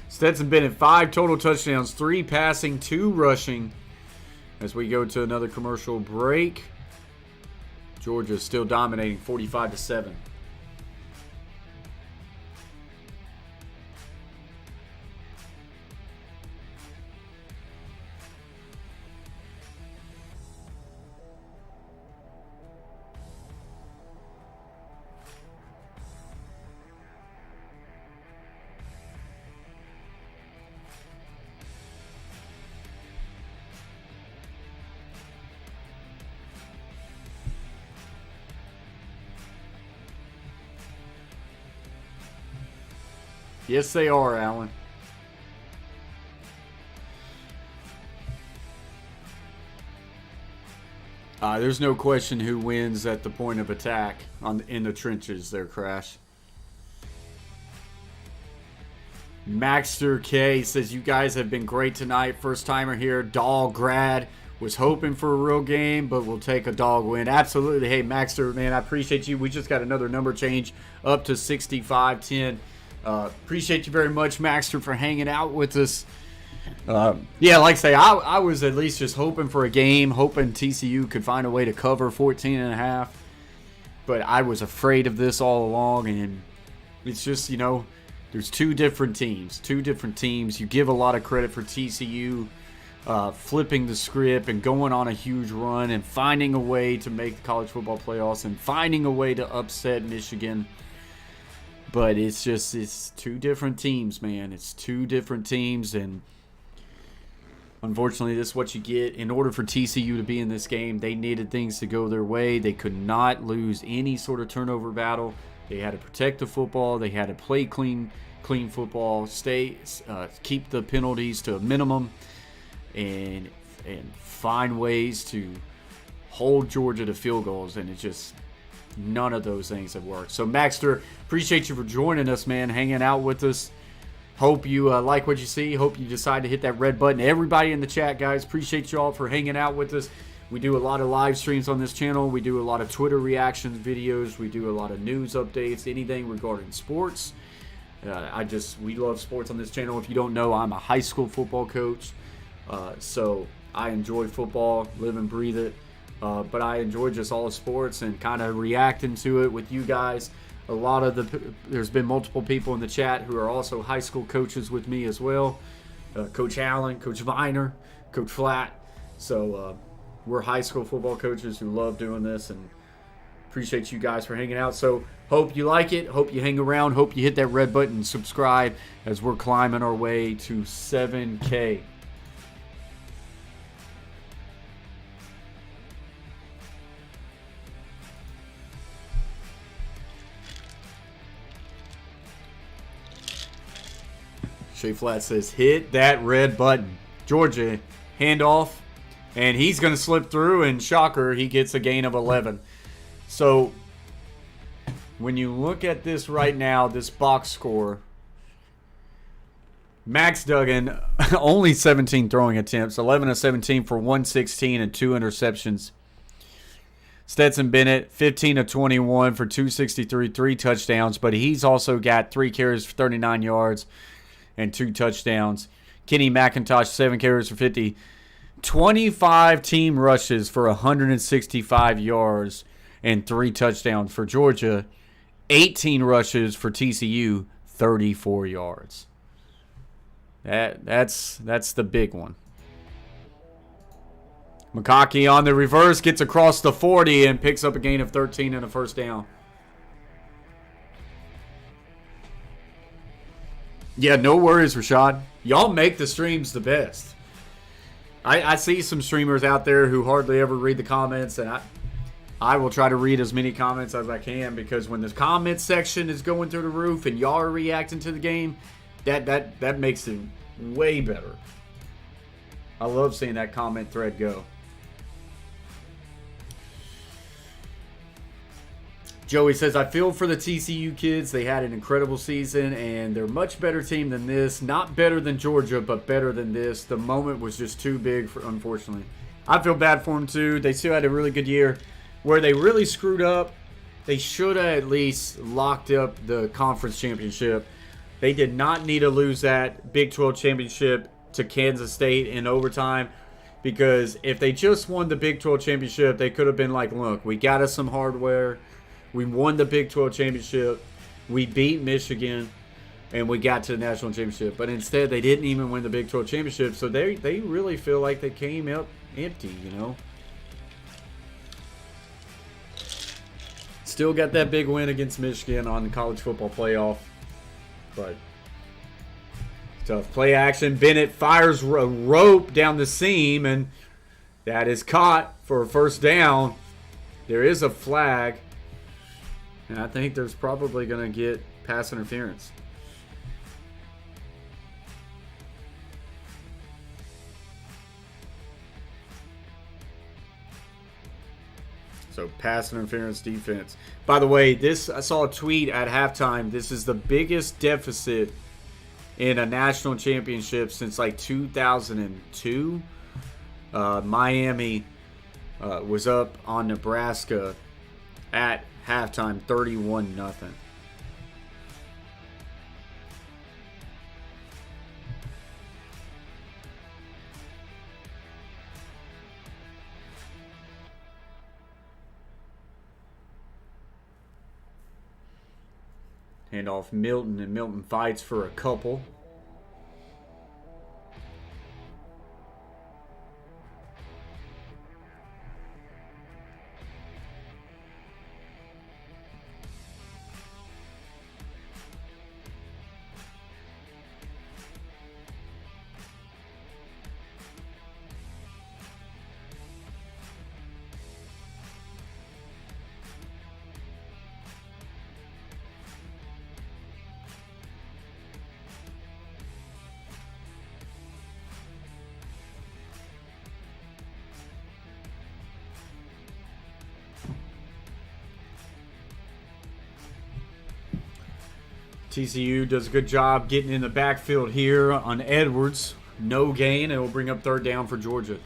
Stetson Bennett, 5 total touchdowns, 3 passing, 2 rushing. As we go to another commercial break. Georgia is still dominating 45-7. Yes, they are, Alan. There's no question who wins at the point of attack in the trenches there, Crash. Maxter K says, you guys have been great tonight. First timer here. Dog grad. Was hoping for a real game, but we'll take a dog win. Absolutely. Hey, Maxter, man, I appreciate you. We just got another number change up to 6510. Appreciate you very much, Maxter, for hanging out with us. Yeah, like I say, I was at least just hoping for a game, hoping TCU could find a way to cover 14.5. But I was afraid of this all along, and it's just, you know, there's two different teams. You give a lot of credit for TCU flipping the script and going on a huge run and finding a way to make the college football playoffs and finding a way to upset Michigan. But it's two different teams, man. It's two different teams, and unfortunately, this is what you get. In order for TCU to be in this game, they needed things to go their way. They could not lose any sort of turnover battle. They had to protect the football. They had to play clean football, keep the penalties to a minimum, and find ways to hold Georgia to field goals. And it's just none of those things have worked. So, Maxter, appreciate you for joining us, man, hanging out with us. Hope you like what you see. Hope you decide to hit that red button. Everybody in the chat, guys, appreciate you all for hanging out with us. We do a lot of live streams on this channel. We do a lot of Twitter reactions videos. We do a lot of news updates, anything regarding sports. We love sports on this channel. If you don't know, I'm a high school football coach. So I enjoy football, live and breathe it. But I enjoy just all the sports and kind of reacting to it with you guys. There's been multiple people in the chat who are also high school coaches with me as well. Coach Allen, Coach Viner, Coach Flatt. So we're high school football coaches who love doing this, and appreciate you guys for hanging out. So hope you like it. Hope you hang around. Hope you hit that red button and subscribe as we're climbing our way to 7K. Shay Flat says, hit that red button. Georgia, handoff, and he's going to slip through, and shocker, he gets a gain of 11. So, when you look at this right now, this box score, Max Duggan, only 17 throwing attempts, 11 of 17 for 116 and 2 interceptions. Stetson Bennett, 15 of 21 for 263, 3 touchdowns, but he's also got 3 carries for 39 yards. And 2 touchdowns. Kenny McIntosh, 7 carries for 50. 25 team rushes for 165 yards and 3 touchdowns for Georgia. 18 rushes for TCU, 34 yards. That's the big one. McConkey on the reverse, gets across the 40 and picks up a gain of 13 and a first down. Yeah, no worries, Rashad. Y'all make the streams the best. I see some streamers out there who hardly ever read the comments, and I will try to read as many comments as I can, because when the comment section is going through the roof and y'all are reacting to the game, that makes it way better. I love seeing that comment thread go. Joey says, I feel for the TCU kids. They had an incredible season, and they're a much better team than this. Not better than Georgia, but better than this. The moment was just too big, unfortunately. I feel bad for them, too. They still had a really good year. Where they really screwed up, they should have at least locked up the conference championship. They did not need to lose that Big 12 championship to Kansas State in overtime, because if they just won the Big 12 championship, they could have been like, look, we got us some hardware. We won the Big 12 championship. We beat Michigan, and we got to the national championship. But instead, they didn't even win the Big 12 championship, so they really feel like they came up empty, you know. Still got that big win against Michigan on the college football playoff, but tough. Play action. Bennett fires a rope down the seam, and that is caught for a first down. There is a flag. And I think there's probably going to get pass interference. So pass interference defense. By the way, I saw a tweet at halftime. This is the biggest deficit in a national championship since like 2002. Miami was up on Nebraska at halftime, 31-0. Hand off Milton, and Milton fights for a couple. TCU does a good job getting in the backfield here on Edwards. No gain. It will bring up third down for Georgia.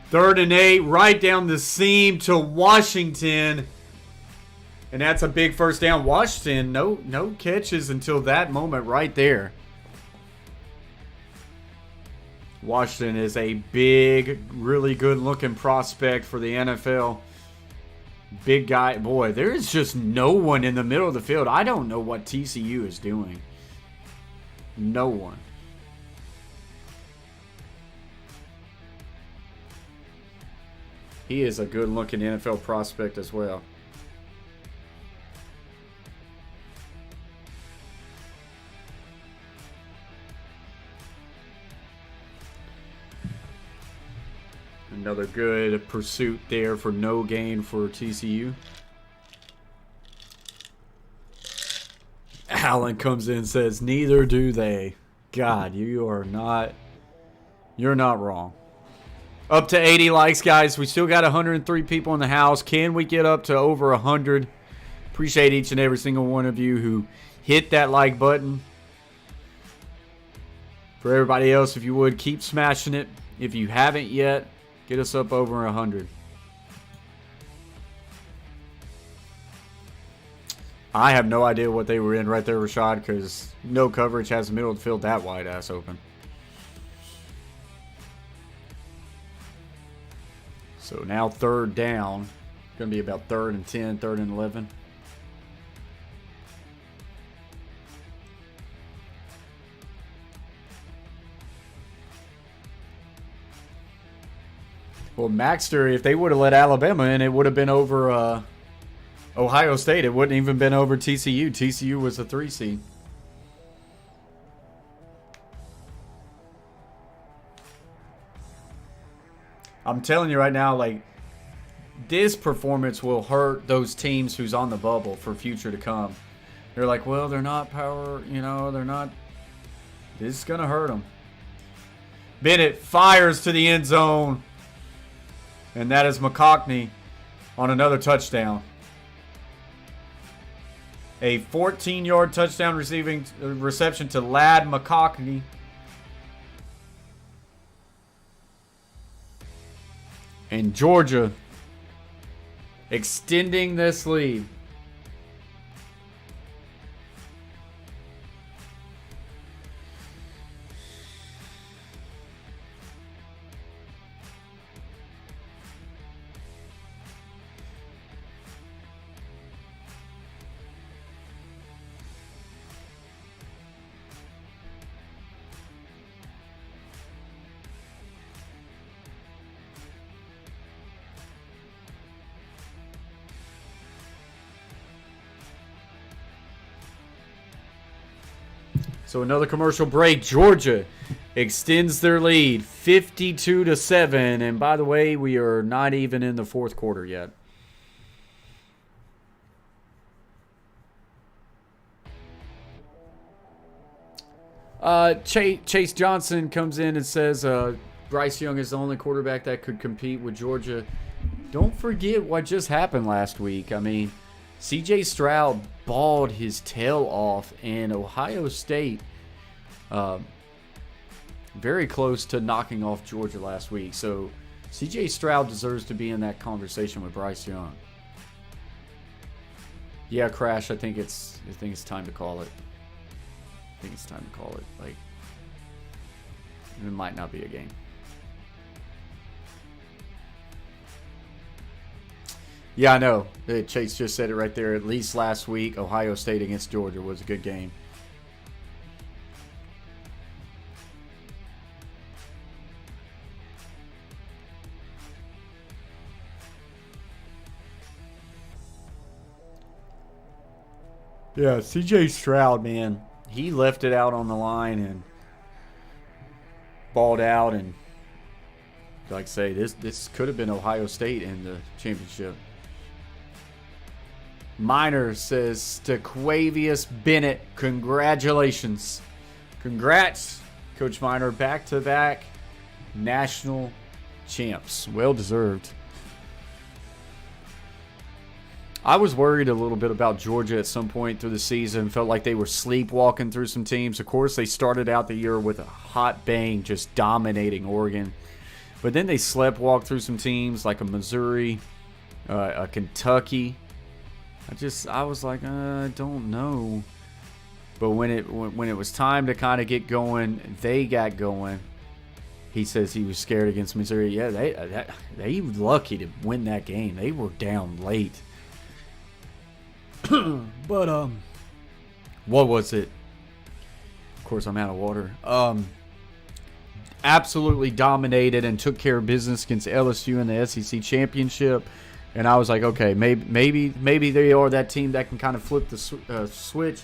Third and 8, right down the seam to Washington. And that's a big first down. Washington, no catches until that moment right there. Washington is a big, really good-looking prospect for the NFL. Big guy. Boy, there is just no one in the middle of the field. I don't know what TCU is doing. No one. He is a good-looking NFL prospect as well. Another good pursuit there for no gain for TCU. Allen comes in and says, neither do they. God, you're not wrong. Up to 80 likes, guys. We still got 103 people in the house. Can we get up to over 100? Appreciate each and every single one of you who hit that like button. For everybody else, if you would, keep smashing it. If you haven't yet, get us up over 100. I have no idea what they were in right there, Rashad, because no coverage has the middle of the field that wide ass open. So now third down. Going to be about 3rd and 10, 3rd and 11. Well, Maxter, if they would have let Alabama in, it would have been over Ohio State. It wouldn't even been over TCU. TCU was a 3 seed. I'm telling you right now, like, this performance will hurt those teams who's on the bubble for future to come. They're like, well, they're not power, they're not. This is going to hurt them. Bennett fires to the end zone. And that is McConkey on another touchdown. A 14-yard touchdown reception to Ladd McConkey. And Georgia extending this lead. So another commercial break. Georgia extends their lead 52-7. And by the way, we are not even in the fourth quarter yet. Chase Johnson comes in and says Bryce Young is the only quarterback that could compete with Georgia. Don't forget what just happened last week. I mean, C.J. Stroud balled his tail off, and Ohio State very close to knocking off Georgia last week. So C.J. Stroud deserves to be in that conversation with Bryce Young. Yeah, Crash, I think it's time to call it. I think it's time to call it. Like, it might not be a game. Yeah, I know. Chase just said it right there. At least last week, Ohio State against Georgia was a good game. Yeah, C.J. Stroud, man. He left it out on the line and balled out. And, like I say, this could have been Ohio State in the championship. Miner says, Stequavius Bennett, congratulations. Congrats, Coach Miner. Back-to-back national champs. Well deserved. I was worried a little bit about Georgia at some point through the season. Felt like they were sleepwalking through some teams. Of course, they started out the year with a hot bang, just dominating Oregon. But then they sleptwalked through some teams like a Missouri, a Kentucky. I was like, I don't know. But when it was time to kind of get going, they got going. He says he was scared against Missouri. Yeah, they were lucky to win that game. They were down late. But what was it? Of course, I'm out of water. Absolutely dominated and took care of business against LSU in the SEC championship. And I was like, okay, maybe they are that team that can kind of flip the switch.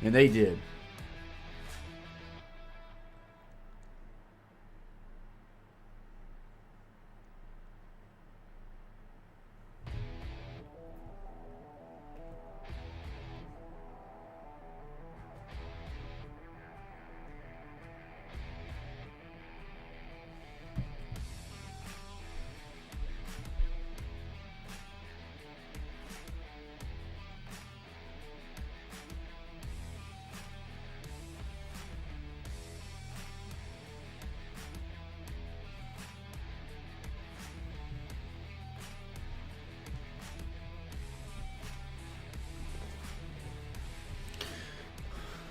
And they did.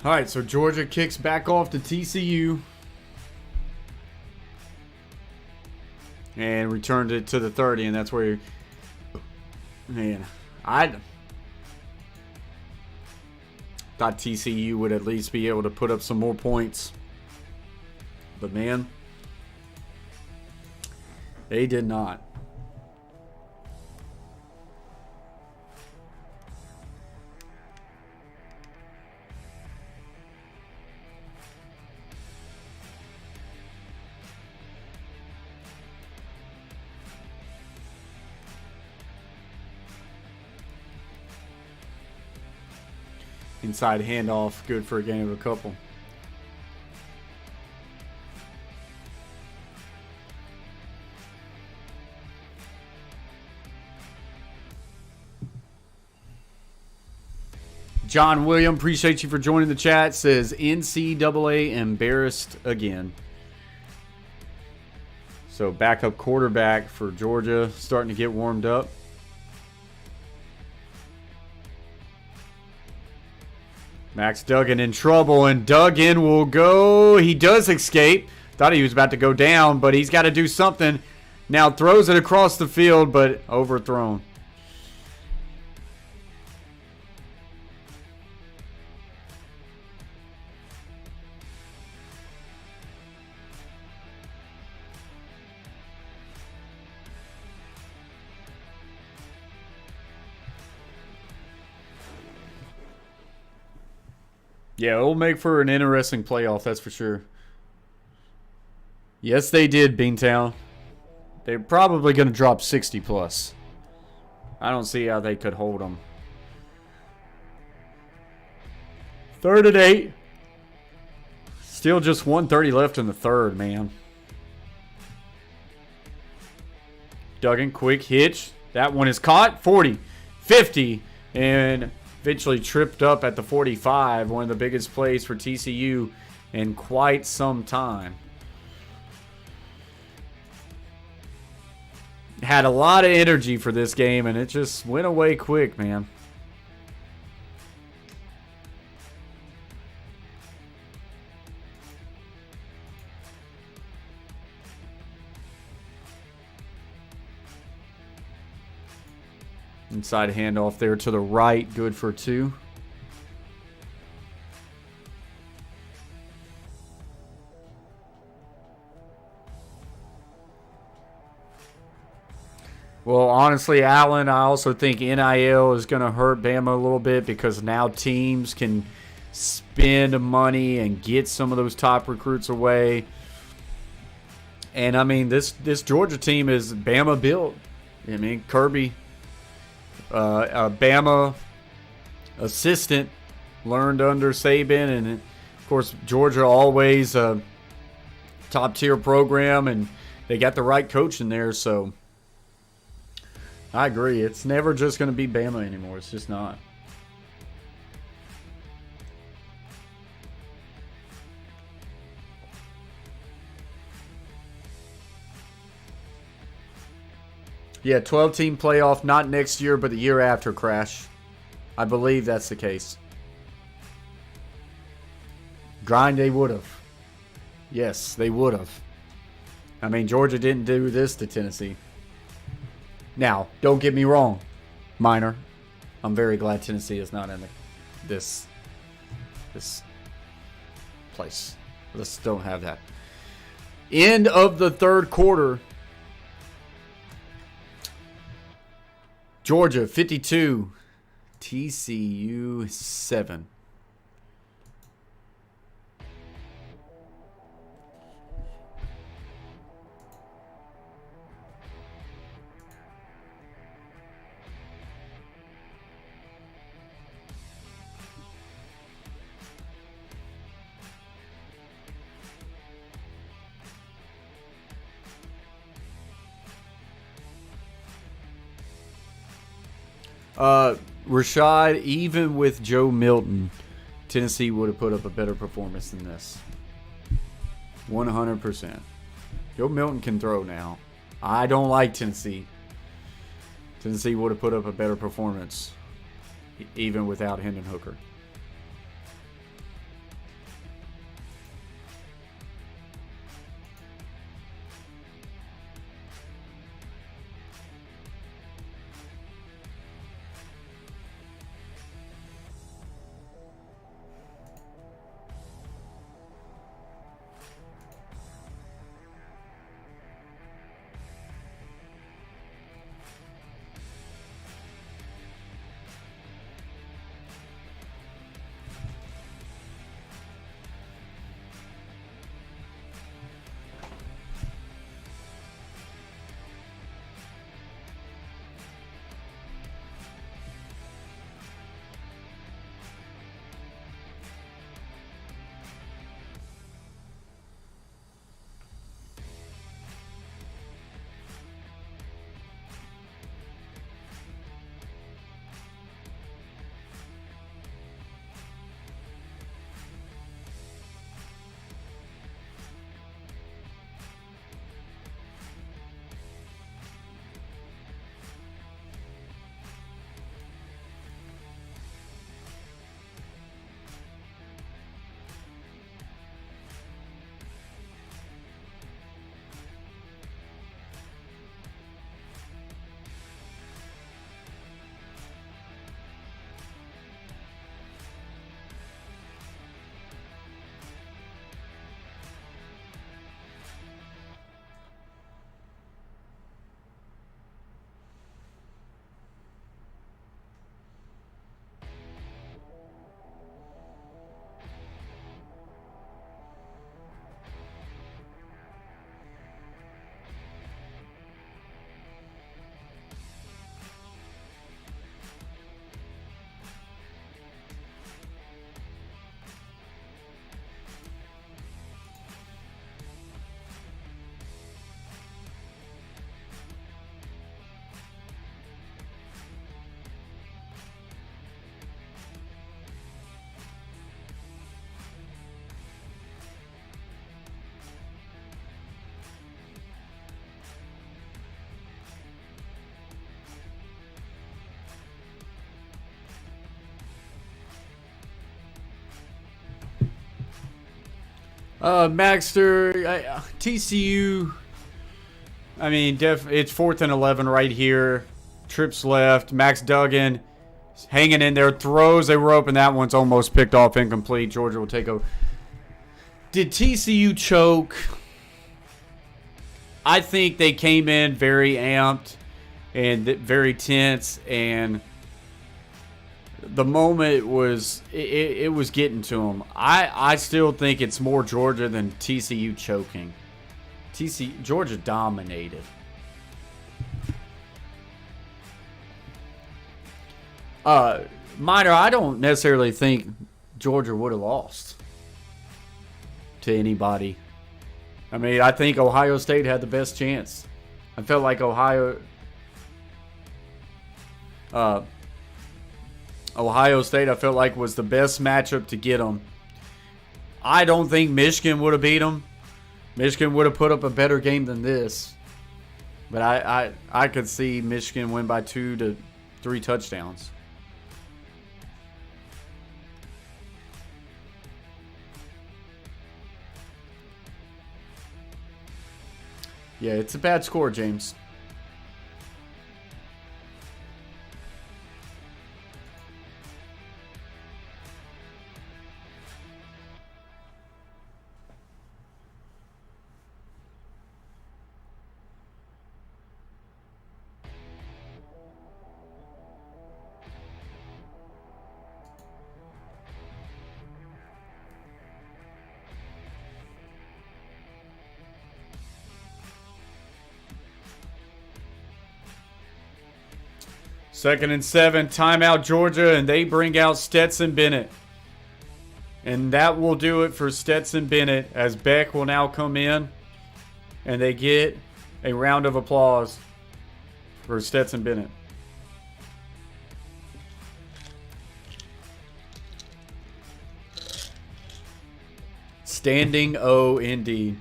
All right, so Georgia kicks back off to TCU and returned it to the 30, and that's where, man, I thought TCU would at least be able to put up some more points. But, man, they did not. Inside handoff, good for a gain of a couple. John William, appreciate you for joining the chat. Says NCAA embarrassed again. So backup quarterback for Georgia starting to get warmed up. Max Duggan in trouble, and Duggan will go. He does escape. Thought he was about to go down, but he's got to do something. Now throws it across the field, but overthrown. Yeah, it'll make for an interesting playoff, that's for sure. Yes, they did, Beantown. They're probably going to drop 60 plus. I don't see how they could hold them. 3rd and 8. Still just 1:30 left in the third, man. Duggan, quick hitch. That one is caught. 40, 50, and eventually tripped up at the 45. One of the biggest plays for TCU in quite some time. Had a lot of energy for this game, and it just went away quick, man. Inside handoff there to the right. Good for 2. Well, honestly, Allen, I also think NIL is going to hurt Bama a little bit because now teams can spend money and get some of those top recruits away. And, I mean, this Georgia team is Bama built. I mean, Kirby, a Bama assistant, learned under Saban. And, of course, Georgia always a top-tier program, and they got the right coach in there, so I agree. It's never just going to be Bama anymore. It's just not. Yeah, 12-team playoff, not next year, but the year after, Crash. I believe that's the case. Grind, they would have. Yes, they would have. I mean, Georgia didn't do this to Tennessee. Now, don't get me wrong, Minor. I'm very glad Tennessee is not in this place. Let's don't have that. End of the third quarter. Georgia 52, TCU 7. Rashad, even with Joe Milton, Tennessee would have put up a better performance than this. 100%. Joe Milton can throw now. I don't like Tennessee. Tennessee would have put up a better performance even without Hendon Hooker. Maxter, TCU. I mean, it's 4th and 11 right here. Trips left. Max Duggan hanging in there. Throws. They were open. That one's almost picked off, incomplete. Georgia will take over. Did TCU choke? I think they came in very amped and very tense, and the moment was it was getting to them. I still think it's more Georgia than TCU choking. Georgia dominated. Minor, I don't necessarily think Georgia would have lost to anybody. I mean, I think Ohio State had the best chance. I felt like Ohio State, I felt like, was the best matchup to get them. I don't think Michigan would have beat them. Michigan would have put up a better game than this. But I could see Michigan win by 2 to 3 touchdowns. Yeah, it's a bad score, James. Second and 7, timeout Georgia, and they bring out Stetson Bennett. And that will do it for Stetson Bennett, as Beck will now come in, and they get a round of applause for Stetson Bennett. Standing O indeed.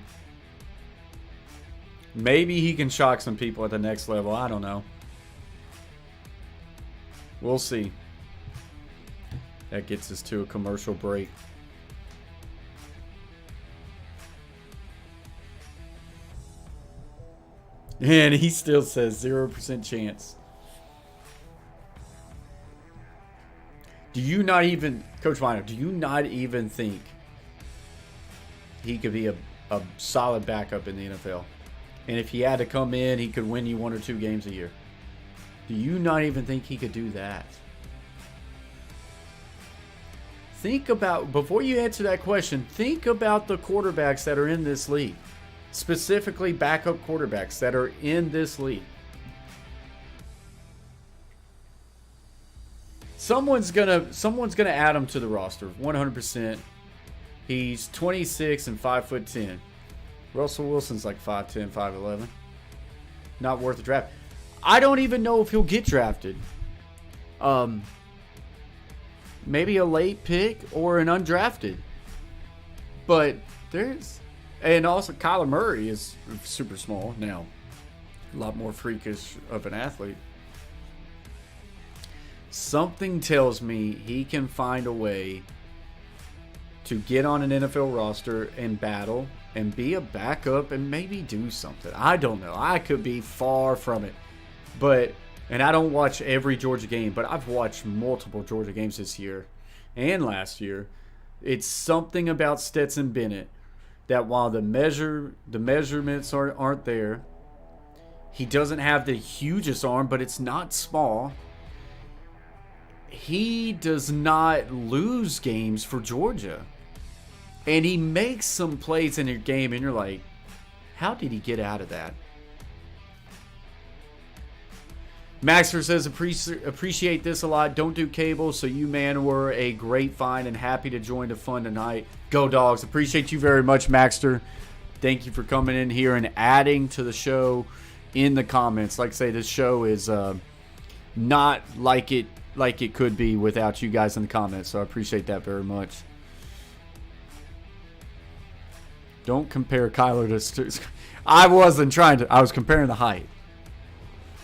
Maybe he can shock some people at the next level. I don't know. We'll see. That gets us to a commercial break. And he still says 0% chance. Do you not even, Coach Minor, do you not even think he could be a solid backup in the NFL? And if he had to come in, he could win you 1 or 2 games a year. Do you not even think he could do that? Think about, before you answer that question, think about the quarterbacks that are in this league. Specifically backup quarterbacks that are in this league. Someone's gonna add him to the roster, 100%. He's 26 and 5'10". Russell Wilson's like 5'10", 5'11". Not worth a draft. I don't even know if he'll get drafted. Maybe a late pick or an undrafted. But there's... And also Kyler Murray is super small now. A lot more freakish of an athlete. Something tells me he can find a way to get on an NFL roster and battle and be a backup and maybe do something. I don't know. I could be far from it. But, and I don't watch every Georgia game, but I've watched multiple Georgia games this year and last year. It's something about Stetson Bennett that while the measurements aren't there, he doesn't have the hugest arm, but it's not small. He does not lose games for Georgia. And he makes some plays in your game, and you're like, how did he get out of that? Maxer says, appreciate this a lot. Don't do cable, so you, man, were a great find and happy to join the fun tonight. Go Dogs. Appreciate you very much, Maxter. Thank you for coming in here and adding to the show in the comments. Like I say, this show is not like it could be without you guys in the comments, so I appreciate that very much. Don't compare Kyler to... I wasn't trying to... I was comparing the height.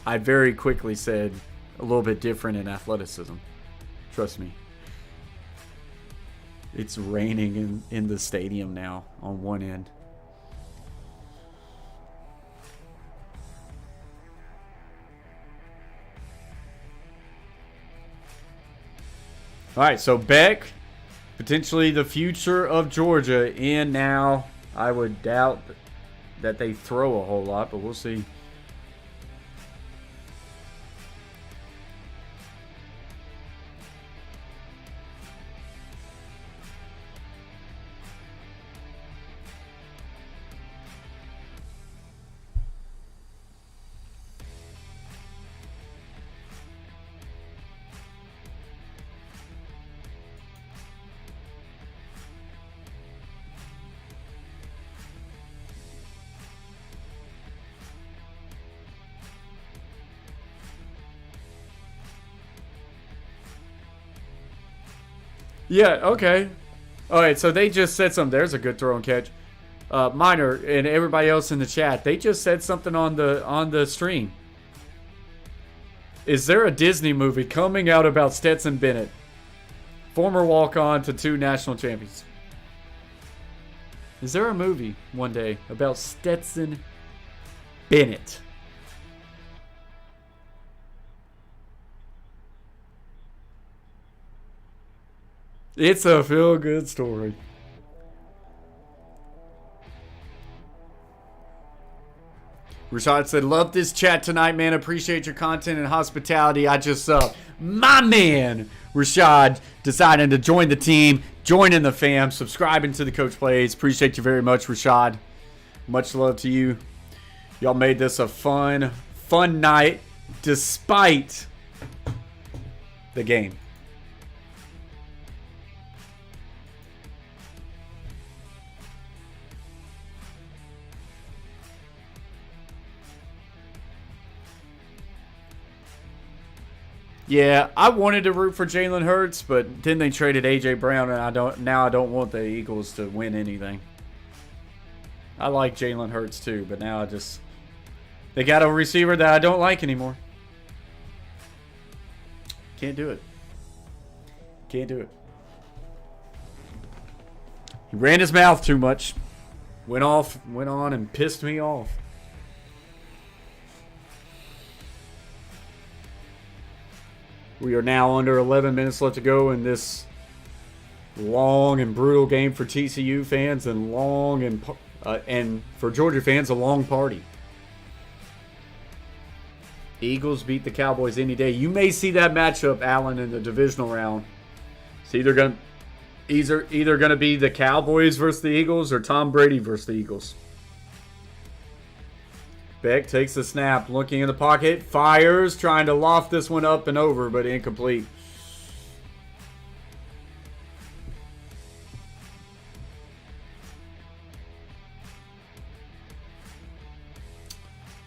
I very quickly said a little bit different in athleticism. Trust me. It's raining in the stadium now on one end. All right, so Beck, potentially the future of Georgia, and now I would doubt that they throw a whole lot, but we'll see. Yeah, okay. All right, so they just said something. There's a good throw and catch. Minor and everybody else in the chat, they just said something on the stream. Is there a Disney movie coming out about Stetson Bennett, former walk-on to 2 national champions? Is there a movie one day about Stetson Bennett? It's a feel-good story. Rashad said, love this chat tonight, man. Appreciate your content and hospitality. I just, my man, Rashad, deciding to join the team, joining the fam, subscribing to the Coach Plays. Appreciate you very much, Rashad. Much love to you. Y'all made this a fun night despite the game. Yeah, I wanted to root for Jalen Hurts, but then they traded A.J. Brown, and I don't want the Eagles to win anything. I like Jalen Hurts too, but now they got a receiver that I don't like anymore. Can't do it. Can't do it. He ran his mouth too much. Went on and pissed me off. We are now under 11 minutes left to go in this long and brutal game for TCU fans and for Georgia fans, a long party. Eagles beat the Cowboys any day. You may see that matchup, Allen, in the divisional round. It's either gonna be the Cowboys versus the Eagles or Tom Brady versus the Eagles. Beck takes the snap, looking in the pocket, fires, trying to loft this one up and over, but incomplete.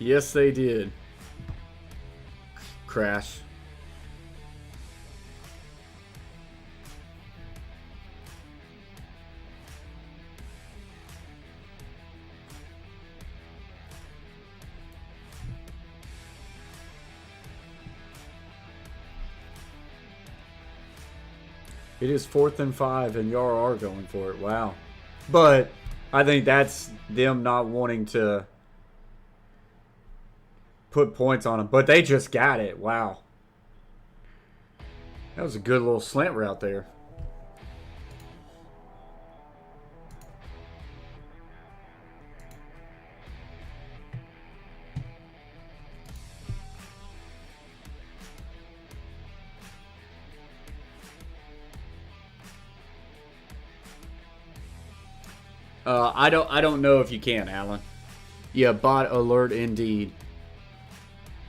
Yes, they did. Crash. It is 4th and 5, and y'all are going for it. Wow. But I think that's them not wanting to put points on them. But they just got it. Wow. That was a good little slant route there. I don't know if you can, Alan. Yeah, bot alert indeed.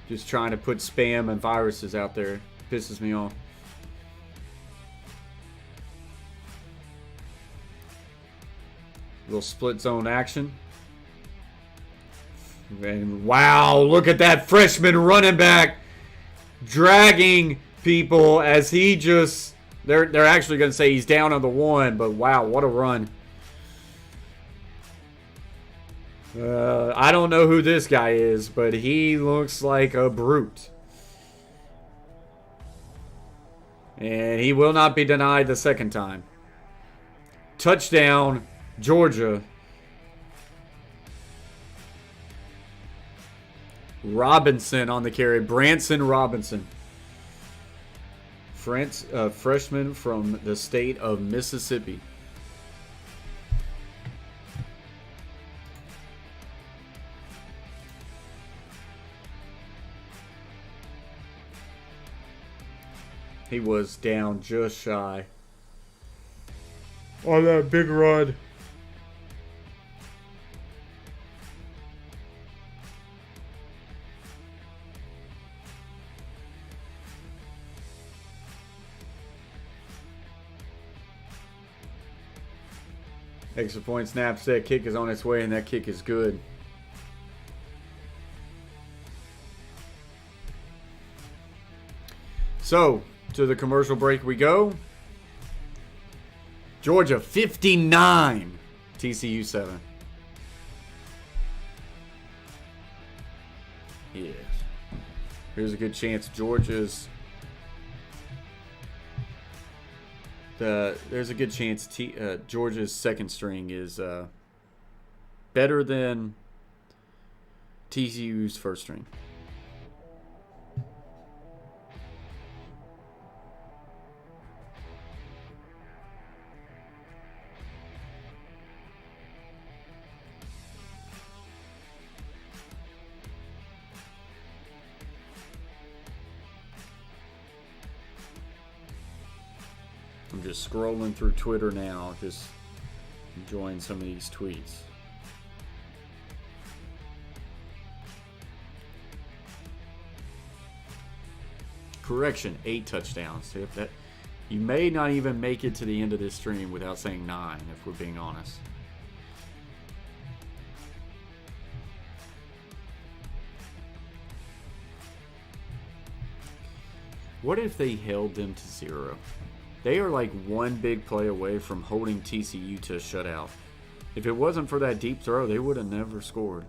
Just trying to put spam and viruses out there. Pisses me off. Little split zone action. And wow, look at that freshman running back dragging people as he just... They're actually going to say he's down on the 1, but wow, what a run. I don't know who this guy is, but he looks like a brute. And he will not be denied the second time. Touchdown, Georgia. Robinson on the carry. Branson Robinson. Freshman from the state of Mississippi. He was down just shy on that big run. Extra point snaps. That kick is on its way, and that kick is good. So, to the commercial break we go. Georgia 59, TCU 7. Yes. Here's a good chance Georgia's. There's a good chance Georgia's second string is better than TCU's first string. I'm just scrolling through Twitter now, just enjoying some of these tweets. Correction, 8 touchdowns. If that, you may not even make it to the end of this stream without saying 9, if we're being honest. What if they held them to 0? They are like one big play away from holding TCU to a shutout. If it wasn't for that deep throw, they would have never scored.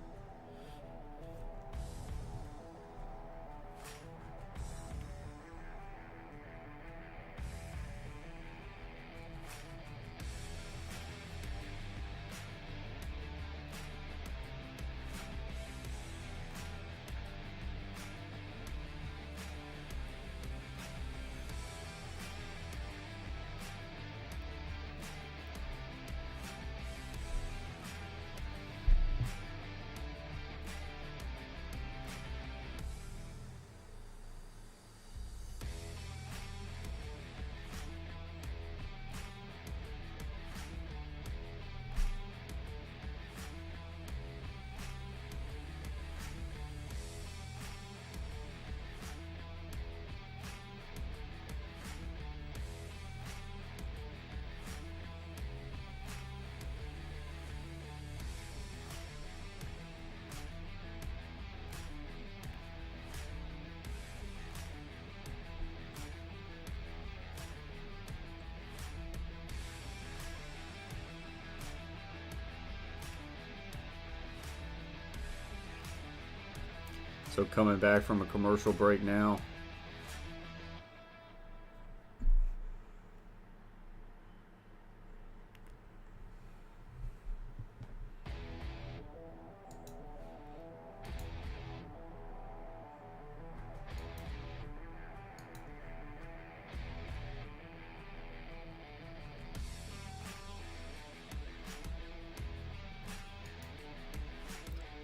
So coming back from a commercial break now.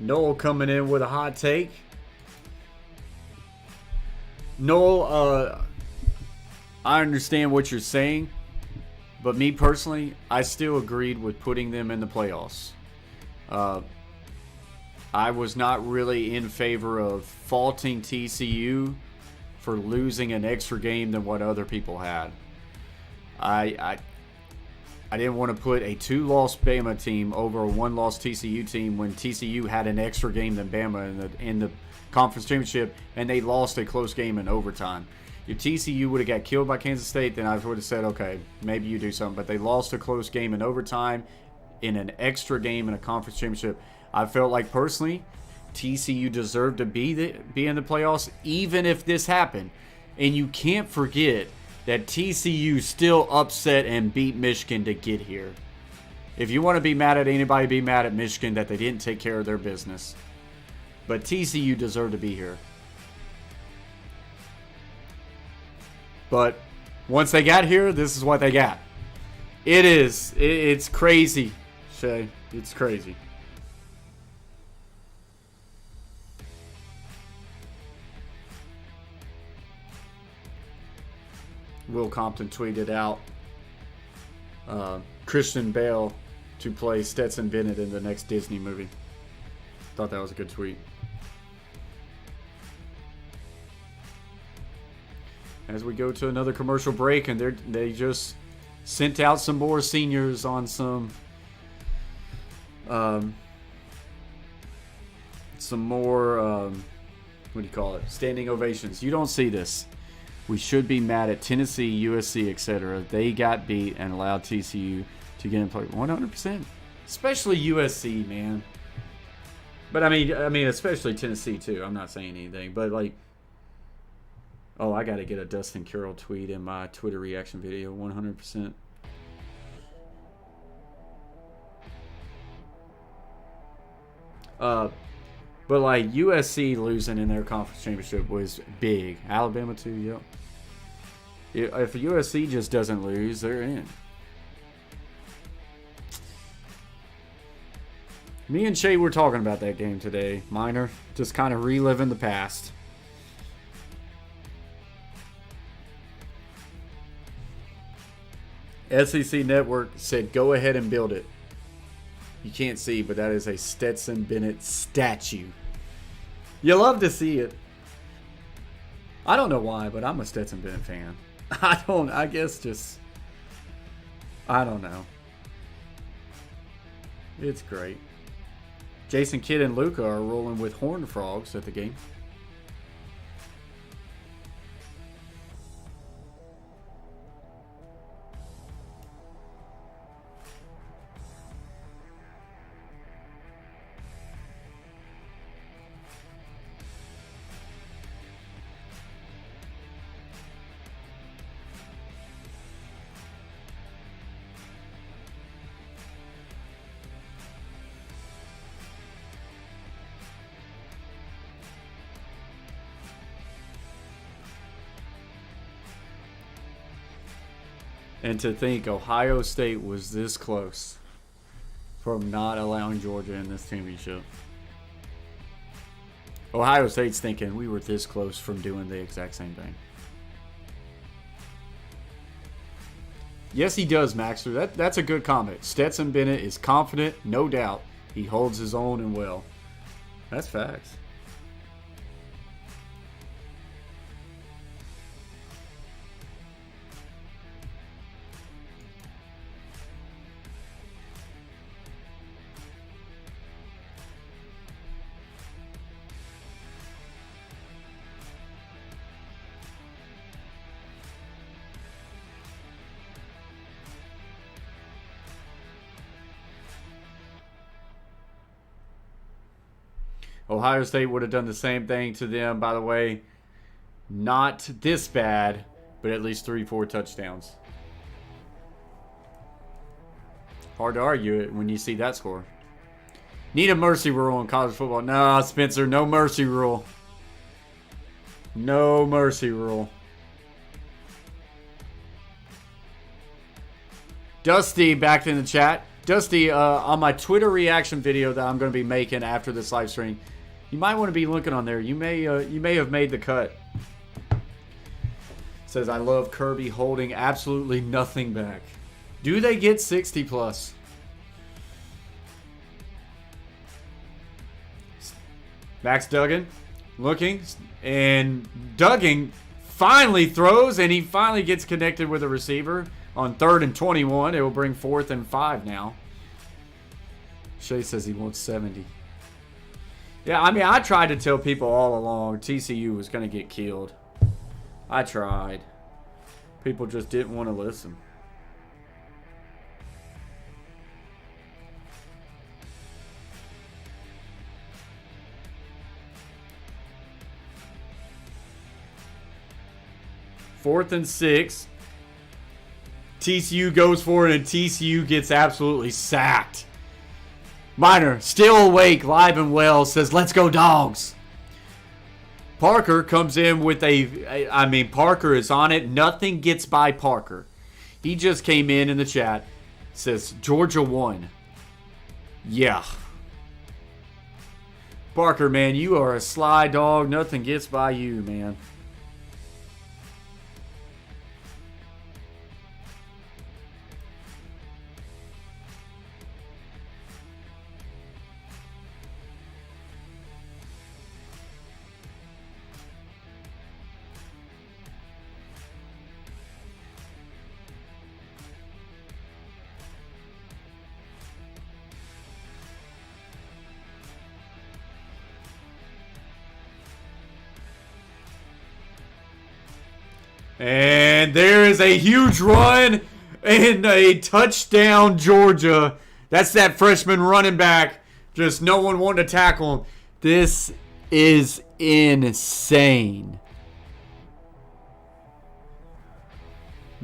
Noel coming in with a hot take. Noel, I understand what you're saying, but me personally, I still agreed with putting them in the playoffs. I was not really in favor of faulting TCU for losing an extra game than what other people had. I didn't want to put a 2-loss Bama team over a 1-loss TCU team when TCU had an extra game than Bama in the conference championship, and they lost a close game in overtime. If TCU would have got killed by Kansas State, then I would have said, okay, maybe you do something. But they lost a close game in overtime in an extra game in a conference championship. I felt like, personally, TCU deserved to be in the playoffs, even if this happened. And you can't forget that TCU still upset and beat Michigan to get here. If you want to be mad at anybody, be mad at Michigan that they didn't take care of their business. But TCU deserved to be here. But once they got here, this is what they got. It's crazy, Shay. It's crazy. Will Compton tweeted out Christian Bale to play Stetson Bennett in the next Disney movie. Thought that was a good tweet. As we go to another commercial break, and they just sent out some more seniors on some more what do you call it? Standing ovations. You don't see this. We should be mad at Tennessee, USC, etc. They got beat and allowed TCU to get in play 100%. Especially USC, man. But I mean, especially Tennessee too. I'm not saying anything, but like, oh, I got to get a Dustin Carroll tweet in my Twitter reaction video. 100%. But like USC losing in their conference championship was big. Alabama too, yep. If USC just doesn't lose, they're in. Me and Shay were talking about that game today. Minor, just kind of reliving the past. SEC Network said, go ahead and build it. You can't see, but that is a Stetson Bennett statue. You love to see it. I don't know why, but I'm a Stetson Bennett fan. I don't know. It's great. Jason Kidd and Luca are rolling with Horned Frogs at the game. And to think Ohio State was this close from not allowing Georgia in this championship. Ohio State's thinking we were this close from doing the exact same thing. Yes, he does, Maxter. That's a good comment. Stetson Bennett is confident, no doubt. He holds his own and well. That's facts. Ohio State would have done the same thing to them, by the way. Not this bad, but at least 3-4 touchdowns. Hard to argue it when you see that score. Need a mercy rule in college football. No, Spencer, no mercy rule. No mercy rule. Dusty back in the chat. Dusty, on my Twitter reaction video that I'm going to be making after this live stream, you might want to be looking on there. You may have made the cut. Says, I love Kirby holding absolutely nothing back. Do they get 60 plus? Max Duggan looking, and Duggan finally throws, and he finally gets connected with a receiver on 3rd and 21. It will bring 4th and 5 now. Shay says he wants 70. Yeah, I mean, I tried to tell people all along TCU was going to get killed. I tried. People just didn't want to listen. Fourth and 6. TCU goes for it, and TCU gets absolutely sacked. Minor, still awake, live and well, says, let's go Dogs. Parker comes in with Parker is on it. Nothing gets by Parker. He just came in the chat, says, Georgia won. Yeah. Parker, man, you are a sly dog. Nothing gets by you, man. And there is a huge run and a touchdown, Georgia. That's that freshman running back. Just no one wanting to tackle him. This is insane.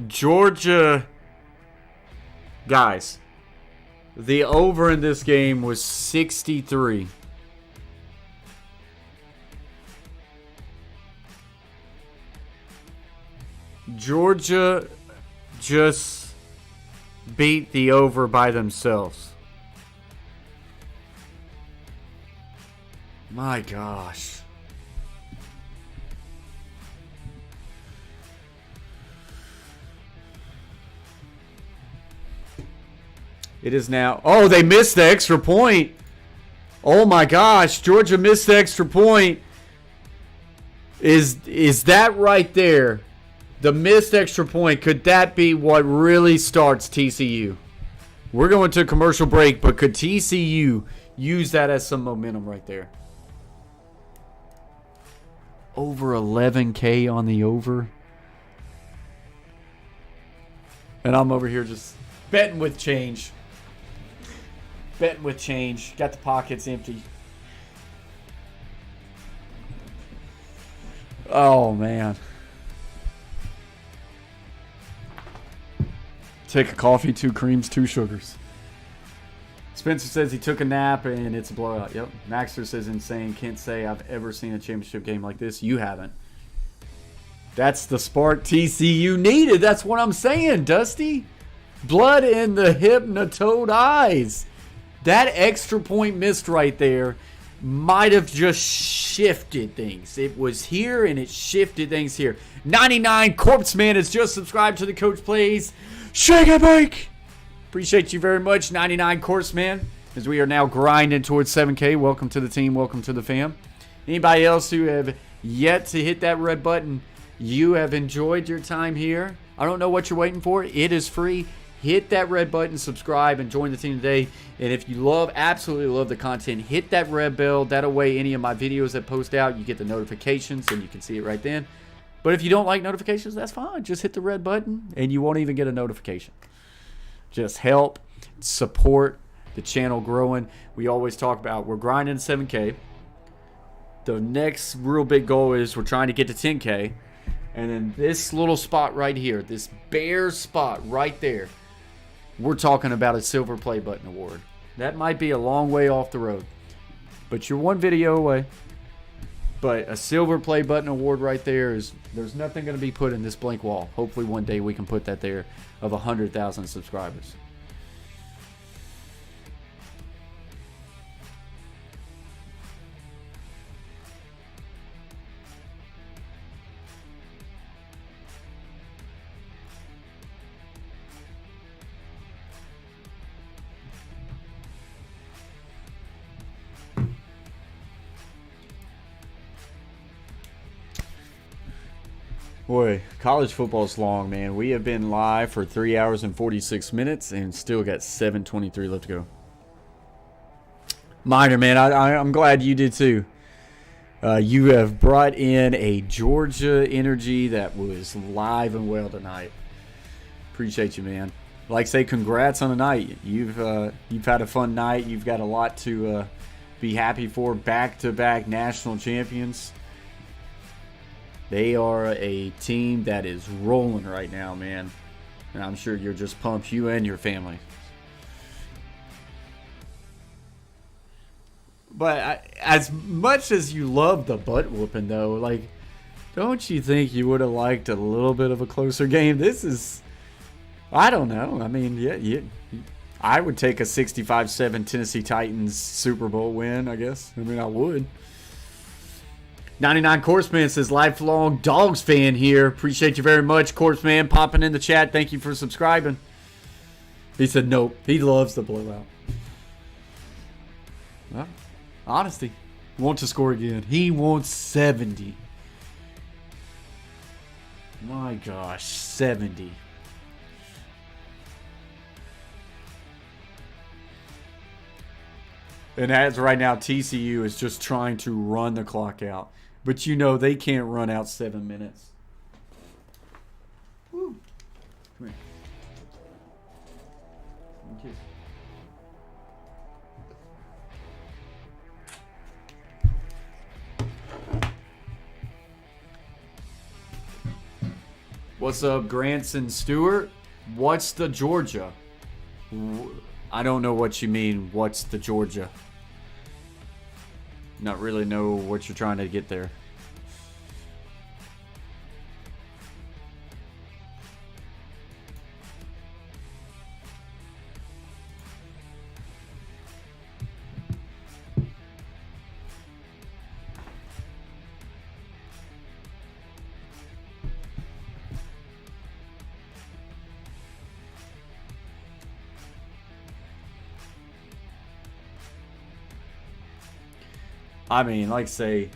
Georgia, guys, the over in this game was 63. Georgia just beat the over by themselves. My gosh. It is now. Oh, they missed the extra point. Oh my gosh. Georgia missed the extra point. Is that right there? The missed extra point, could that be what really starts TCU? We're going to a commercial break, but could TCU use that as some momentum right there? Over 11K on the over. And I'm over here just betting with change. Betting with change. Got the pockets empty. Oh, man. Take a coffee, 2 creams, 2 sugars. Spencer says he took a nap and it's a blowout. Yep. Maxter says insane. Can't say I've ever seen a championship game like this. You haven't. That's the spark TCU needed. That's what I'm saying, Dusty. Blood in the hypnotoad eyes. That extra point missed right there might have just shifted things. It was here and it shifted things here. 99 Corpse Man has just subscribed to the Coach Plays Shake and Bake. Appreciate you very much, 99 Corpse Man, as we are now grinding towards 7K. Welcome to the team. Welcome to the fam. Anybody else who have yet to hit that red button, you have enjoyed your time here. I don't know what you're waiting for. It is free. Hit that red button, subscribe, and join the team today. And if you absolutely love the content, hit that red bell. That way, any of my videos that post out, you get the notifications, and you can see it right then. But if you don't like notifications, that's fine. Just hit the red button, and you won't even get a notification. Just help support the channel growing. We always talk about we're grinding 7K. The next real big goal is we're trying to get to 10K. And then this little spot right here, this bare spot right there, we're talking about a silver play button award. That might be a long way off the road, but you're one video away. But a silver play button award right there is, there's nothing going to be put in this blank wall. Hopefully one day we can put that there of 100,000 subscribers. Boy, college football's long, man. We have been live for 3 hours and 46 minutes and still got 7:23 left to go. Minor, man, I'm glad you did too. You have brought in a Georgia energy that was live and well tonight. Appreciate you, man. Like I say, congrats on the night. You've had a fun night. You've got a lot to be happy for. Back-to-back national champions. They are a team that is rolling right now, man. And I'm sure you're just pumped, you and your family. But as much as you love the butt whooping, though, like, don't you think you would have liked a little bit of a closer game? This is, I don't know. I mean, yeah, I would take a 65-7 Tennessee Titans Super Bowl win, I guess. I mean, I would. 99 Corpseman says, lifelong Dogs fan here. Appreciate you very much, Corpseman, popping in the chat. Thank you for subscribing. He said, nope. He loves the blowout. Well, honesty. Want to score again. He wants 70. My gosh, 70. And as right now, TCU is just trying to run the clock out. But you know they can't run out 7 minutes. Woo. Come here. Kiss. What's up, Granson Stewart? What's the Georgia? I don't know what you mean, what's the Georgia? Not really know what you're trying to get there. I mean, like say,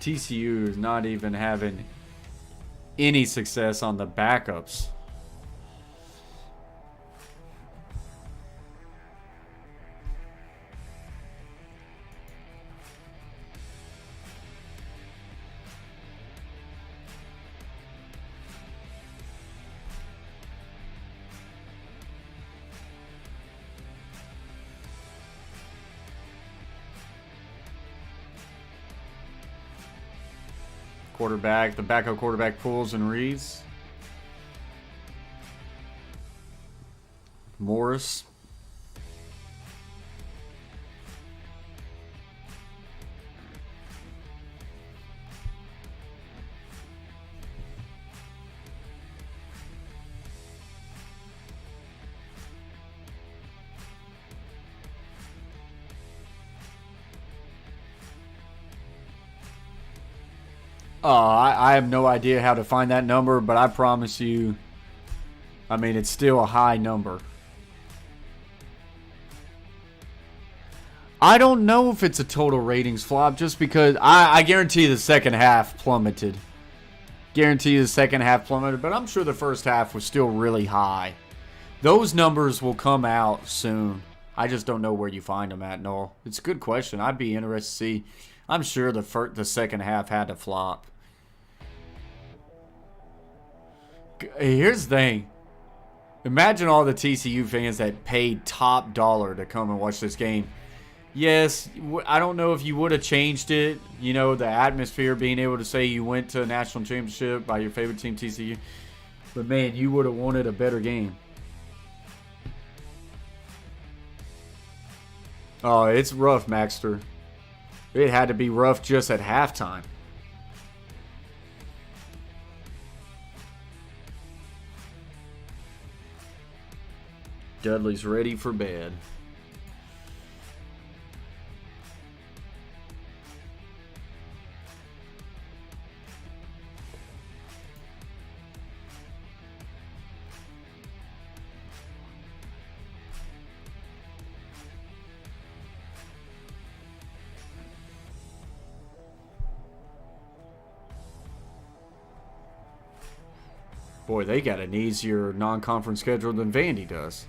TCU is not even having any success on the backups. Quarterback, the backup quarterback pulls and reads. Morris. I have no idea how to find that number, but I promise you, I mean, it's still a high number. I don't know if it's a total ratings flop just because I guarantee the second half plummeted. Guarantee the second half plummeted, but I'm sure the first half was still really high. Those numbers will come out soon. I just don't know where you find them at, Noel. It's a good question. I'd be interested to see. I'm sure the second half had to flop. Here's the thing. Imagine all the TCU fans that paid top dollar to come and watch this game. Yes, I don't know if you would have changed it. You know, the atmosphere, being able to say you went to a national championship by your favorite team, TCU. But, man, you would have wanted a better game. Oh, it's rough, Maxter. It had to be rough just at halftime. Dudley's ready for bed. Boy, they got an easier non-conference schedule than Vandy does.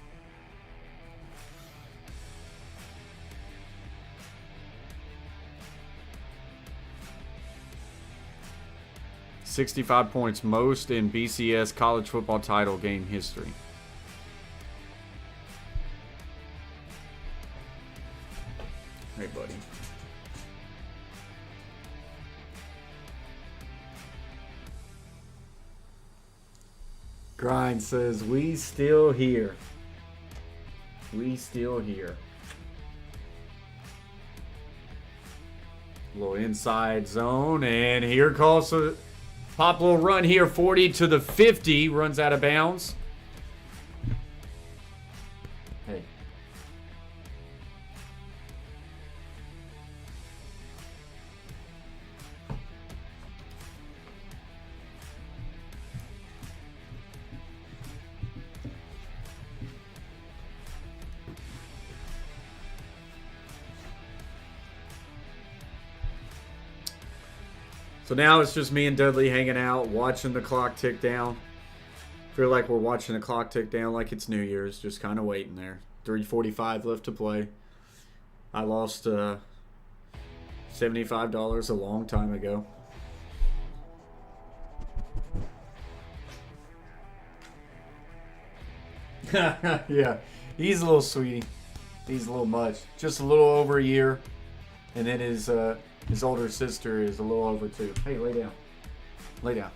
$65 points, most in BCS college football title game history. Hey, buddy. Grind says, we still here. We still here. Little inside zone, and here calls a pop little run here, 40 to the 50, runs out of bounds. Hey. So now it's just me and Dudley hanging out, watching the clock tick down. Feel like we're watching the clock tick down like it's New Year's, just kind of waiting there. 3:45 left to play. I lost $75 a long time ago. Yeah, he's a little sweetie. He's a little much. Just a little over a year. And then his older sister is a little over 2. Hey, lay down. Lay down.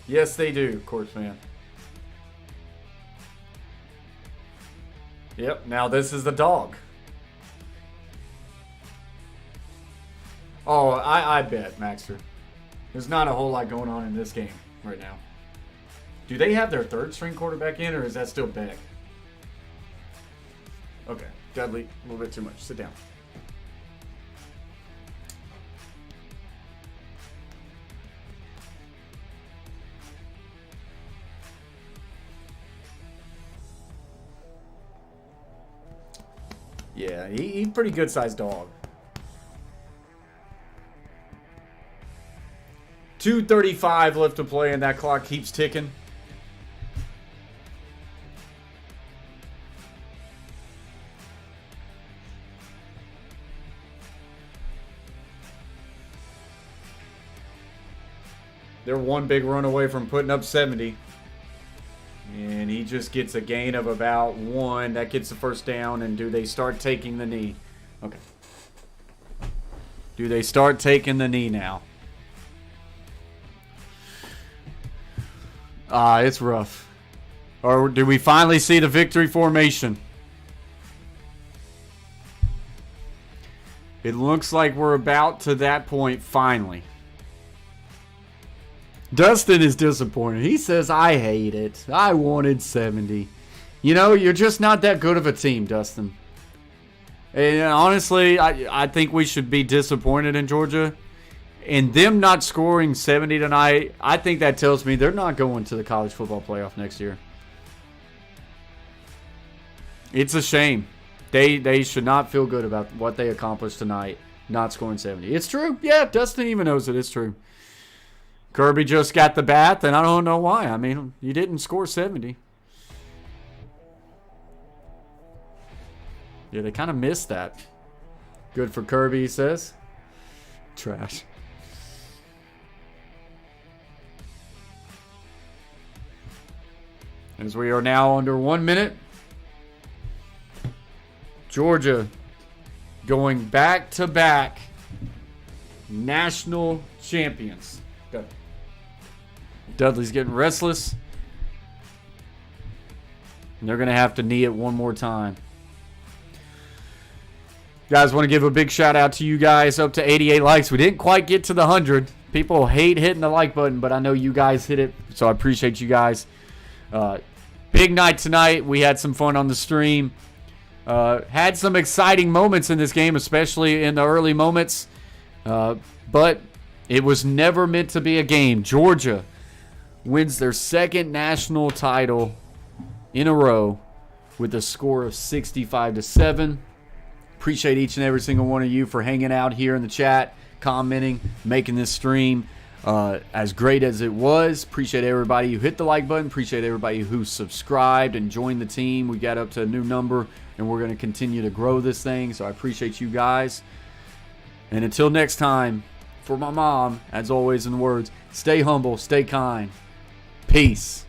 Yes, they do, course man. Yep, now this is the dog. Oh, I bet, Maxter. There's not a whole lot going on in this game right now. Do they have their third string quarterback in, or is that still Beck? Okay, Dudley, a little bit too much. Sit down. Yeah, he's a pretty good-sized dog. 2:35 left to play, and that clock keeps ticking. They're one big run away from putting up 70. And he just gets a gain of about 1. That gets the first down. And do they start taking the knee? Okay. Do they start taking the knee now? It's rough. Or do we finally see the victory formation? It looks like we're about to that point finally. Dustin is disappointed. He says, I hate it. I wanted 70. You know, you're just not that good of a team, Dustin. And honestly, I think we should be disappointed in Georgia. And them not scoring 70 tonight, I think that tells me they're not going to the college football playoff next year. It's a shame. They should not feel good about what they accomplished tonight, not scoring 70. It's true. Yeah, Dustin even knows it. It's true. Kirby just got the bat, and I don't know why. I mean, you didn't score 70. Yeah, they kind of missed that. Good for Kirby, he says. Trash. As we are now under 1 minute. Georgia going back-to-back national champions. Go. Dudley's getting restless. And they're going to have to knee it one more time. Guys, want to give a big shout out to you guys. Up to 88 likes. We didn't quite get to the 100. People hate hitting the like button, but I know you guys hit it, so I appreciate you guys. Big night tonight. We had some fun on the stream. Had some exciting moments in this game, especially in the early moments. But it was never meant to be a game. Georgia wins their second national title in a row with a score of 65-7. Appreciate each and every single one of you for hanging out here in the chat, commenting, making this stream as great as it was. Appreciate everybody who hit the like button. Appreciate everybody who subscribed and joined the team. We got up to a new number, and we're going to continue to grow this thing. So I appreciate you guys. And until next time, for my mom, as always in the words, stay humble, stay kind. Peace.